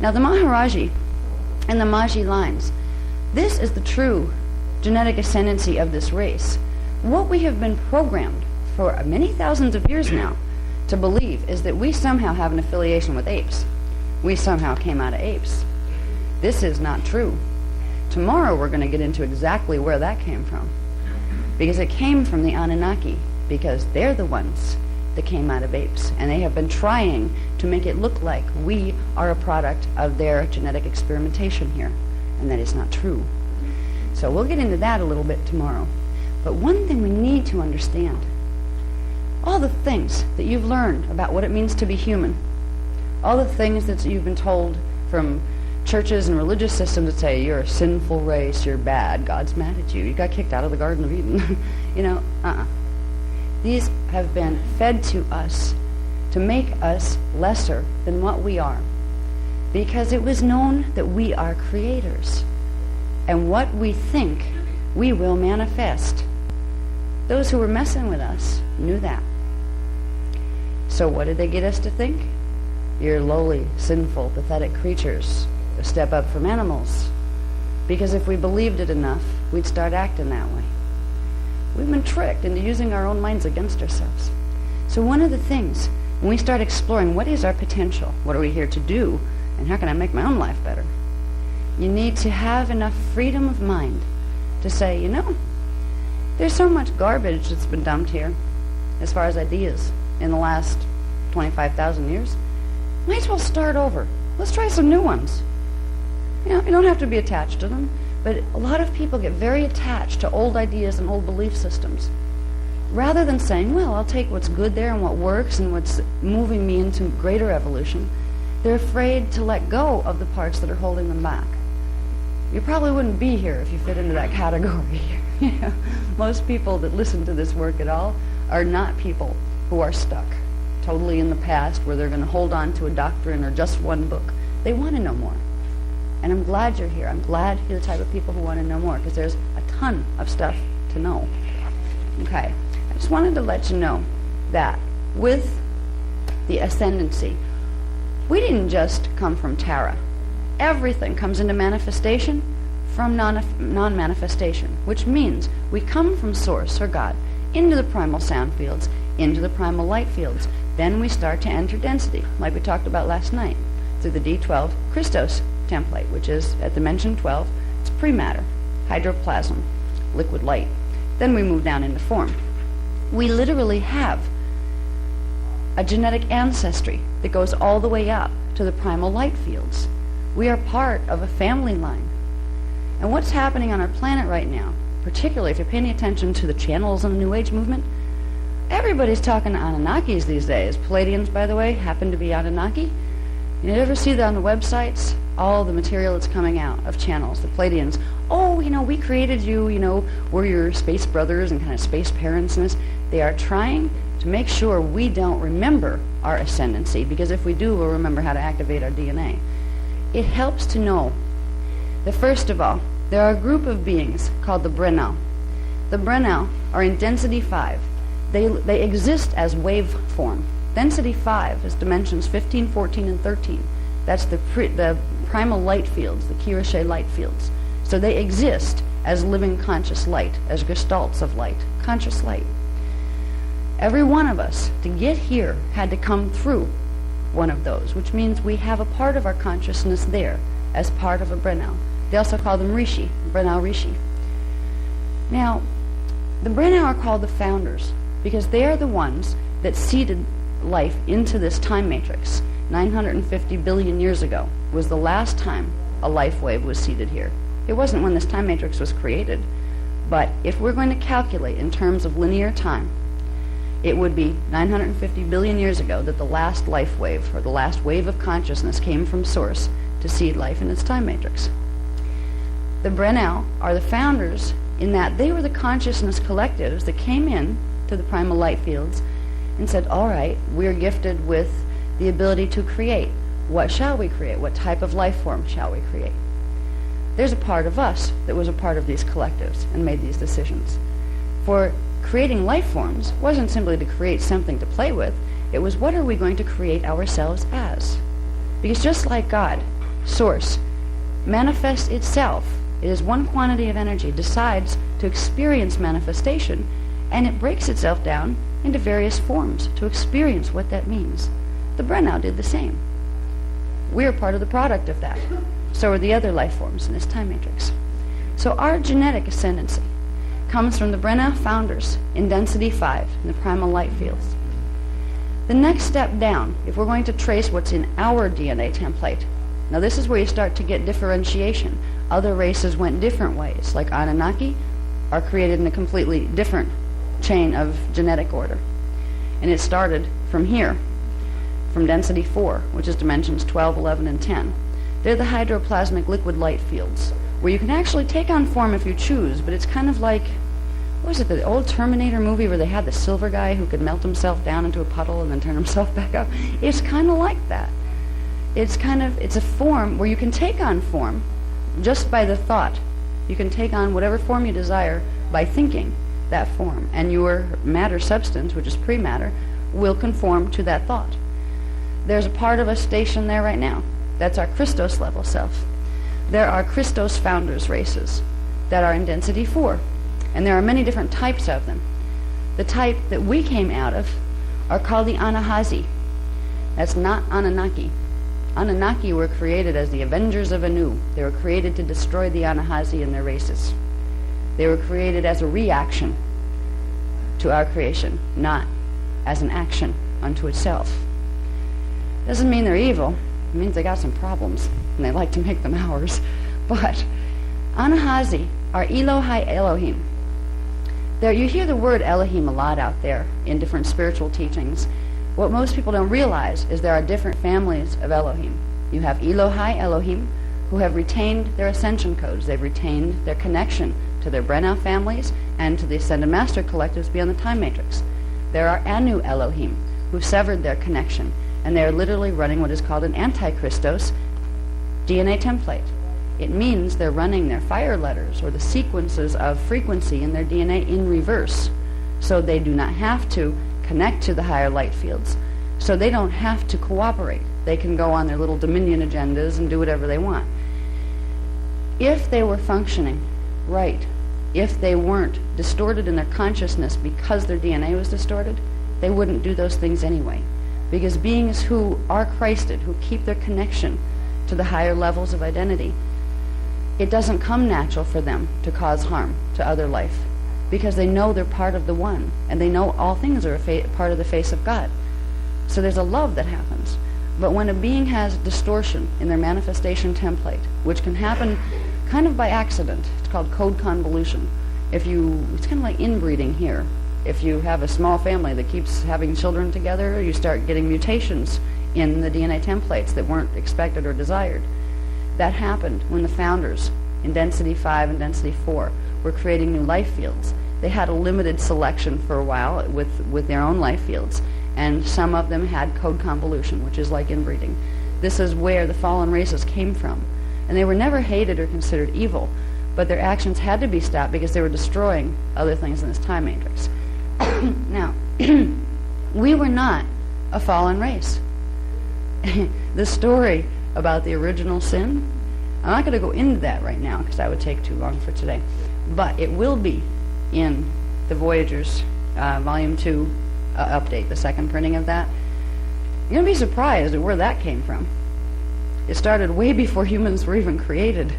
Now, the Maharaji and the Magi lines, this is the true genetic ascendancy of this race. What we have been programmed for many thousands of years now to believe is that we somehow have an affiliation with apes. We somehow came out of apes. This is not true. Tomorrow we're going to get into exactly where that came from. Because it came from the Anunnaki, because they're the ones that came out of apes. And they have been trying to make it look like we are a product of their genetic experimentation here. And that is not true. So we'll get into that a little bit tomorrow. But one thing we need to understand, all the things that you've learned about what it means to be human, All the things that you've been told from churches and religious systems that say you're a sinful race, you're bad, God's mad at you, you got kicked out of the Garden of Eden. These have been fed to us to make us lesser than what we are, because it was known that we are creators, and what we think we will manifest. Those who were messing with us knew that. So what did they get us to think? You're lowly, sinful, pathetic creatures, a step up from animals. Because if we believed it enough, we'd start acting that way. We've been tricked into using our own minds against ourselves. So one of the things, when we start exploring what is our potential, what are we here to do, and how can I make my own life better, you need to have enough freedom of mind to say, there's so much garbage that's been dumped here as far as ideas in the last 25,000 years. Might as well start over. Let's try some new ones. You don't have to be attached to them, but a lot of people get very attached to old ideas and old belief systems. Rather than saying, well, I'll take what's good there and what works and what's moving me into greater evolution, they're afraid to let go of the parts that are holding them back. You probably wouldn't be here if you fit into that category. Most people that listen to this work at all are not people who are stuck totally in the past where they're going to hold on to a doctrine or just one book. They want to know more. And I'm glad you're here. I'm glad you're the type of people who want to know more, because there's a ton of stuff to know. Okay. I just wanted to let you know that with the ascendancy, we didn't just come from Tara. Everything comes into manifestation from non-manifestation, which means we come from Source or God into the primal sound fields, into the primal light fields. Then we start to enter density, like we talked about last night, through the D12 Christos template, which is at dimension 12. It's prematter, hydroplasm, liquid light. Then we move down into form. We literally have a genetic ancestry that goes all the way up to the primal light fields. We are part of a family line. And what's happening on our planet right now, particularly if you're paying attention to the channels in the New Age movement, everybody's talking Anunnakis these days. Palladians, by the way, happen to be Anunnaki. You ever see that on the websites? All the material that's coming out of channels, the Palladians. Oh, we created you, we're your space brothers and kind of space parents and this. They are trying to make sure we don't remember our ascendancy, because if we do, we'll remember how to activate our DNA. It helps to know that, first of all, there are a group of beings called the Brennau. The Brennau are in density 5. They exist as wave form. Density 5 is dimensions 15, 14, and 13. That's the primal light fields, the Kirche light fields. So they exist as living conscious light, as gestalts of light, conscious light. Every one of us, to get here, had to come through one of those, which means we have a part of our consciousness there as part of a Brennau. They also call them Rishi, Brennau Rishi. Now, the Brennau are called the founders because they are the ones that seeded life into this time matrix. 950 billion years ago was the last time a life wave was seeded here. It wasn't when this time matrix was created, but if we're going to calculate in terms of linear time, it would be 950 billion years ago that the last life wave, or the last wave of consciousness, came from Source to seed life in its time matrix. The Brennau are the founders in that they were the consciousness collectives that came in to the primal light fields and said, all right, we're gifted with the ability to create. What shall we create? What type of life form shall we create? There's a part of us that was a part of these collectives and made these decisions. For creating life forms wasn't simply to create something to play with. It was, what are we going to create ourselves as? Because just like God, Source, manifests itself, it is one quantity of energy, decides to experience manifestation, and it breaks itself down into various forms to experience what that means. The Brennau did the same. We're part of the product of that. So are the other life forms in this time matrix. So our genetic ascendancy comes from the Brennau founders in density 5 in the primal light fields. The next step down, if we're going to trace what's in our DNA template, now this is where you start to get differentiation. Other races went different ways, like Anunnaki are created in a completely different chain of genetic order. And it started from here. from density 4, which is dimensions 12, 11, and 10. They're the hydroplasmic liquid light fields, where you can actually take on form if you choose, but it's kind of like, what was it, the old Terminator movie where they had the silver guy who could melt himself down into a puddle and then turn himself back up? It's kind of like that. It's a form where you can take on form just by the thought. You can take on whatever form you desire by thinking that form, and your matter substance, which is pre-matter, will conform to that thought. There's a part of us stationed there right now. That's our Christos level self. There are Christos founders races that are in density 4, and there are many different types of them. The type that we came out of are called the Anahazi. That's not Anunnaki. Anunnaki were created as the avengers of Anu. They were created to destroy the Anahazi and their races. They were created as a reaction to our creation, not as an action unto itself. Doesn't mean they're evil. It means they got some problems, and they like to make them ours. But Anahazi are Elohai Elohim. You hear the word Elohim a lot out there in different spiritual teachings. What most people don't realize is there are different families of Elohim. You have Elohai Elohim, who have retained their ascension codes. They've retained their connection to their Brenau families and to the Ascended Master collectives beyond the time matrix. There are Anu Elohim, who've severed their connection, and they are literally running what is called an anti-Christos DNA template. It means they're running their fire letters or the sequences of frequency in their DNA in reverse, so they do not have to connect to the higher light fields, so they don't have to cooperate. They can go on their little dominion agendas and do whatever they want. If they were functioning right, if they weren't distorted in their consciousness because their DNA was distorted, they wouldn't do those things anyway. Because beings who are Christed, who keep their connection to the higher levels of identity, it doesn't come natural for them to cause harm to other life, because they know they're part of the one, and they know all things are part of the face of God. So there's a love that happens. But when a being has distortion in their manifestation template, which can happen kind of by accident, it's called code convolution. It's kind of like inbreeding here. If you have a small family that keeps having children together, you start getting mutations in the DNA templates that weren't expected or desired. That happened when the founders in density 5 and density 4 were creating new life fields. They had a limited selection for a while with their own life fields, and some of them had code convolution, which is like inbreeding. This is where the fallen races came from. And they were never hated or considered evil, but their actions had to be stopped because they were destroying other things in this time matrix. Now, we were not a fallen race. The story about the original sin, I'm not going to go into that right now because that would take too long for today, but it will be in the Voyagers Volume 2 update, the second printing of that. You're going to be surprised at where that came from. It started way before humans were even created.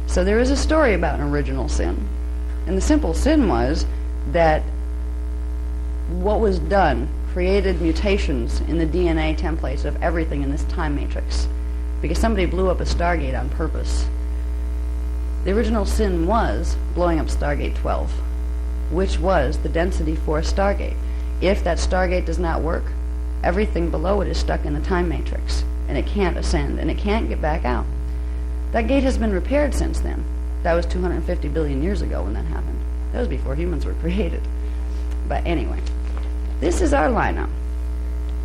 So there is a story about an original sin. And the simple sin was that what was done created mutations in the DNA templates of everything in this time matrix, because somebody blew up a Stargate on purpose. The original sin was blowing up Stargate 12, which was the density 4 Stargate. If that Stargate does not work, everything below it is stuck in the time matrix, and it can't ascend, and it can't get back out. That gate has been repaired since then. That was 250 billion years ago when that happened. That was before humans were created. But anyway, this is our lineup.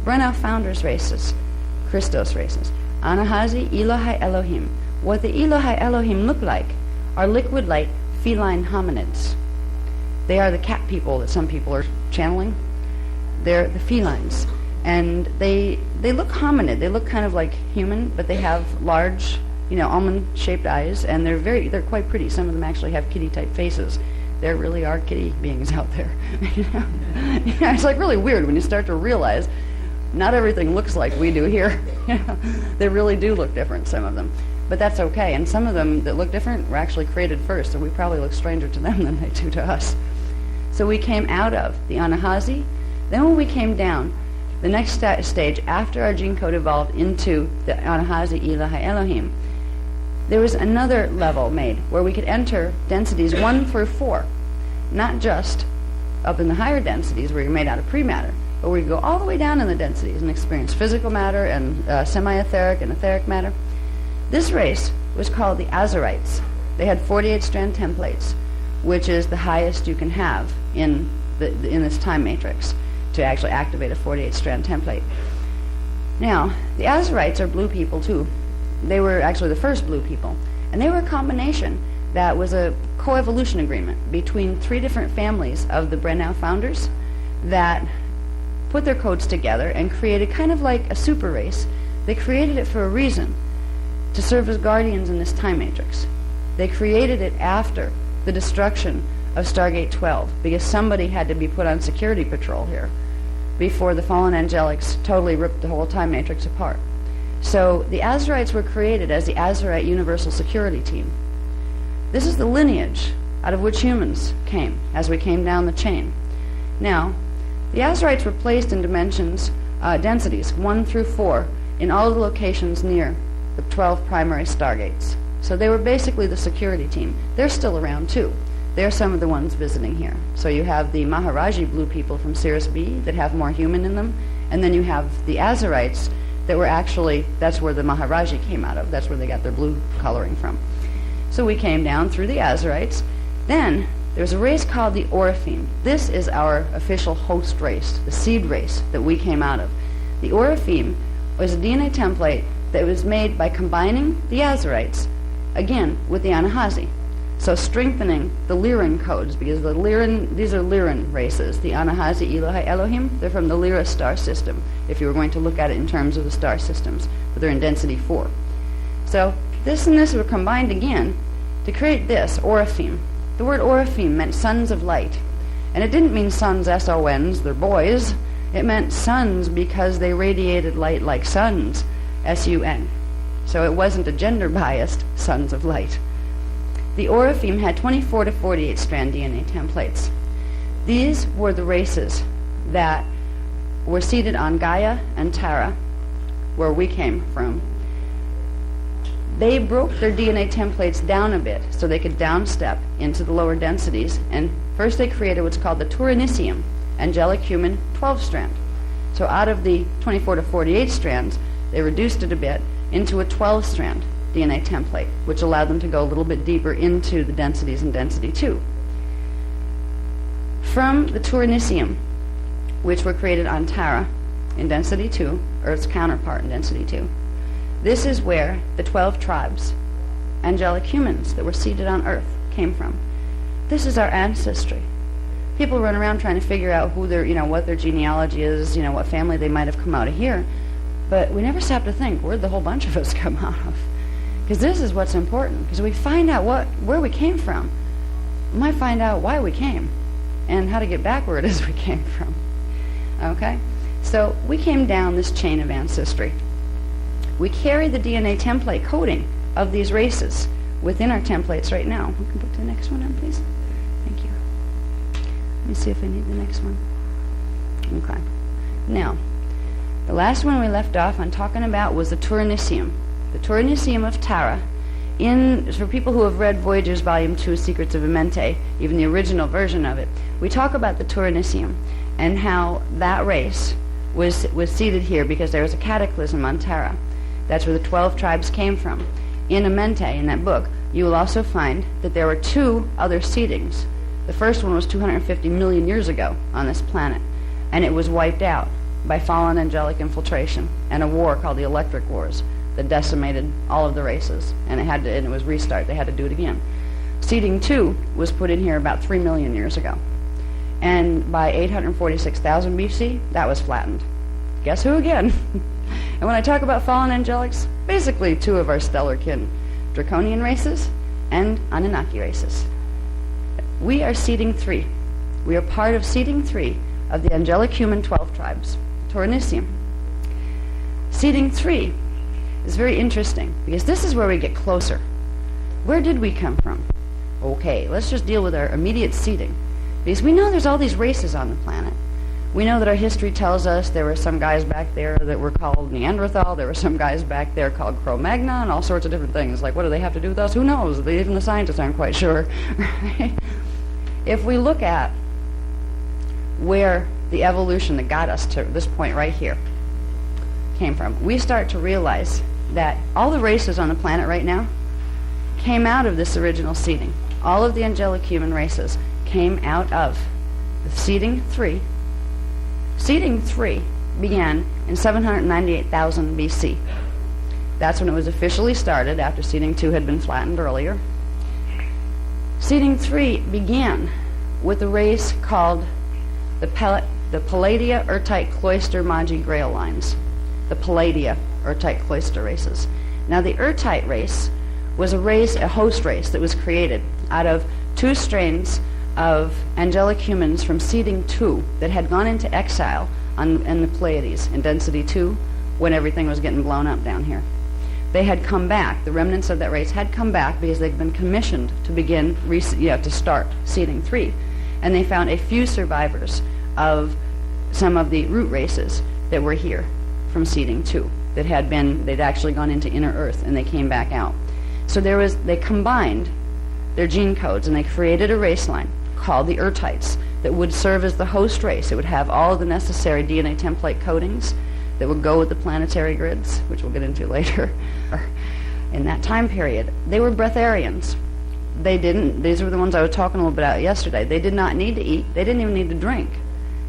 Brenau founders races, Christos races, Anahazi, Elohai Elohim. What the Elohai Elohim look like are liquid light feline hominids. They are the cat people that some people are channeling. They're the felines. And they look hominid. They look kind of like human, but they have large, almond-shaped eyes, and they're quite pretty. Some of them actually have kitty-type faces. There really are kitty beings out there. It's like really weird when you start to realize not everything looks like we do here. They really do look different, some of them. But that's okay. And some of them that look different were actually created first, so we probably look stranger to them than they do to us. So we came out of the Anahazi. Then when we came down, the next stage, after our gene code evolved into the Anahazi Elohai Elohim, there was another level made where we could enter densities 1 through 4, not just up in the higher densities where you're made out of pre-matter, but we go all the way down in the densities and experience physical matter and semi-etheric and etheric matter. This race was called the Azarites. They had 48-strand templates, which is the highest you can have in this time matrix to actually activate a 48-strand template. Now, the Azarites are blue people too. They were actually the first blue people, and they were a combination that was a coevolution agreement between 3 different families of the Brennau founders that put their codes together and created kind of like a super race. They created it for a reason, to serve as guardians in this time matrix. They created it after the destruction of Stargate 12 because somebody had to be put on security patrol here before the fallen angelics totally ripped the whole time matrix apart. So the Azarites were created as the Azarite Universal Security Team. This is the lineage out of which humans came as we came down the chain. Now, the Azarites were placed in dimensions, densities 1 through 4 in all the locations near the 12 primary stargates. So they were basically the security team. They're still around too. They're some of the ones visiting here. So you have the Maharaji blue people from Sirius B that have more human in them, and then you have the Azarites that were actually, that's where the Maharaji came out of. That's where they got their blue coloring from. So we came down through the Azarites. Then there's a race called the Orifeme. This is our official host race, the seed race that we came out of. The Orifeme was a DNA template that was made by combining the Azarites, again, with the Anahazi. So strengthening the Lyran codes, because the Lyran, these are Lyran races. The Anahazi, Elohi, Elohim, they're from the Lyra star system, if you were going to look at it in terms of the star systems, but they're in density 4. So this and this were combined again to create this, Orifeme. The word Orifeme meant sons of light. And it didn't mean sons, S-O-Ns, they're boys. It meant sons because they radiated light like suns, S-U-N. So it wasn't a gender-biased sons of light. The Orifeme had 24 to 48 strand DNA templates. These were the races that were seated on Gaia and Tara, where we came from. They broke their DNA templates down a bit so they could downstep into the lower densities, and first they created what's called the Turinicium, angelic human 12-strand. So out of the 24 to 48 strands, they reduced it a bit into a 12-strand DNA template, which allowed them to go a little bit deeper into the densities in density 2. From the Turinicium, which were created on Tara in density 2, Earth's counterpart in density 2, this is where the 12 tribes, angelic humans that were seated on Earth, came from. This is our ancestry. People run around trying to figure out who their, what their genealogy is, what family they might have come out of here, but we never stop to think, where'd the whole bunch of us come out of? Because this is what's important, because we find out where we came from. We might find out why we came and how to get back where it is we came from. Okay? So we came down this chain of ancestry. We carry the DNA template coding of these races within our templates right now. We can put the next one on, please. Thank you. Let me see if I need the next one. Okay. Now, the last one we left off on talking about was the Turinicium. The Turinicium of Tara. For people who have read Voyager's Volume 2, Secrets of Amente, even the original version of it, we talk about the Turinicium and how that race was seated here because there was a cataclysm on Tara. That's where the 12 tribes came from. In Amente, in that book, you will also find that there were 2 other seedings. The first one was 250 million years ago on this planet, and it was wiped out by fallen angelic infiltration and a war called the Electric Wars that decimated all of the races, and it was restart. They had to do it again. Seeding 2 was put in here about 3 million years ago, and by 846,000 BC, that was flattened. Guess who again? And when I talk about fallen angelics, basically 2 of our stellar kin, Draconian races and Anunnaki races. We are seeding 3. We are part of seeding 3 of the angelic human 12 tribes, Turinicium. Seeding 3 is very interesting because this is where we get closer. Where did we come from? Okay, let's just deal with our immediate seeding, because we know there's all these races on the planet. We know that our history tells us there were some guys back there that were called Neanderthal, there were some guys back there called Cro-Magnon, and all sorts of different things. Like, what do they have to do with us? Who knows? Even the scientists aren't quite sure. Right? If we look at where the evolution that got us to this point right here came from. We start to realize that all the races on the planet right now came out of this original seeding. All of the angelic human races came out of the seeding 3. Seeding 3 began in 798,000 BC. That's when it was officially started, after seeding 2 had been flattened earlier. Seeding 3 began with a race called the Palladia, Urtite, Cloister, Magi, Grail lines. The Palladia, Urtite, Cloister races. Now the Urtite race was a host race that was created out of 2 strains of angelic humans from seeding 2 that had gone into exile in the Pleiades in density 2 when everything was getting blown up down here. They had come back. The remnants of that race had come back because they'd been commissioned to begin to start seeding 3, and they found a few survivors of some of the root races that were here from seeding 2 that they'd actually gone into inner Earth, and they came back out. So they combined their gene codes, and they created a race line called the Urtites that would serve as the host race. It would have all of the necessary DNA template codings that would go with the planetary grids, which we'll get into later. In that time period, they were breatharians. These were the ones I was talking a little bit about yesterday. They did not need to eat. They didn't even need to drink,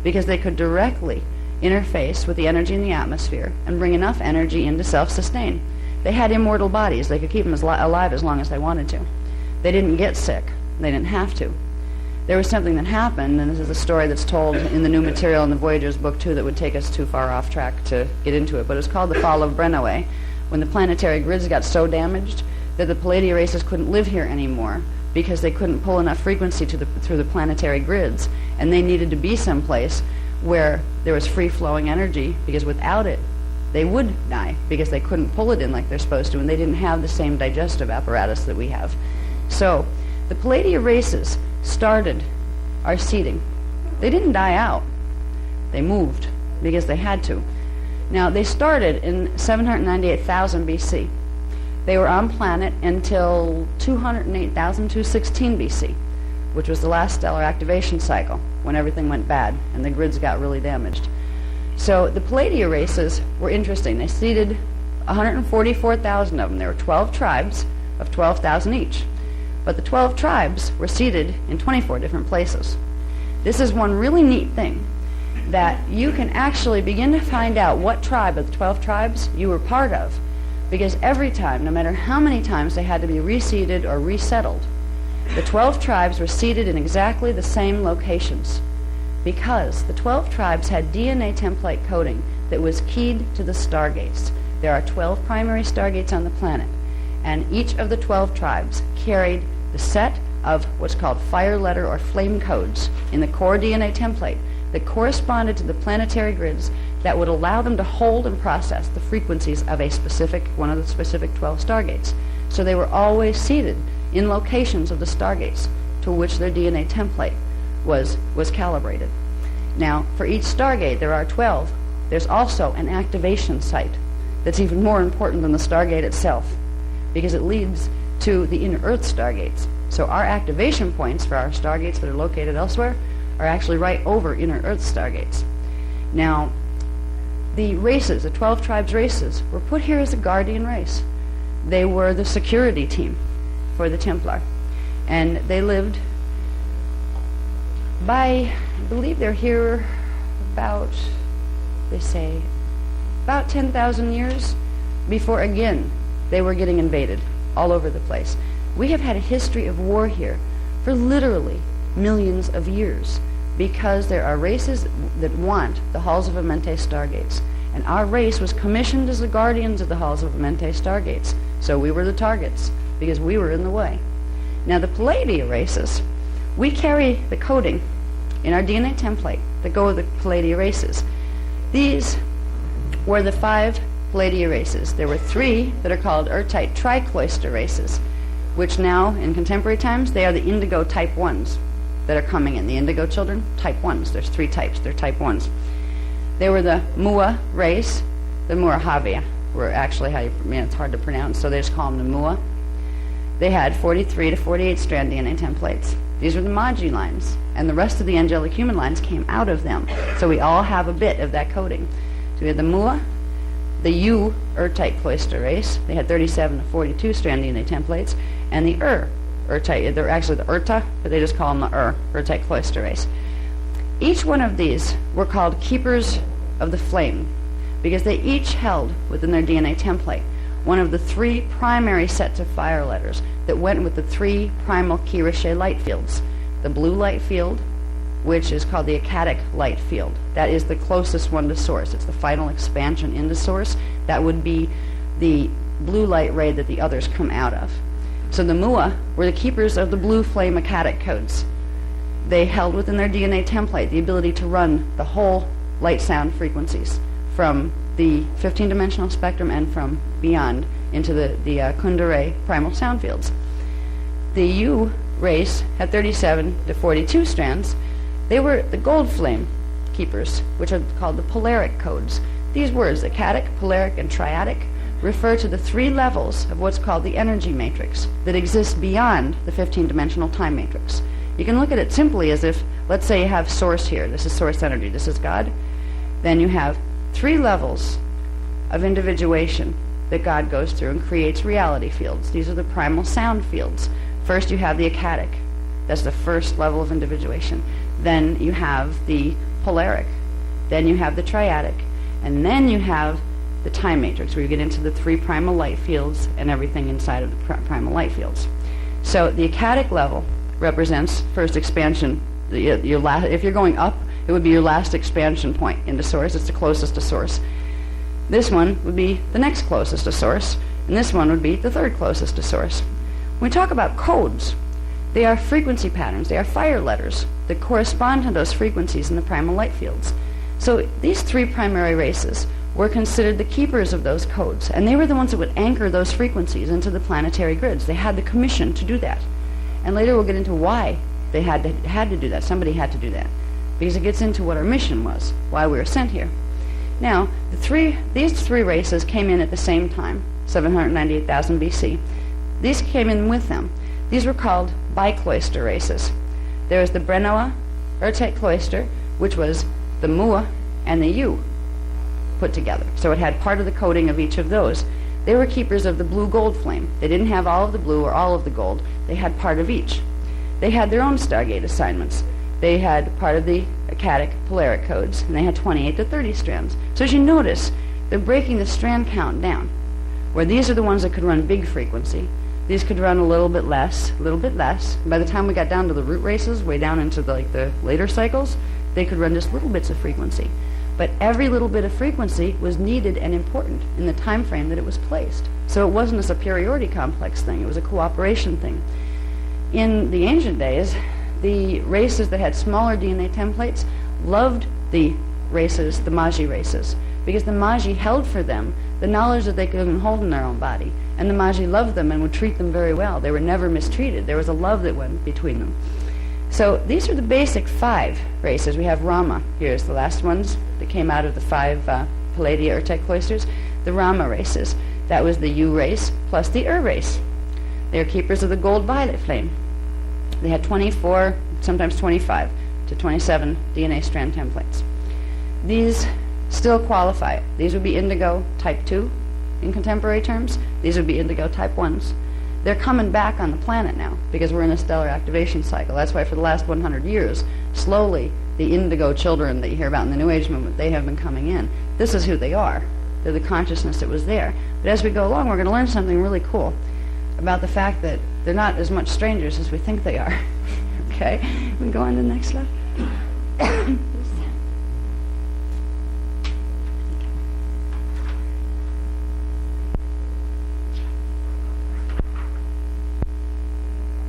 because they could directly interface with the energy in the atmosphere and bring enough energy in to self-sustain. They had immortal bodies. They could keep them alive as long as they wanted to. They didn't get sick. They didn't have to. There was something that happened, and this is a story that's told in the new material in the Voyagers book 2 that would take us too far off track to get into it, but it's called the Fall of Brennoe, when the planetary grids got so damaged that the Palladia races couldn't live here anymore because they couldn't pull enough frequency through the planetary grids, and they needed to be someplace where there was free-flowing energy, because without it, they would die because they couldn't pull it in like they're supposed to, and they didn't have the same digestive apparatus that we have. So the Palladia races started our seeding. They didn't die out. They moved because they had to. Now, they started in 798,000 BC. They were on planet until 208,216 BC, which was the last stellar activation cycle, when everything went bad and the grids got really damaged. So the Palladia races were interesting. They seeded 144,000 of them. There were 12 tribes of 12,000 each. But the 12 tribes were seated in 24 different places. This is one really neat thing, that you can actually begin to find out what tribe of the 12 tribes you were part of, because every time, no matter how many times they had to be reseeded or resettled, the 12 tribes were seated in exactly the same locations, because the 12 tribes had DNA template coding that was keyed to the stargates. There are 12 primary stargates on the planet, and each of the 12 tribes carried the set of what's called fire letter or flame codes in the core DNA template that corresponded to the planetary grids that would allow them to hold and process the frequencies of one of the specific 12 stargates. So they were always seated in locations of the stargates to which their DNA template was calibrated. Now, for each stargate, there are 12. There's also an activation site that's even more important than the stargate itself, because it leads to the inner Earth stargates. So our activation points for our stargates that are located elsewhere are actually right over inner Earth stargates. Now, the 12 tribes races, were put here as a guardian race. They were the security team for the Templar. And they lived I believe they're here about 10,000 years before, again, they were getting invaded all over the place. We have had a history of war here for literally millions of years, because there are races that want the Halls of Amente stargates. And our race was commissioned as the guardians of the Halls of Amente stargates. So we were the targets, because we were in the way. Now the Palladia races, we carry the coding in our DNA template that go with the Palladia races. These were the 5 Palladia races. There were 3 that are called Urtite tricloister races, which now, in contemporary times, they are the indigo type 1s that are coming in. The indigo children, type 1s. There's 3 types. They're type 1s. They were the Mua race. The Muirahavia were actually it's hard to pronounce, so they just call them the Mua. They had 43 to 48 strand DNA templates. These were the Magi lines, and the rest of the angelic human lines came out of them. So we all have a bit of that coding. So we had the Mua, the U Ur-type cloister race. They had 37 to 42 strand DNA templates, and the Ur-type. They're actually the Urta, but they just call them the Ur-type cloister race. Each one of these were called keepers of the flame, because they each held within their DNA template one of the three primary sets of fire letters that went with the three primal Key-Riche light fields. The blue light field, which is called the Akkadic light field. That is the closest one to source. It's the final expansion into source. That would be the blue light ray that the others come out of. So the Mua were the keepers of the blue flame Akkadic codes. They held within their DNA template the ability to run the whole light sound frequencies from the 15-dimensional spectrum and from beyond into the Kundera primal sound fields. The U race had 37 to 42 strands. They were the gold flame keepers, which are called the polaric codes. These words, Akkadic, polaric, and triadic, refer to the three levels of what's called the energy matrix that exists beyond the 15-dimensional time matrix. You can look at it simply as if, let's say you have source here. This is source energy. This is God. Then you have three levels of individuation that God goes through and creates reality fields. These are the primal sound fields. First you have the Akkadic. That's the first level of individuation. Then you have the polaric. Then you have the triadic. And then you have the time matrix, where you get into the three primal light fields and everything inside of the primal light fields. So the Akkadic level represents first expansion. If you're going up, it would be your last expansion point into source. It's the closest to source. This one would be the next closest to source, and this one would be the third closest to source. When we talk about codes, they are frequency patterns. They are fire letters that correspond to those frequencies in the primal light fields. So these three primary races were considered the keepers of those codes, and they were the ones that would anchor those frequencies into the planetary grids. They had the commission to do that. And later we'll get into why they had to do that. Somebody had to do that, because it gets into what our mission was, why we were sent here. Now, these three races came in at the same time, 798,000 BC. These came in with them. These were called bicloister races. There was the Brenoa Urtet cloister, which was the Mua and the U put together. So it had part of the coding of each of those. They were keepers of the blue gold flame. They didn't have all of the blue or all of the gold. They had part of each. They had their own Stargate assignments. They had part of the Akkadic polaric codes, and they had 28 to 30 strands. So as you notice, they're breaking the strand count down, where these are the ones that could run big frequency. These could run a little bit less, a little bit less. By the time we got down to the root races, way down into the later cycles, they could run just little bits of frequency. But every little bit of frequency was needed and important in the time frame that it was placed. So it wasn't a superiority complex thing. It was a cooperation thing. In the ancient days, the races that had smaller DNA templates loved the races, the Magi races, because the Magi held for them the knowledge that they couldn't hold in their own body. And the Magi loved them and would treat them very well. They were never mistreated. There was a love that went between them. So these are the basic 5 races. We have Rama. Here's the last ones that came out of the 5 Palladia Urtet cloisters. The Rama races. That was the U race plus the Ur race. They are keepers of the gold-violet flame. They had 24, sometimes 25 to 27 DNA strand templates. These still qualify. These would be indigo type 2 in contemporary terms. These would be indigo type 1s. They're coming back on the planet now because we're in a stellar activation cycle. That's why for the last 100 years, slowly, the indigo children that you hear about in the New Age movement, they have been coming in. This is who they are. They're the consciousness that was there. But as we go along, we're going to learn something really cool about the fact that they're not as much strangers as we think they are. Okay? We can go on to the next slide.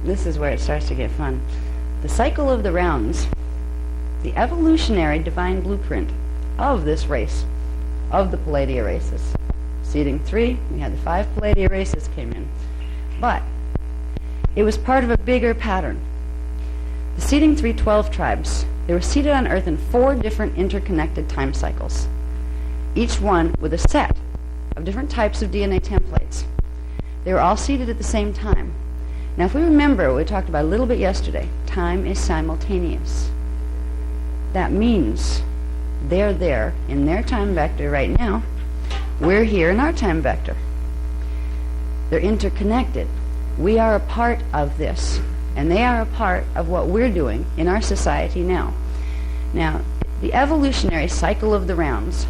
This is where it starts to get fun. The cycle of the rounds, the evolutionary divine blueprint of this race, of the Palladia races. Seeding 3, we had the 5 Palladia races came in. But it was part of a bigger pattern. The seeding 3 12 tribes, they were seeded on Earth in 4 different interconnected time cycles, each one with a set of different types of DNA templates. They were all seeded at the same time. Now, if we remember what we talked about a little bit yesterday, time is simultaneous. That means they're there in their time vector right now. We're here in our time vector. They're interconnected. We are a part of this, and they are a part of what we're doing in our society now. Now, the evolutionary cycle of the rounds,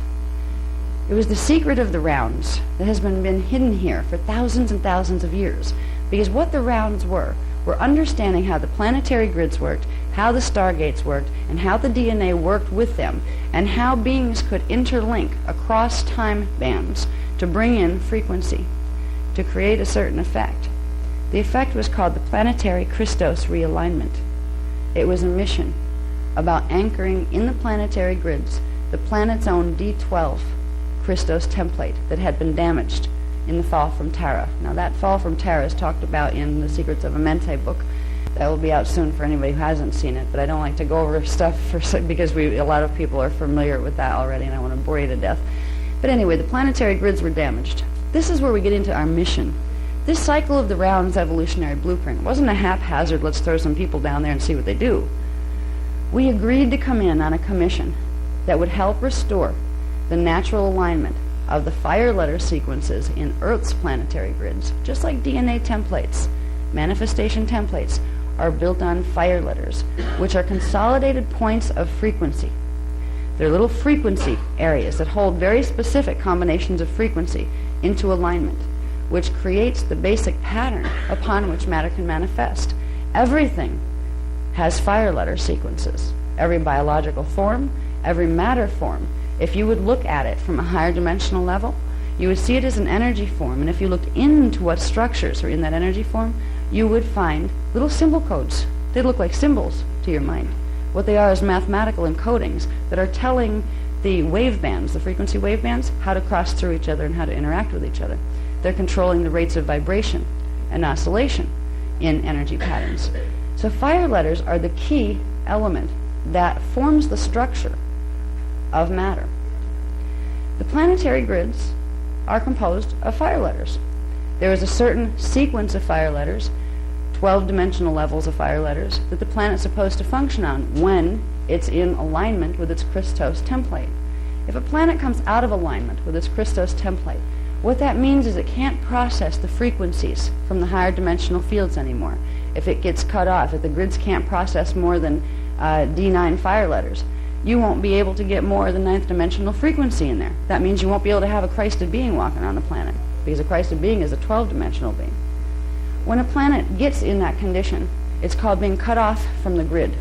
it was the secret of the rounds that has been hidden here for thousands and thousands of years. Because what the rounds were understanding how the planetary grids worked, how the stargates worked, and how the DNA worked with them, and how beings could interlink across time bands to bring in frequency, to create a certain effect. The effect was called the planetary Christos realignment. It was a mission about anchoring in the planetary grids the planet's own D12 Christos template that had been damaged in the fall from Tara. Now, that fall from Tara is talked about in the Secrets of Amente book. That will be out soon for anybody who hasn't seen it, but I don't like to go over stuff because a lot of people are familiar with that already, and I want to bore you to death. But anyway, the planetary grids were damaged. This is where we get into our mission. This cycle of the rounds evolutionary blueprint wasn't a haphazard, let's throw some people down there and see what they do. We agreed to come in on a commission that would help restore the natural alignment of the fire letter sequences in Earth's planetary grids. Just like DNA templates, manifestation templates are built on fire letters, which are consolidated points of frequency. They're little frequency areas that hold very specific combinations of frequency into alignment, which creates the basic pattern upon which matter can manifest. Everything has fire letter sequences. Every biological form, every matter form. If you would look at it from a higher dimensional level, you would see it as an energy form. And if you looked into what structures are in that energy form, you would find little symbol codes. They look like symbols to your mind. What they are is mathematical encodings that are telling the wave bands, the frequency wave bands, how to cross through each other and how to interact with each other. They're controlling the rates of vibration and oscillation in energy patterns. So fire letters are the key element that forms the structure of matter. The planetary grids are composed of fire letters. There is a certain sequence of fire letters, 12-dimensional levels of fire letters, that the planet's supposed to function on when it's in alignment with its Christos template. If a planet comes out of alignment with its Christos template, what that means is it can't process the frequencies from the higher dimensional fields anymore. If it gets cut off, if the grids can't process more than D9 fire letters, you won't be able to get more than 9th dimensional frequency in there. That means you won't be able to have a Christed being walking on the planet, because a Christed being is a 12-dimensional being. When a planet gets in that condition, it's called being cut off from the grid.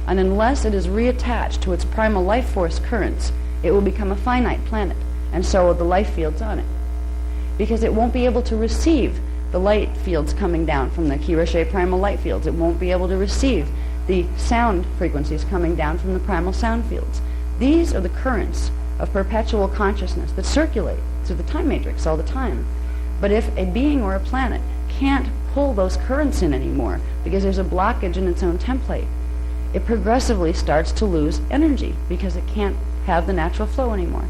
And unless it is reattached to its primal life force currents, it will become a finite planet, and so will the life fields on it. Because it won't be able to receive the light fields coming down from the Kirashe primal light fields. It won't be able to receive the sound frequencies coming down from the primal sound fields. These are the currents of perpetual consciousness that circulate through the time matrix all the time. But if a being or a planet can't pull those currents in anymore because there's a blockage in its own template, it progressively starts to lose energy because it can't have the natural flow anymore.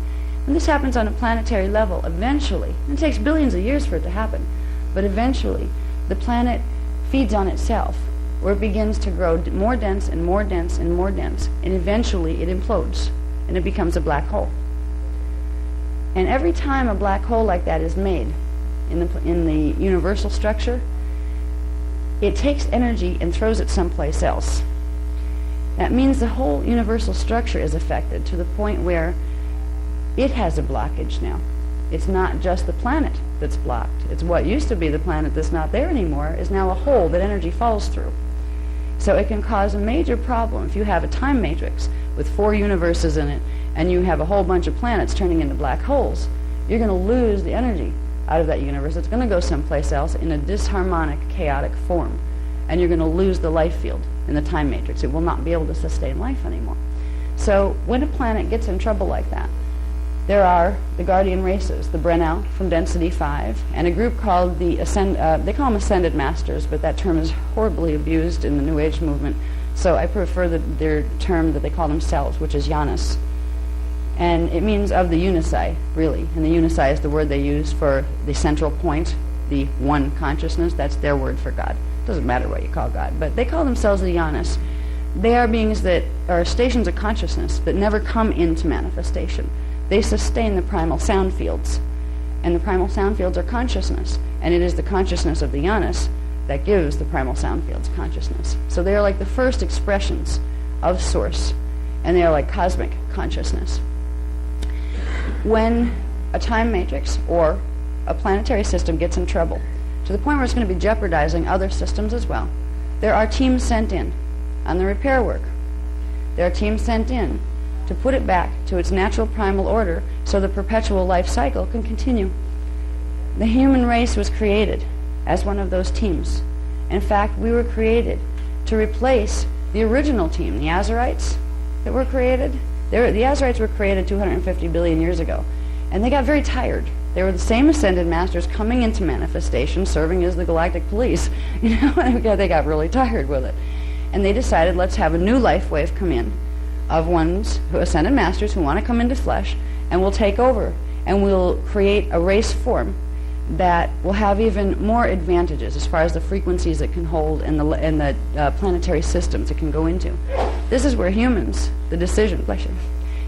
When this happens on a planetary level, eventually, and it takes billions of years for it to happen, but eventually the planet feeds on itself, where it begins to grow more dense and more dense and more dense, and eventually it implodes and it becomes a black hole. And every time a black hole like that is made in the universal structure, it takes energy and throws it someplace else. That means the whole universal structure is affected to the point where it has a blockage now. It's not just the planet that's blocked. It's what used to be the planet that's not there anymore is now a hole that energy falls through. So it can cause a major problem. If you have a time matrix with 4 universes in it and you have a whole bunch of planets turning into black holes, you're going to lose the energy out of that universe. It's going to go someplace else in a disharmonic, chaotic form. And you're going to lose the life field in the time matrix. It will not be able to sustain life anymore. So when a planet gets in trouble like that, there are the guardian races, the Brennau from Density 5, and a group called the they call them Ascended Masters, but that term is horribly abused in the New Age movement, so I prefer their term that they call themselves, which is Janus. And it means of the Unisai, really. And the Unisai is the word they use for the central point, the one consciousness. That's their word for God. doesn't matter what you call God, but they call themselves the Janus. They are beings that are stations of consciousness that never come into manifestation. They sustain the primal sound fields. And the primal sound fields are consciousness. And it is the consciousness of the Janus that gives the primal sound fields consciousness. So they are like the first expressions of Source. And they are like cosmic consciousness. When a time matrix or a planetary system gets in trouble, to the point where it's going to be jeopardizing other systems as well, there are teams sent in on the repair work. There are teams sent in to put it back to its natural primal order so the perpetual life cycle can continue. The human race was created as one of those teams. In fact, we were created to replace the original team, the Azarites that were created. The Azarites were created 250 billion years ago, and they got very tired. They were the same ascended masters coming into manifestation, serving as the galactic police. They got really tired with it. And they decided, let's have a new life wave come in of ones who ascended masters who want to come into flesh, and we'll take over, and we'll create a race form that will have even more advantages as far as the frequencies it can hold and the planetary systems it can go into. This is where humans, the decision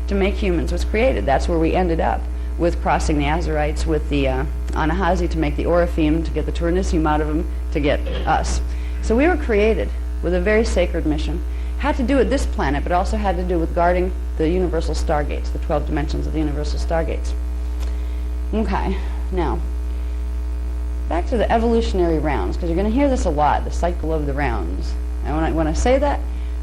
to make humans was created. That's where we ended up with crossing the Azarites with the Anahazi to make the Oraphim, to get the Turanisium out of them, to get us. So we were created with a very sacred mission. Had to do with this planet, but also had to do with guarding the universal stargates, the 12 dimensions of the universal stargates. Okay, now, back to the evolutionary rounds, because you're going to hear this a lot, the cycle of the rounds. And when I say that,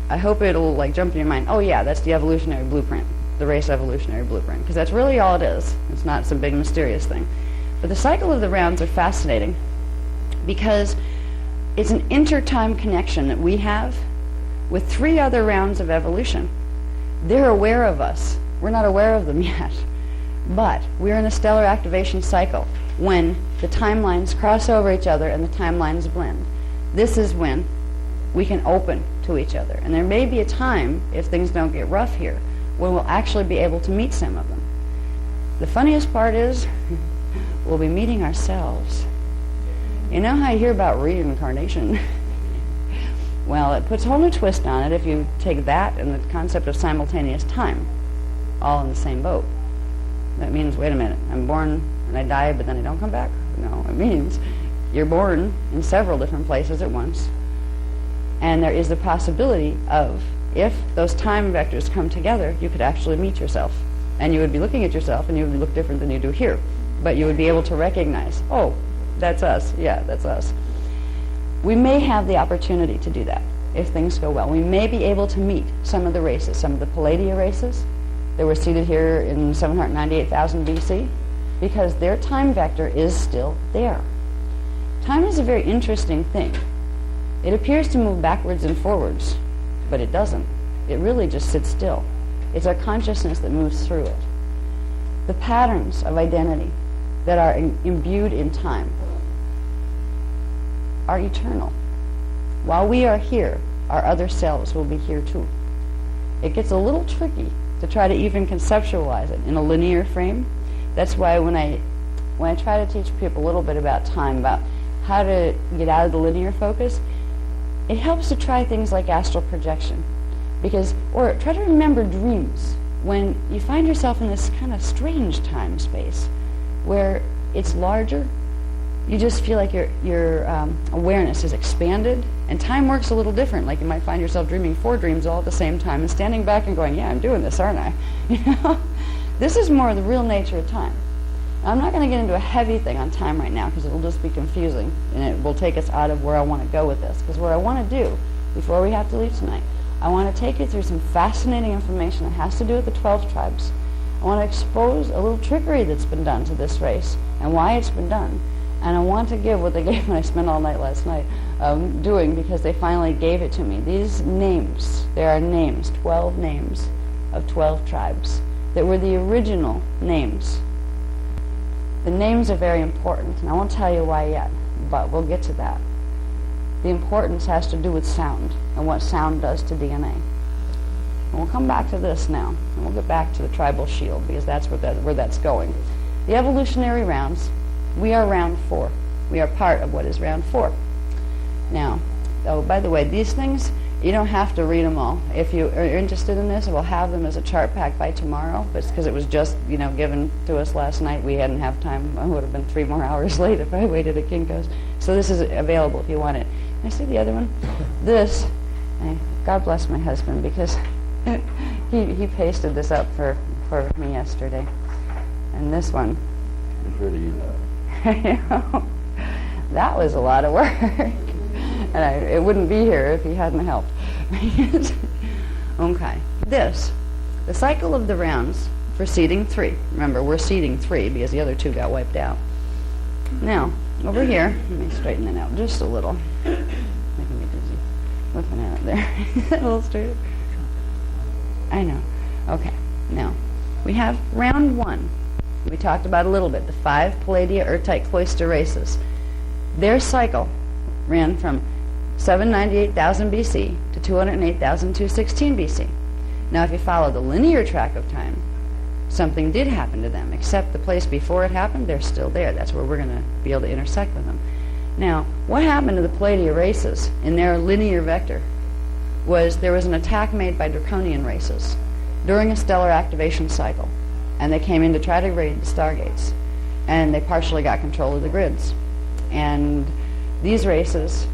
I hope it'll jump in your mind, oh yeah, that's the evolutionary blueprint, the race evolutionary blueprint, because that's really all it is. It's not some big mysterious thing. But the cycle of the rounds are fascinating because it's an intertime connection that we have with 3 other rounds of evolution. They're aware of us. We're not aware of them yet. But we're in a stellar activation cycle when the timelines cross over each other and the timelines blend. This is when we can open to each other. And there may be a time, if things don't get rough here, when we'll actually be able to meet some of them. The funniest part is we'll be meeting ourselves. You know how you hear about reincarnation? Well, it puts a whole new twist on it if you take that and the concept of simultaneous time, all in the same boat. That means, wait a minute, I'm born and I die, but then I don't come back? No, it means you're born in several different places at once. And there is the possibility of, if those time vectors come together, you could actually meet yourself. And you would be looking at yourself and you would look different than you do here. But you would be able to recognize, oh, that's us. Yeah, that's us. We may have the opportunity to do that if things go well. We may be able to meet some of the races, some of the Palladia races that were seated here in 798,000 BC, because their time vector is still there. Time is a very interesting thing. It appears to move backwards and forwards, but it doesn't. It really just sits still. It's our consciousness that moves through it. The patterns of identity that are imbued in time are eternal. While we are here, our other selves will be here too. It gets a little tricky to try to even conceptualize it in a linear frame. That's why when I try to teach people a little bit about time, about how to get out of the linear focus, it helps to try things like astral projection. Or try to remember dreams when you find yourself in this kind of strange time space where it's larger. You just feel like your awareness is expanded, and time works a little different. Like you might find yourself dreaming 4 dreams all at the same time and standing back and going, yeah, I'm doing this, aren't I? This is more the real nature of time. I'm not going to get into a heavy thing on time right now because it'll just be confusing, and it will take us out of where I want to go with this. Because what I want to do, before we have to leave tonight, I want to take you through some fascinating information that has to do with the 12 tribes. I want to expose a little trickery that's been done to this race and why it's been done. And I want to give what they gave me. I spent all night last night doing, because they finally gave it to me. These names, there are names, 12 names of 12 tribes that were the original names. The names are very important, and I won't tell you why yet, but we'll get to that. The importance has to do with sound and what sound does to DNA. And we'll come back to this now, and we'll get back to the tribal shield, because that's where that's going. The evolutionary rounds, we are round 4. We are part of what is round 4. Now, oh, by the way, these things, you don't have to read them all. If you are interested in this, we'll have them as a chart pack by tomorrow. But it's because it was just, given to us last night. We hadn't have time. I would have been 3 more hours late if I waited at Kinko's. So this is available if you want it. Can I see the other one? This, God bless my husband, because he pasted this up for me yesterday. And this one. That was a lot of work. And it wouldn't be here if he hadn't helped. Okay. This, the cycle of the rounds for seeding 3. Remember, we're seeding 3 because the other 2 got wiped out. Now, over here, let me straighten that out just a little. Making me dizzy. Looking at it there. A little straighter. I know. Okay. Now, we have round 1. We talked about a little bit, the 5 Palladia Earth-type cloister races. Their cycle ran from 798,000 BC to 208,216 BC. Now, if you follow the linear track of time, something did happen to them, except the place before it happened, they're still there. That's where we're going to be able to intersect with them. Now, what happened to the Palladia races in their linear vector was there was an attack made by Draconian races during a stellar activation cycle, and they came in to try to raid the stargates, and they partially got control of the grids. And these races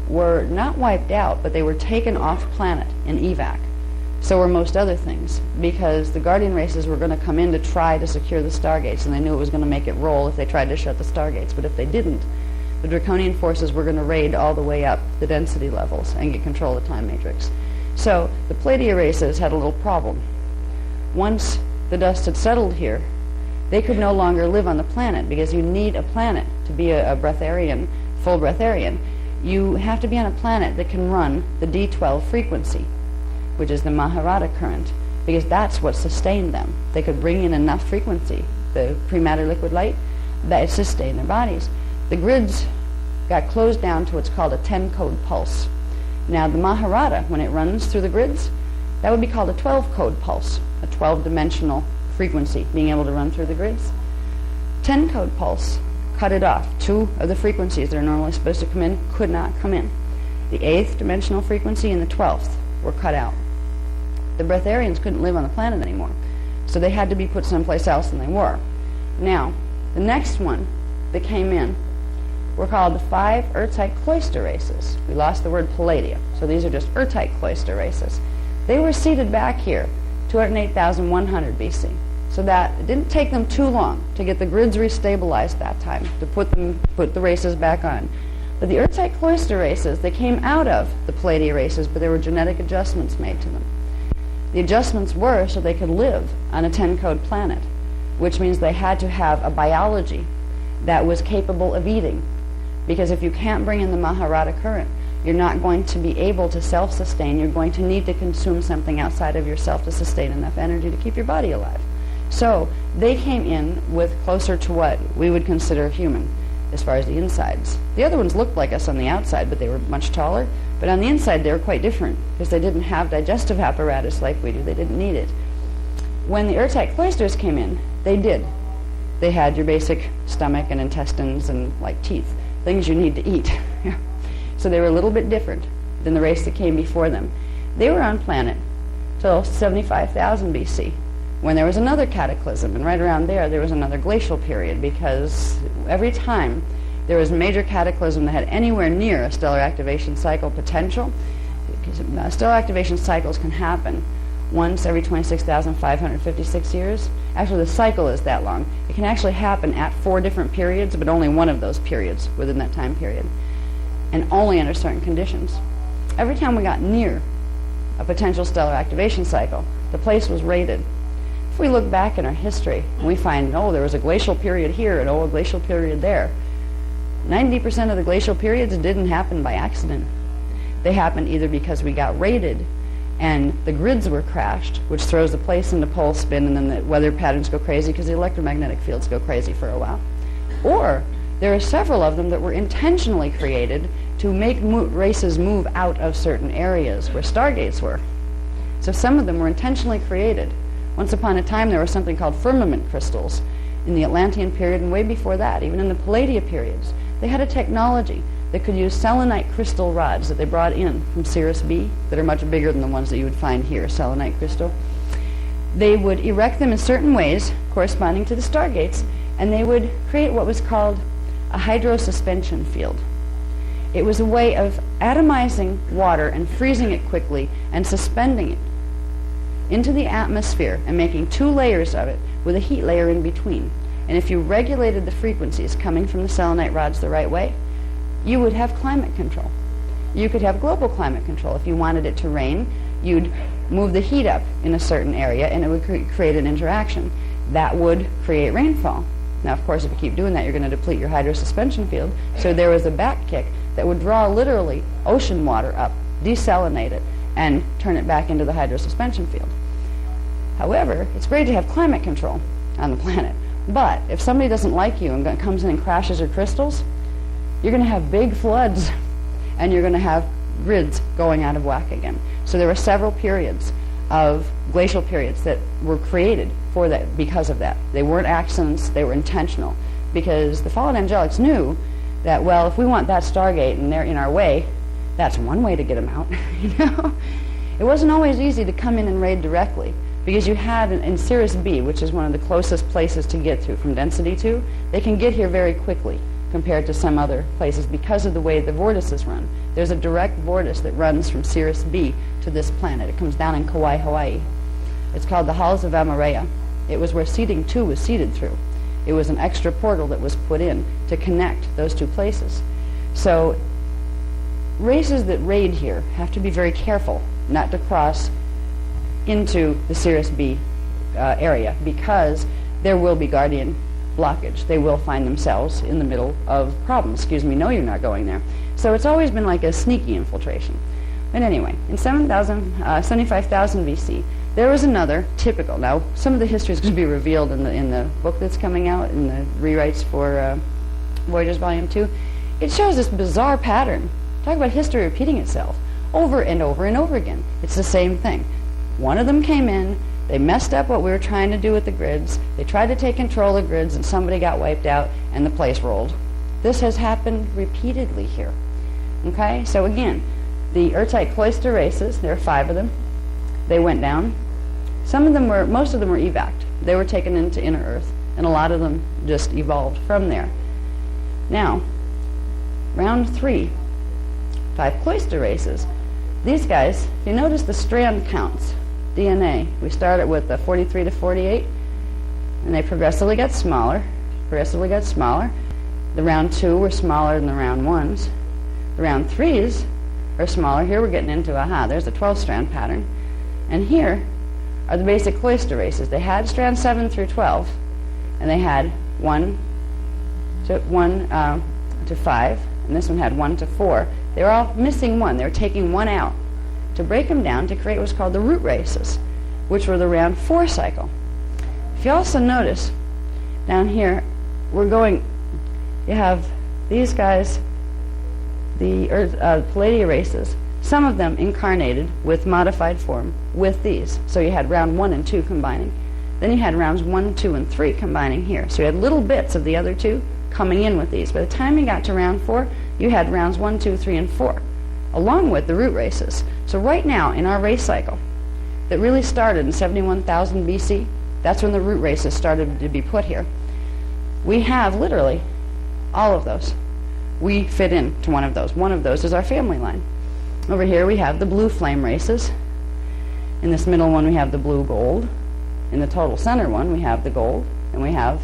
were not wiped out, but they were taken off planet in evac. So were most other things, because the Guardian races were going to come in to try to secure the stargates, and they knew it was going to make it roll if they tried to shut the stargates. But if they didn't, the Draconian forces were going to raid all the way up the density levels and get control of the time matrix. So the Palladia races had a little problem. Once the dust had settled here, they could no longer live on the planet, because you need a planet to be a breatharian, full breatharian. You have to be on a planet that can run the D12 frequency, which is the Mahabharata current, because that's what sustained them. They could bring in enough frequency, the pre-matter liquid light, that it sustained their bodies. The grids got closed down to what's called a 10-code pulse. Now, the Mahabharata, when it runs through the grids, that would be called a 12-code pulse, a 12-dimensional frequency being able to run through the grids. 10-code pulse cut it off. 2 of the frequencies that are normally supposed to come in could not come in. The 8th dimensional frequency and the 12th were cut out. The breatharians couldn't live on the planet anymore, so they had to be put someplace else than they were. Now, the next one that came in were called the 5 Earth-type cloister races. We lost the word Palladia, so these are just Earth-type cloister races. They were seated back here, 208,100 BC. So that it didn't take them too long to get the grids restabilized that time, to put the races back on. But the Earth-type cloister races, they came out of the Palladia races, but there were genetic adjustments made to them. The adjustments were so they could live on a 10-code planet, which means they had to have a biology that was capable of eating. Because if you can't bring in the Mahabharata current, you're not going to be able to self-sustain. You're going to need to consume something outside of yourself to sustain enough energy to keep your body alive. So they came in with closer to what we would consider human as far as the insides. The other ones looked like us on the outside, but they were much taller. But on the inside, they were quite different because they didn't have digestive apparatus like we do. They didn't need it. When the Earth-type cloisters came in, they did. They had your basic stomach and intestines and like teeth, things you need to eat. So they were a little bit different than the race that came before them. They were on planet till 75,000 BC. When there was another cataclysm, and right around there was another glacial period, because every time there was a major cataclysm that had anywhere near a stellar activation cycle potential, because stellar activation cycles can happen once every 26,556 years. Actually, the cycle is that long. It can actually happen at 4 different periods, but only one of those periods within that time period, and only under certain conditions. Every time we got near a potential stellar activation cycle, the place was raided. If we look back in our history, we find, oh, there was a glacial period here and a glacial period there. 90% of the glacial periods didn't happen by accident. They happened either because we got raided and the grids were crashed, which throws the place into pole spin, and then the weather patterns go crazy because the electromagnetic fields go crazy for a while. Or there are several of them that were intentionally created to make races move out of certain areas where stargates were. So some of them were intentionally created. Once upon a time, there was something called firmament crystals in the Atlantian period, and way before that, even in the Palladia periods. They had a technology that could use selenite crystal rods that they brought in from Sirius B that are much bigger than the ones that you would find here, selenite crystal. They would erect them in certain ways corresponding to the stargates, and they would create what was called a hydrosuspension field. It was a way of atomizing water and freezing it quickly and suspending it into the atmosphere and making 2 layers of it with a heat layer in between. And if you regulated the frequencies coming from the selenite rods the right way, you would have climate control. You could have global climate control. If you wanted it to rain, you'd move the heat up in a certain area and it would create an interaction. That would create rainfall. Now, of course, if you keep doing that, you're going to deplete your hydrosuspension field. So there was a back kick that would draw literally ocean water up, desalinate it, and turn it back into the hydrosuspension field. However, it's great to have climate control on the planet. But if somebody doesn't like you and comes in and crashes your crystals, you're going to have big floods and you're going to have grids going out of whack again. So there were several periods of glacial periods that were created for that because of that. They weren't accidents, they were intentional, because the fallen angelics knew that, well, if we want that stargate and they're in our way, that's one way to get them out. It wasn't always easy to come in and raid directly, because you had in Sirius B, which is one of the closest places to get to from density 2, they can get here very quickly compared to some other places because of the way the vortices run. There's a direct vortice that runs from Sirius B to this planet. It comes down in Kauai, Hawaii. It's called the Halls of Amarea. It was where seeding 2 was seeded through. It was an extra portal that was put in to connect those 2 places. So races that raid here have to be very careful not to cross into the Sirius B area, because there will be guardian blockage. They will find themselves in the middle of problems. Excuse me, no, you're not going there. So it's always been like a sneaky infiltration. But anyway, in 75,000 BC, there was another typical. Now, some of the history is going to be revealed in the book that's coming out, in the rewrites for Voyagers Volume 2. It shows this bizarre pattern. Talk about history repeating itself over and over and over again. It's the same thing. One of them came in, they messed up what we were trying to do with the grids, they tried to take control of the grids, and somebody got wiped out, and the place rolled. This has happened repeatedly here. Okay, so again, the Urtite cloister races, there are 5 of them, they went down. Most of them were evac'd. They were taken into inner Earth, and a lot of them just evolved from there. Now, round 3, 5 cloister races. These guys, if you notice the strand counts, DNA, we started with the 43 to 48, and they progressively got smaller. The round 2 were smaller than the round 1s. The round 3s are smaller. Here we're getting into, there's a 12-strand pattern. And here are the basic cloister races. They had strands 7 through 12, and they had 1 to 5, and this one had 1 to 4. They were all missing 1. They were taking 1 out to break them down to create what's called the root races, which were the round 4 cycle. If you also notice, down here, you have these guys, the Palladia races, some of them incarnated with modified form with these. So you had round 1 and 2 combining. Then you had rounds 1, 2, and 3 combining here. So you had little bits of the other 2 coming in with these. By the time you got to round 4, you had rounds 1, 2, 3, and 4, along with the root races. So right now, in our race cycle, that really started in 71,000 BC, that's when the root races started to be put here. We have literally all of those. We fit into one of those. One of those is our family line. Over here we have the blue flame races. In this middle one we have the blue gold. In the total center one we have the gold, and we have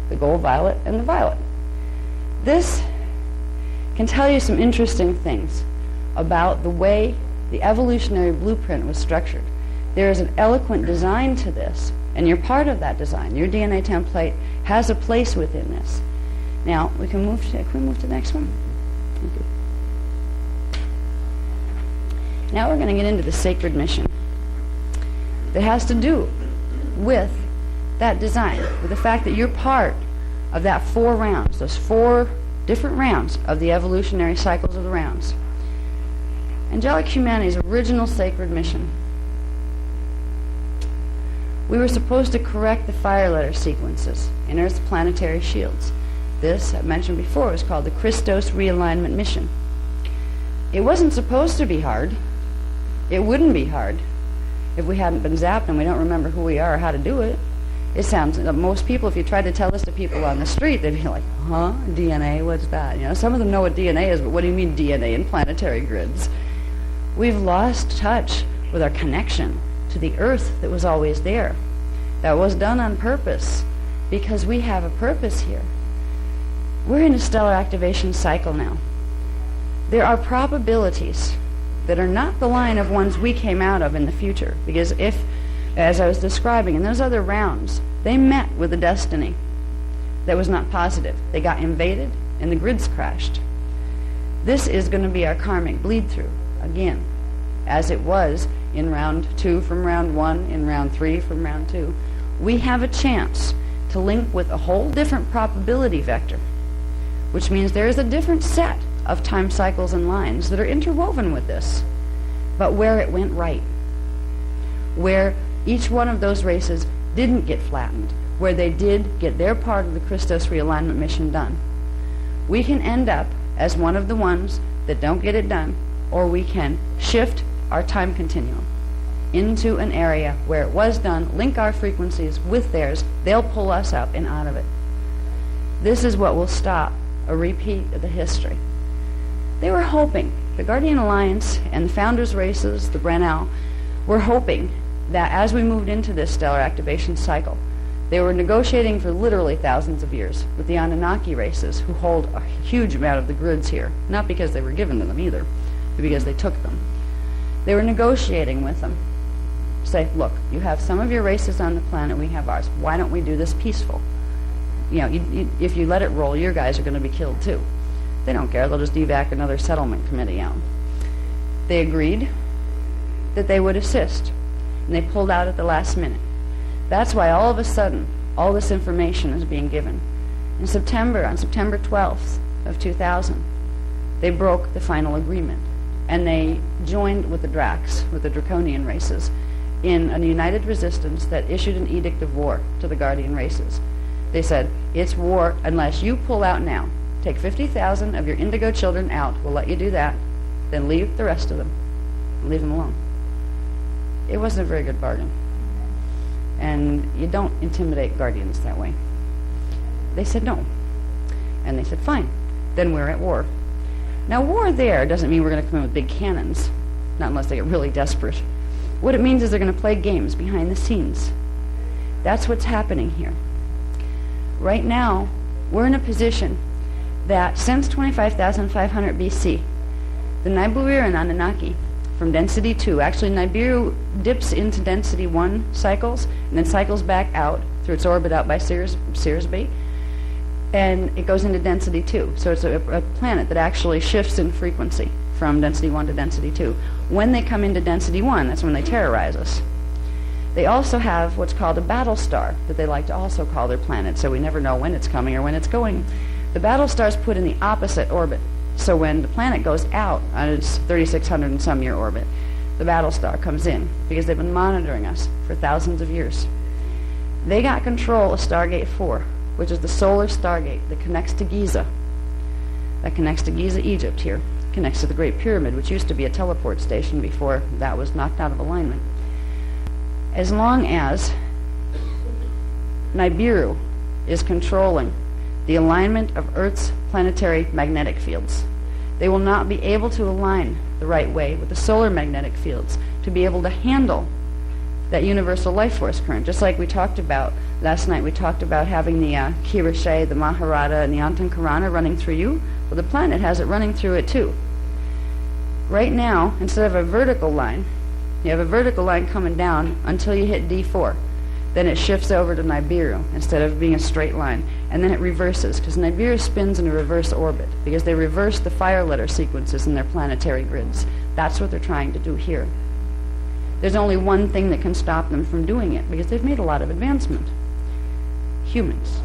the gold violet and the violet. This can tell you some interesting things about the way the evolutionary blueprint was structured. There is an eloquent design to this, and you're part of that design. Your DNA template has a place within this. Now, can we move to the next one? Thank you. Now we're going to get into the sacred mission that has to do with that design, with the fact that you're part of that 4 rounds, those 4 different rounds of the evolutionary cycles of the rounds. Angelic humanity's original sacred mission. We were supposed to correct the fire letter sequences in Earth's planetary shields. This, I mentioned before, was called the Christos Realignment Mission. It wasn't supposed to be hard. It wouldn't be hard if we hadn't been zapped and we don't remember who we are or how to do it. It sounds, most people, if you tried to tell this to people on the street, they'd be like, huh, DNA, what's that? You know, some of them know what DNA is, but what do you mean DNA in planetary grids? We've lost touch with our connection to the Earth that was always there. That was done on purpose, because we have a purpose here. We're in a stellar activation cycle now. There are probabilities that are not the line of ones we came out of in the future, because if, as I was describing, in those other rounds, they met with a destiny that was not positive. They got invaded, and the grids crashed. This is going to be our karmic bleed-through, again, as it was in round 2 from round 1, in round 3 from round 2. We have a chance to link with a whole different probability vector, which means there is a different set of time cycles and lines that are interwoven with this, but where it went right, where each one of those races didn't get flattened, where they did get their part of the Christos Realignment Mission done. We can end up as one of the ones that don't get it done, or we can shift our time continuum into an area where it was done, link our frequencies with theirs, they'll pull us up and out of it. This is what will stop a repeat of the history. They were hoping, the Guardian Alliance and the Founders Races, the Brennau, were hoping that as we moved into this stellar activation cycle, they were negotiating for literally thousands of years with the Anunnaki races, who hold a huge amount of the grids here, not because they were given to them either, but because they took them. They were negotiating with them. Say, look, you have some of your races on the planet, we have ours. Why don't we do this peaceful? You know, if you let it roll, your guys are going to be killed too. They don't care. They'll just evac another settlement committee out. They agreed that they would assist, and they pulled out at the last minute. That's why all of a sudden, all this information is being given. In September, on September 12th of 2000, they broke the final agreement, and they joined with the Dracs, with the Draconian races, in a united resistance that issued an edict of war to the Guardian races. They said, it's war unless you pull out now. Take 50,000 of your indigo children out. We'll let you do that. Then leave the rest of them. Leave them alone. It wasn't a very good bargain. And you don't intimidate Guardians that way. They said no. And they said, fine. Then we're at war. Now, war there doesn't mean we're going to come in with big cannons, not unless they get really desperate. What it means is they're going to play games behind the scenes. That's what's happening here. Right now, we're in a position that since 25,500 BC, the Nibiru and Anunnaki from density 2, actually Nibiru dips into density 1 cycles and then cycles back out through its orbit out by Searsby, and it goes into density 2. So it's a planet that actually shifts in frequency from density 1 to density 2. When they come into density 1, that's when they terrorize us. They also have what's called a battle star that they like to also call their planet, so we never know when it's coming or when it's going. The battle star is put in the opposite orbit. So when the planet goes out on its 3,600 and some year orbit, the battle star comes in, because they've been monitoring us for thousands of years. They got control of Stargate 4, which is the solar stargate that connects to Giza. That connects to Giza, Egypt here. Connects to the Great Pyramid, which used to be a teleport station before that was knocked out of alignment. As long as Nibiru is controlling the alignment of Earth's planetary magnetic fields, they will not be able to align the right way with the solar magnetic fields to be able to handle that universal life force current. Just like we talked about last night, we talked about having the Kirashe, the Maharata, and the Antankarana running through you. Well, the planet has it running through it too. Right now, instead of a vertical line, you have a vertical line coming down until you hit D4. Then it shifts over to Nibiru instead of being a straight line. And then it reverses, because Nibiru spins in a reverse orbit, because they reverse the fire letter sequences in their planetary grids. That's what they're trying to do here. There's only one thing that can stop them from doing it, because they've made a lot of advancement. Humans.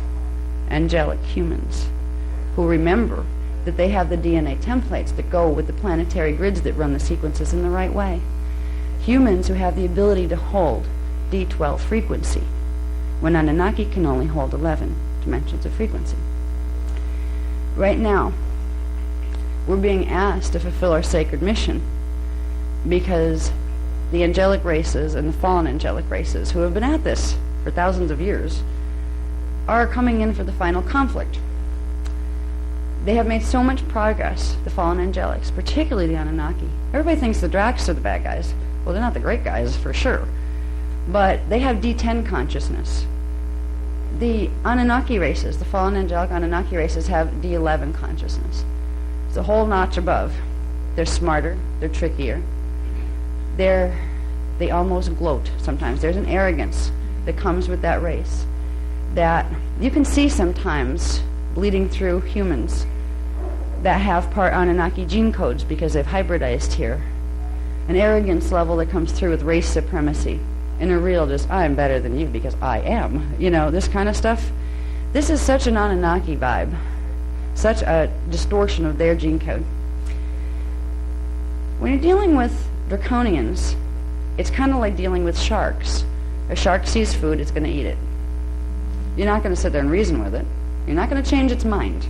Angelic humans. Who remember that they have the DNA templates that go with the planetary grids that run the sequences in the right way. Humans who have the ability to hold D12 frequency, when Anunnaki can only hold 11 dimensions of frequency. Right now, we're being asked to fulfill our sacred mission because the angelic races and the fallen angelic races, who have been at this for thousands of years, are coming in for the final conflict. They have made so much progress, the fallen angelics, particularly the Anunnaki. Everybody thinks the Dracs are the bad guys. Well, they're not the great guys, for sure. But they have D10 consciousness. The Anunnaki races, the fallen angelic Anunnaki races, have D11 consciousness. It's a whole notch above. They're smarter, they're trickier. They almost gloat sometimes. There's an arrogance that comes with that race that you can see sometimes bleeding through humans that have part Anunnaki gene codes because they've hybridized here. An arrogance level that comes through with race supremacy. And a real just, I'm better than you because I am. You know, this kind of stuff. This is such an Anunnaki vibe. Such a distortion of their gene code. When you're dealing with draconians, it's kind of like dealing with sharks. A shark sees food, it's going to eat it. You're not going to sit there and reason with it. You're not going to change its mind.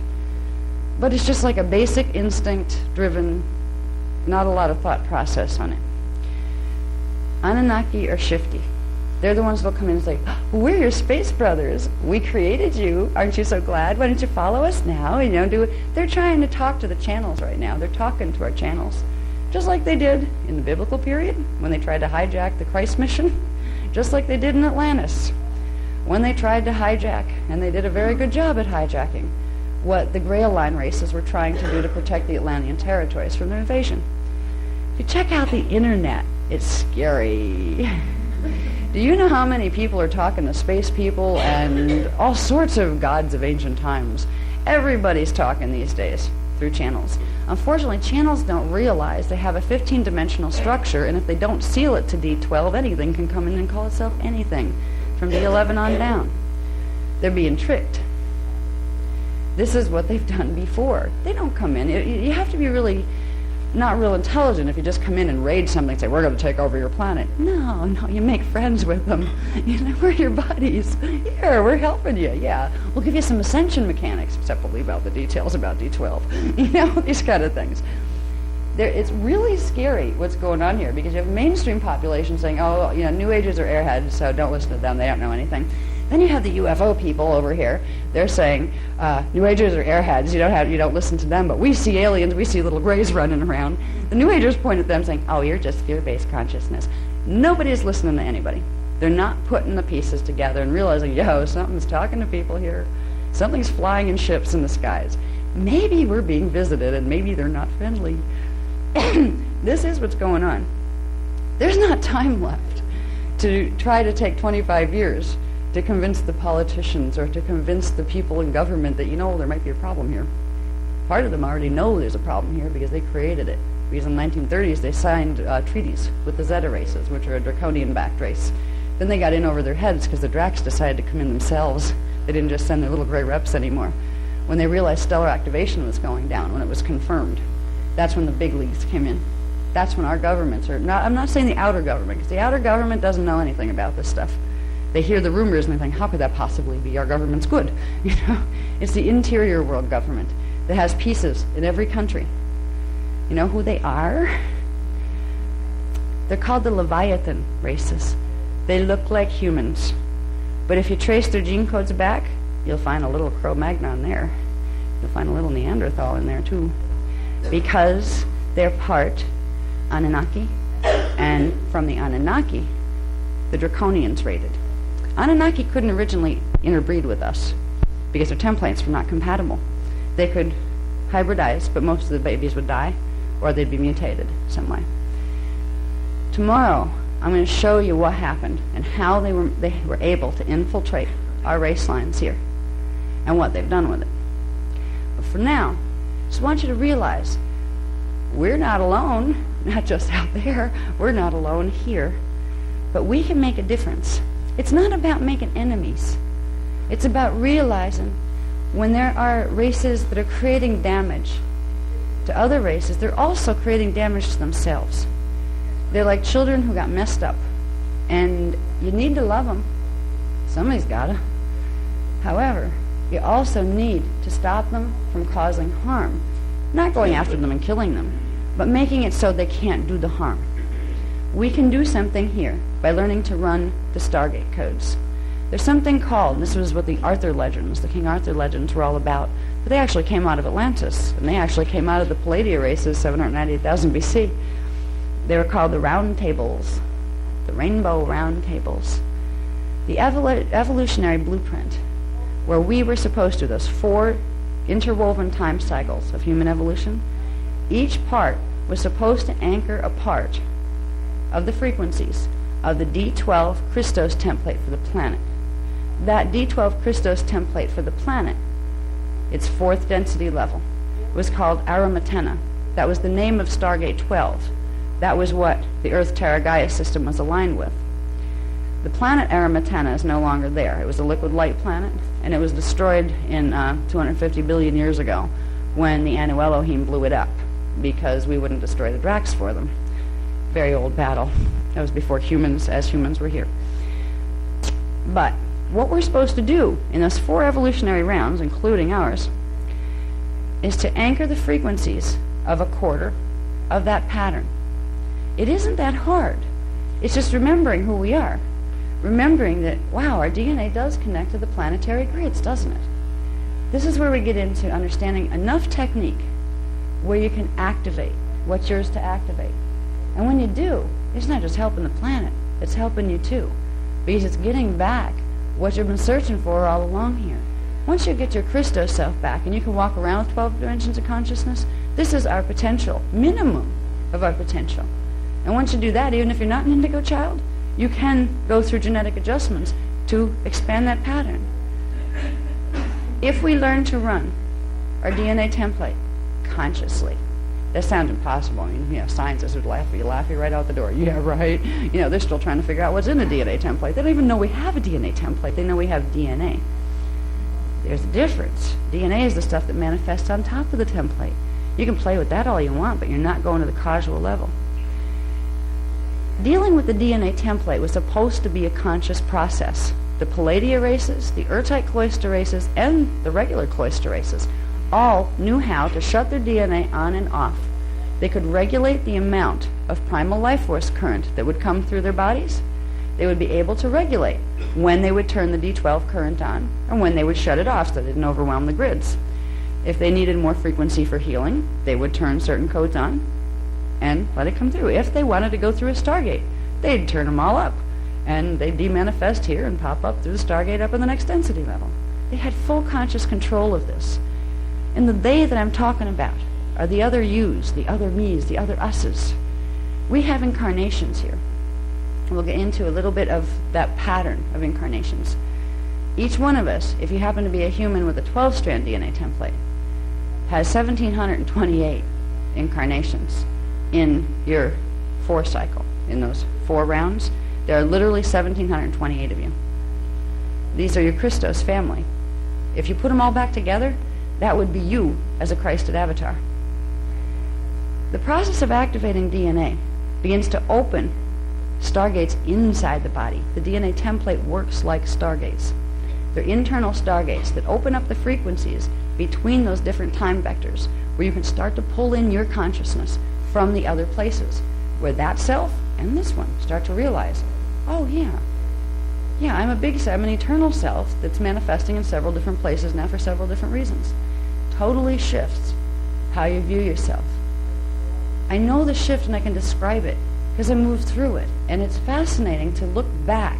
But it's just like a basic instinct-driven, not a lot of thought process on it. Anunnaki are shifty. They're the ones that'll come in and say, we're your space brothers. We created you. Aren't you so glad? Why don't you follow us now? You know, do it. They're trying to talk to the channels right now. They're talking to our channels. Just like they did in the biblical period when they tried to hijack the Christ mission. Just like they did in Atlantis when they tried to hijack, and they did a very good job at hijacking, what the Grail Line races were trying to do to protect the Atlantean territories from their invasion. If you check out the internet, it's scary. Do you know how many people are talking to space people and all sorts of gods of ancient times? Everybody's talking these days through channels. Unfortunately, channels don't realize they have a 15-dimensional structure, and if they don't seal it to D12, anything can come in and call itself anything from D11 on down. They're being tricked. This is what they've done before. They don't come in. You have to be really not real intelligent if you just come in and raid something and say, we're going to take over your planet. No, you make friends with them. You know, we're your buddies. Here, we're helping you. Yeah, we'll give you some ascension mechanics, except we'll leave out the details about D12. You know, these kind of things. It's really scary what's going on here because you have a mainstream population saying, oh, you know, New Agers are airheads, so don't listen to them. They don't know anything. Then you have the UFO people over here. They're saying, New Agers are airheads. You don't listen to them, but we see aliens. We see little grays running around. The New Agers point at them saying, oh, you're just fear-based consciousness. Nobody's listening to anybody. They're not putting the pieces together and realizing, yo, something's talking to people here. Something's flying in ships in the skies. Maybe we're being visited, and maybe they're not friendly. This is what's going on. There's not time left to try to take 25 years to convince the politicians or to convince the people in government that, you know, there might be a problem here. Part of them already know there's a problem here because they created it. Because in the 1930s they signed treaties with the Zeta races, which are a draconian-backed race. Then they got in over their heads because the Dracs decided to come in themselves. They didn't just send their little gray reps anymore. When they realized stellar activation was going down, when it was confirmed, that's when the big leagues came in. That's when our governments are not, I'm not saying the outer government, because the outer government doesn't know anything about this stuff. They hear the rumors and they think, how could that possibly be? Our government's good. You know, it's the interior world government that has pieces in every country. You know who they are? They're called the Leviathan races. They look like humans. But if you trace their gene codes back, you'll find a little Cro-Magnon there. You'll find a little Neanderthal in there too. Because they're part Anunnaki, and from the Anunnaki, the Draconians raided. Anunnaki couldn't originally interbreed with us because their templates were not compatible. They could hybridize, but most of the babies would die, or they'd be mutated some way. Tomorrow, I'm going to show you what happened and how they were able to infiltrate our race lines here and what they've done with it. But for now, I just want you to realize we're not alone, not just out there. We're not alone here. But we can make a difference. It's not about making enemies. It's about realizing when there are races that are creating damage to other races, they're also creating damage to themselves. They're like children who got messed up. And you need to love them. Somebody's got to. However, You also need to stop them from causing harm. Not going after them and killing them, but making it so they can't do the harm. We can do something here by learning to run the Stargate codes. There's something called, and this was what the Arthur legends, the King Arthur legends were all about, but they actually came out of Atlantis, and they actually came out of the Palladia races, 798,000 BC. They were called the Round Tables, the Rainbow Round Tables. The evolutionary blueprint, where we were supposed to, those 4 interwoven time cycles of human evolution, each part was supposed to anchor a part of the frequencies of the D12 Christos template for the planet. That D12 Christos template for the planet, its 4th density level, was called Aramatena. That was the name of Stargate 12. That was what the Earth Terra Gaia system was aligned with. The planet Aramatena is no longer there. It was a liquid light planet, and it was destroyed in 250 billion years ago when the Anu Elohim blew it up because we wouldn't destroy the Dracs for them. Very old battle. That was before humans were here. But what we're supposed to do in those 4 evolutionary rounds, including ours, is to anchor the frequencies of a quarter of that pattern. It isn't that hard. It's just remembering who we are. Remembering that, wow, our DNA does connect to the planetary grids, doesn't it? This is where we get into understanding enough technique where you can activate what's yours to activate. And when you do, it's not just helping the planet, it's helping you too. Because it's getting back what you've been searching for all along here. Once you get your Christos self back and you can walk around with 12 dimensions of consciousness, this is our potential, minimum of our potential. And once you do that, even if you're not an indigo child, you can go through genetic adjustments to expand that pattern. If we learn to run our DNA template consciously, that sounds impossible. I mean, scientists would laugh at you right out the door. Yeah, right. They're still trying to figure out what's in a DNA template. They don't even know we have a DNA template. They know we have DNA. There's a difference. DNA is the stuff that manifests on top of the template. You can play with that all you want, but you're not going to the causal level. Dealing with the DNA template was supposed to be a conscious process. The Palladia races, the Urtite cloister races, and the regular cloister races all knew how to shut their DNA on and off. They could regulate the amount of primal life force current that would come through their bodies. They would be able to regulate when they would turn the D12 current on and when they would shut it off so they didn't overwhelm the grids. If they needed more frequency for healing, they would turn certain codes on and let it come through. If they wanted to go through a Stargate, they'd turn them all up, and they'd demanifest here and pop up through the Stargate up in the next density level. They had full conscious control of this. And the they that I'm talking about are the other yous, the other me's, the other us's. We have incarnations here. We'll get into a little bit of that pattern of incarnations. Each one of us, if you happen to be a human with a 12-strand DNA template, has 1,728 incarnations in your 4 cycle. In those 4 rounds, there are literally 1,728 of you. These are your Christos family. If you put them all back together, that would be you as a Christed avatar. The process of activating DNA begins to open stargates inside the body. The DNA template works like stargates. They're internal stargates that open up the frequencies between those different time vectors where you can start to pull in your consciousness from the other places, where that self and this one start to realize, oh yeah, I'm an eternal self that's manifesting in several different places now for several different reasons. Totally shifts how you view yourself. I know the shift and I can describe it because I moved through it, and it's fascinating to look back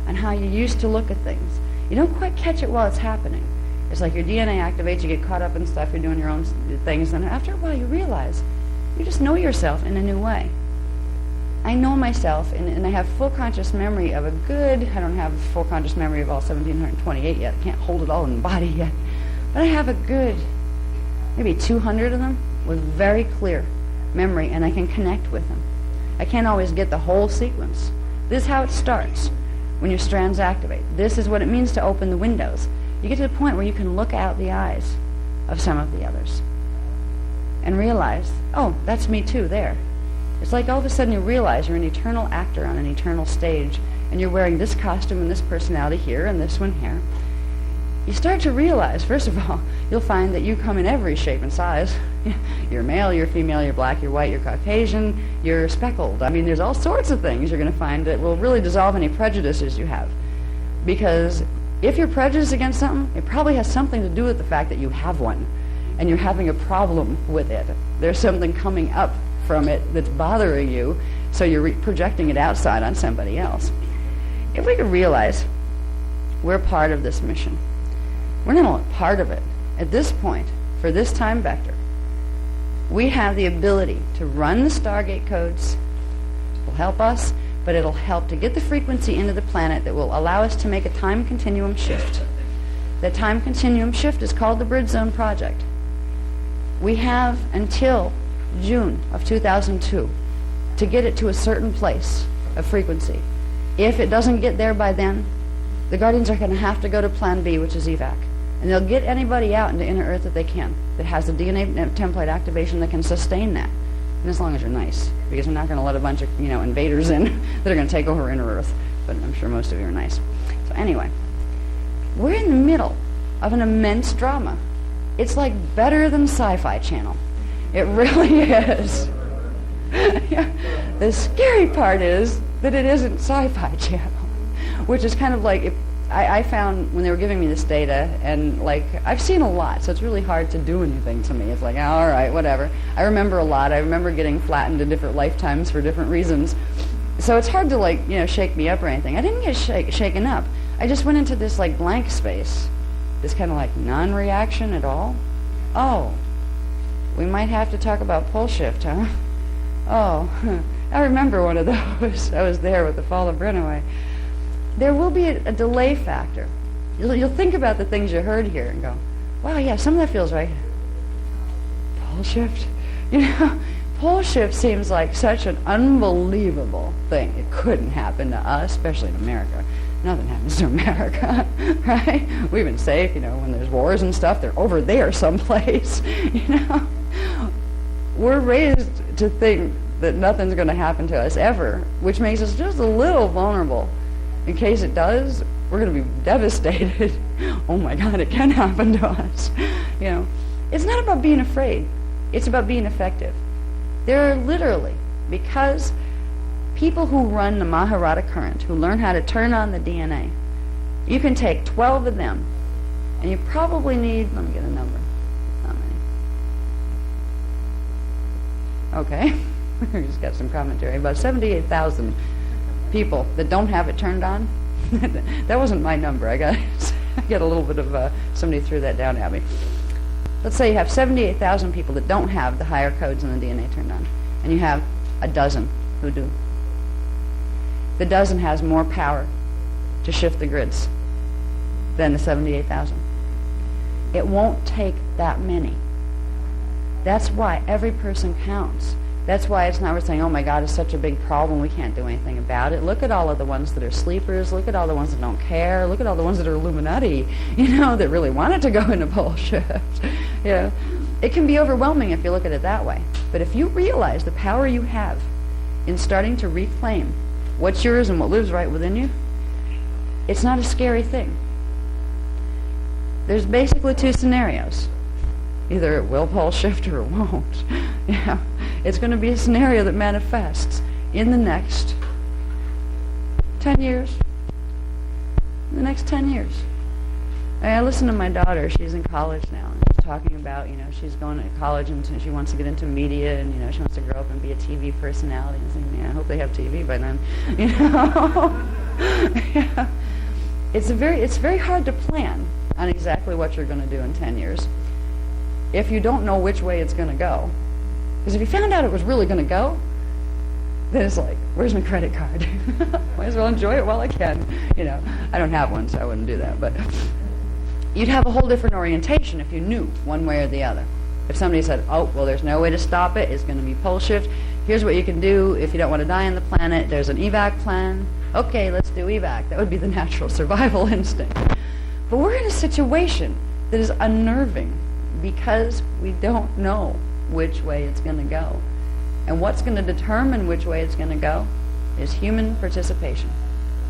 on how you used to look at things. You don't quite catch it while it's happening. It's like your DNA activates, you get caught up in stuff, you're doing your own things, and after a while you realize you just know yourself in a new way. I know myself, and I have full conscious memory of I don't have full conscious memory of all 1,728 yet. I can't hold it all in the body yet. But I have a good, maybe 200 of them with very clear memory, and I can connect with them. I can't always get the whole sequence. This is how it starts when your strands activate. This is what it means to open the windows. You get to the point where you can look out the eyes of some of the others and realize, oh, that's me too there. It's like all of a sudden you realize you're an eternal actor on an eternal stage, and you're wearing this costume and this personality here and this one here. you start to realize, first of all, you'll find that you come in every shape and size. You're male, you're female, you're black, you're white, you're Caucasian, you're speckled. I mean, there's all sorts of things you're going to find that will really dissolve any prejudices you have. Because if you're prejudiced against something, it probably has something to do with the fact that you have one, and you're having a problem with it. There's something coming up from it that's bothering you, so you're projecting it outside on somebody else. If we could realize we're part of this mission, we're not only part of it. At this point, for this time vector, we have the ability to run the Stargate codes. It will help us, but it'll help to get the frequency into the planet that will allow us to make a time continuum shift. That time continuum shift is called the Bridge Zone Project. We have until June of 2002 to get it to a certain place of frequency. If it doesn't get there by then, the Guardians are going to have to go to Plan B, which is evac. And they'll get anybody out into inner Earth that they can, that has the DNA template activation that can sustain that. And as long as you're nice, because we're not going to let a bunch of invaders in that are going to take over inner Earth. But I'm sure most of you are nice. So anyway, we're in the middle of an immense drama. It's like better than Sci-Fi Channel. It really is. Yeah. The scary part is that it isn't Sci-Fi Channel, which is kind of like, I found when they were giving me this data, and like, I've seen a lot, so it's really hard to do anything to me. It's like, all right, whatever. I remember a lot. I remember getting flattened in different lifetimes for different reasons. So it's hard to shake me up or anything. I didn't get shaken up. I just went into this like blank space, this kind of like non-reaction at all. Oh, we might have to talk about pole shift, huh? Oh, I remember one of those. I was there with the fall of Brennaway. There will be a delay factor. You'll think about the things you heard here and go, wow, yeah, some of that feels right. Pole shift? Pole shift seems like such an unbelievable thing. It couldn't happen to us, especially in America. Nothing happens to America, right? We've been safe, when there's wars and stuff, they're over there someplace, We're raised to think that nothing's going to happen to us ever, which makes us just a little vulnerable. In case it does, we're going to be devastated. Oh my God, it can happen to us. It's not about being afraid. It's about being effective. There are literally, because people who run the Mahabharata current, who learn how to turn on the DNA, you can take 12 of them, and you probably need, let me get a number. How many? Okay, we just got some commentary. About 78,000 people that don't have it turned on. That wasn't my number. I got a little bit of somebody threw that down at me. Let's say you have 78,000 people that don't have the higher codes in the DNA turned on, and you have a dozen who do. The dozen has more power to shift the grids than the 78,000. It won't take that many. That's why every person counts. That's why it's not we're saying, oh my God, it's such a big problem, we can't do anything about it. Look at all of the ones that are sleepers. Look at all the ones that don't care. Look at all the ones that are Illuminati, that really wanted to go into pole shift. It can be overwhelming if you look at it that way. But if you realize the power you have in starting to reclaim what's yours and what lives right within you, it's not a scary thing. There's basically two scenarios. Either it will pole shift or it won't. It's going to be a scenario that manifests in the next 10 years. The next 10 years. I listen to my daughter. She's in college now. And she's talking about, she's going to college and she wants to get into media and, she wants to grow up and be a TV personality. And saying, I hope they have TV by then. It's very hard to plan on exactly what you're going to do in 10 years if you don't know which way it's going to go. Because if you found out it was really going to go, then it's like, where's my credit card? Might as well enjoy it while I can. I don't have one, so I wouldn't do that. But you'd have a whole different orientation if you knew one way or the other. If somebody said, oh, well, there's no way to stop it, it's going to be pole shift. Here's what you can do if you don't want to die on the planet. There's an evac plan. Okay, let's do evac. That would be the natural survival instinct. But we're in a situation that is unnerving because we don't know which way it's going to go. And what's going to determine which way it's going to go is human participation.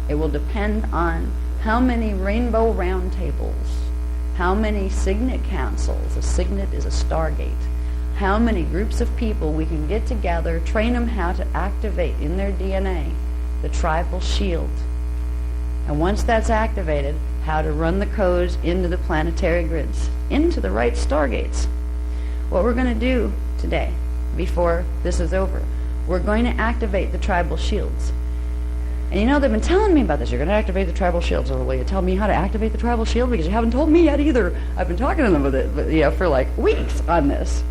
It will depend on how many rainbow round tables How many signet councils? A signet is a stargate. How many groups of people we can get together, train them how to activate in their DNA the tribal shield. And once that's activated, how to run the codes into the planetary grids, into the right stargates. What we're going to do today, before this is over, we're going to activate the tribal shields. And you know, they've been telling me about this. You're going to activate the tribal shields. Oh, will you tell me how to activate the tribal shield? Because you haven't told me yet either. I've been talking to them with it, for like weeks on this.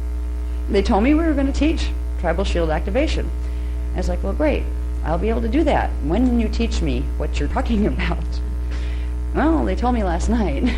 They told me we were going to teach tribal shield activation. I was like, well, great. I'll be able to do that. When you teach me what you're talking about? Well, they told me last night.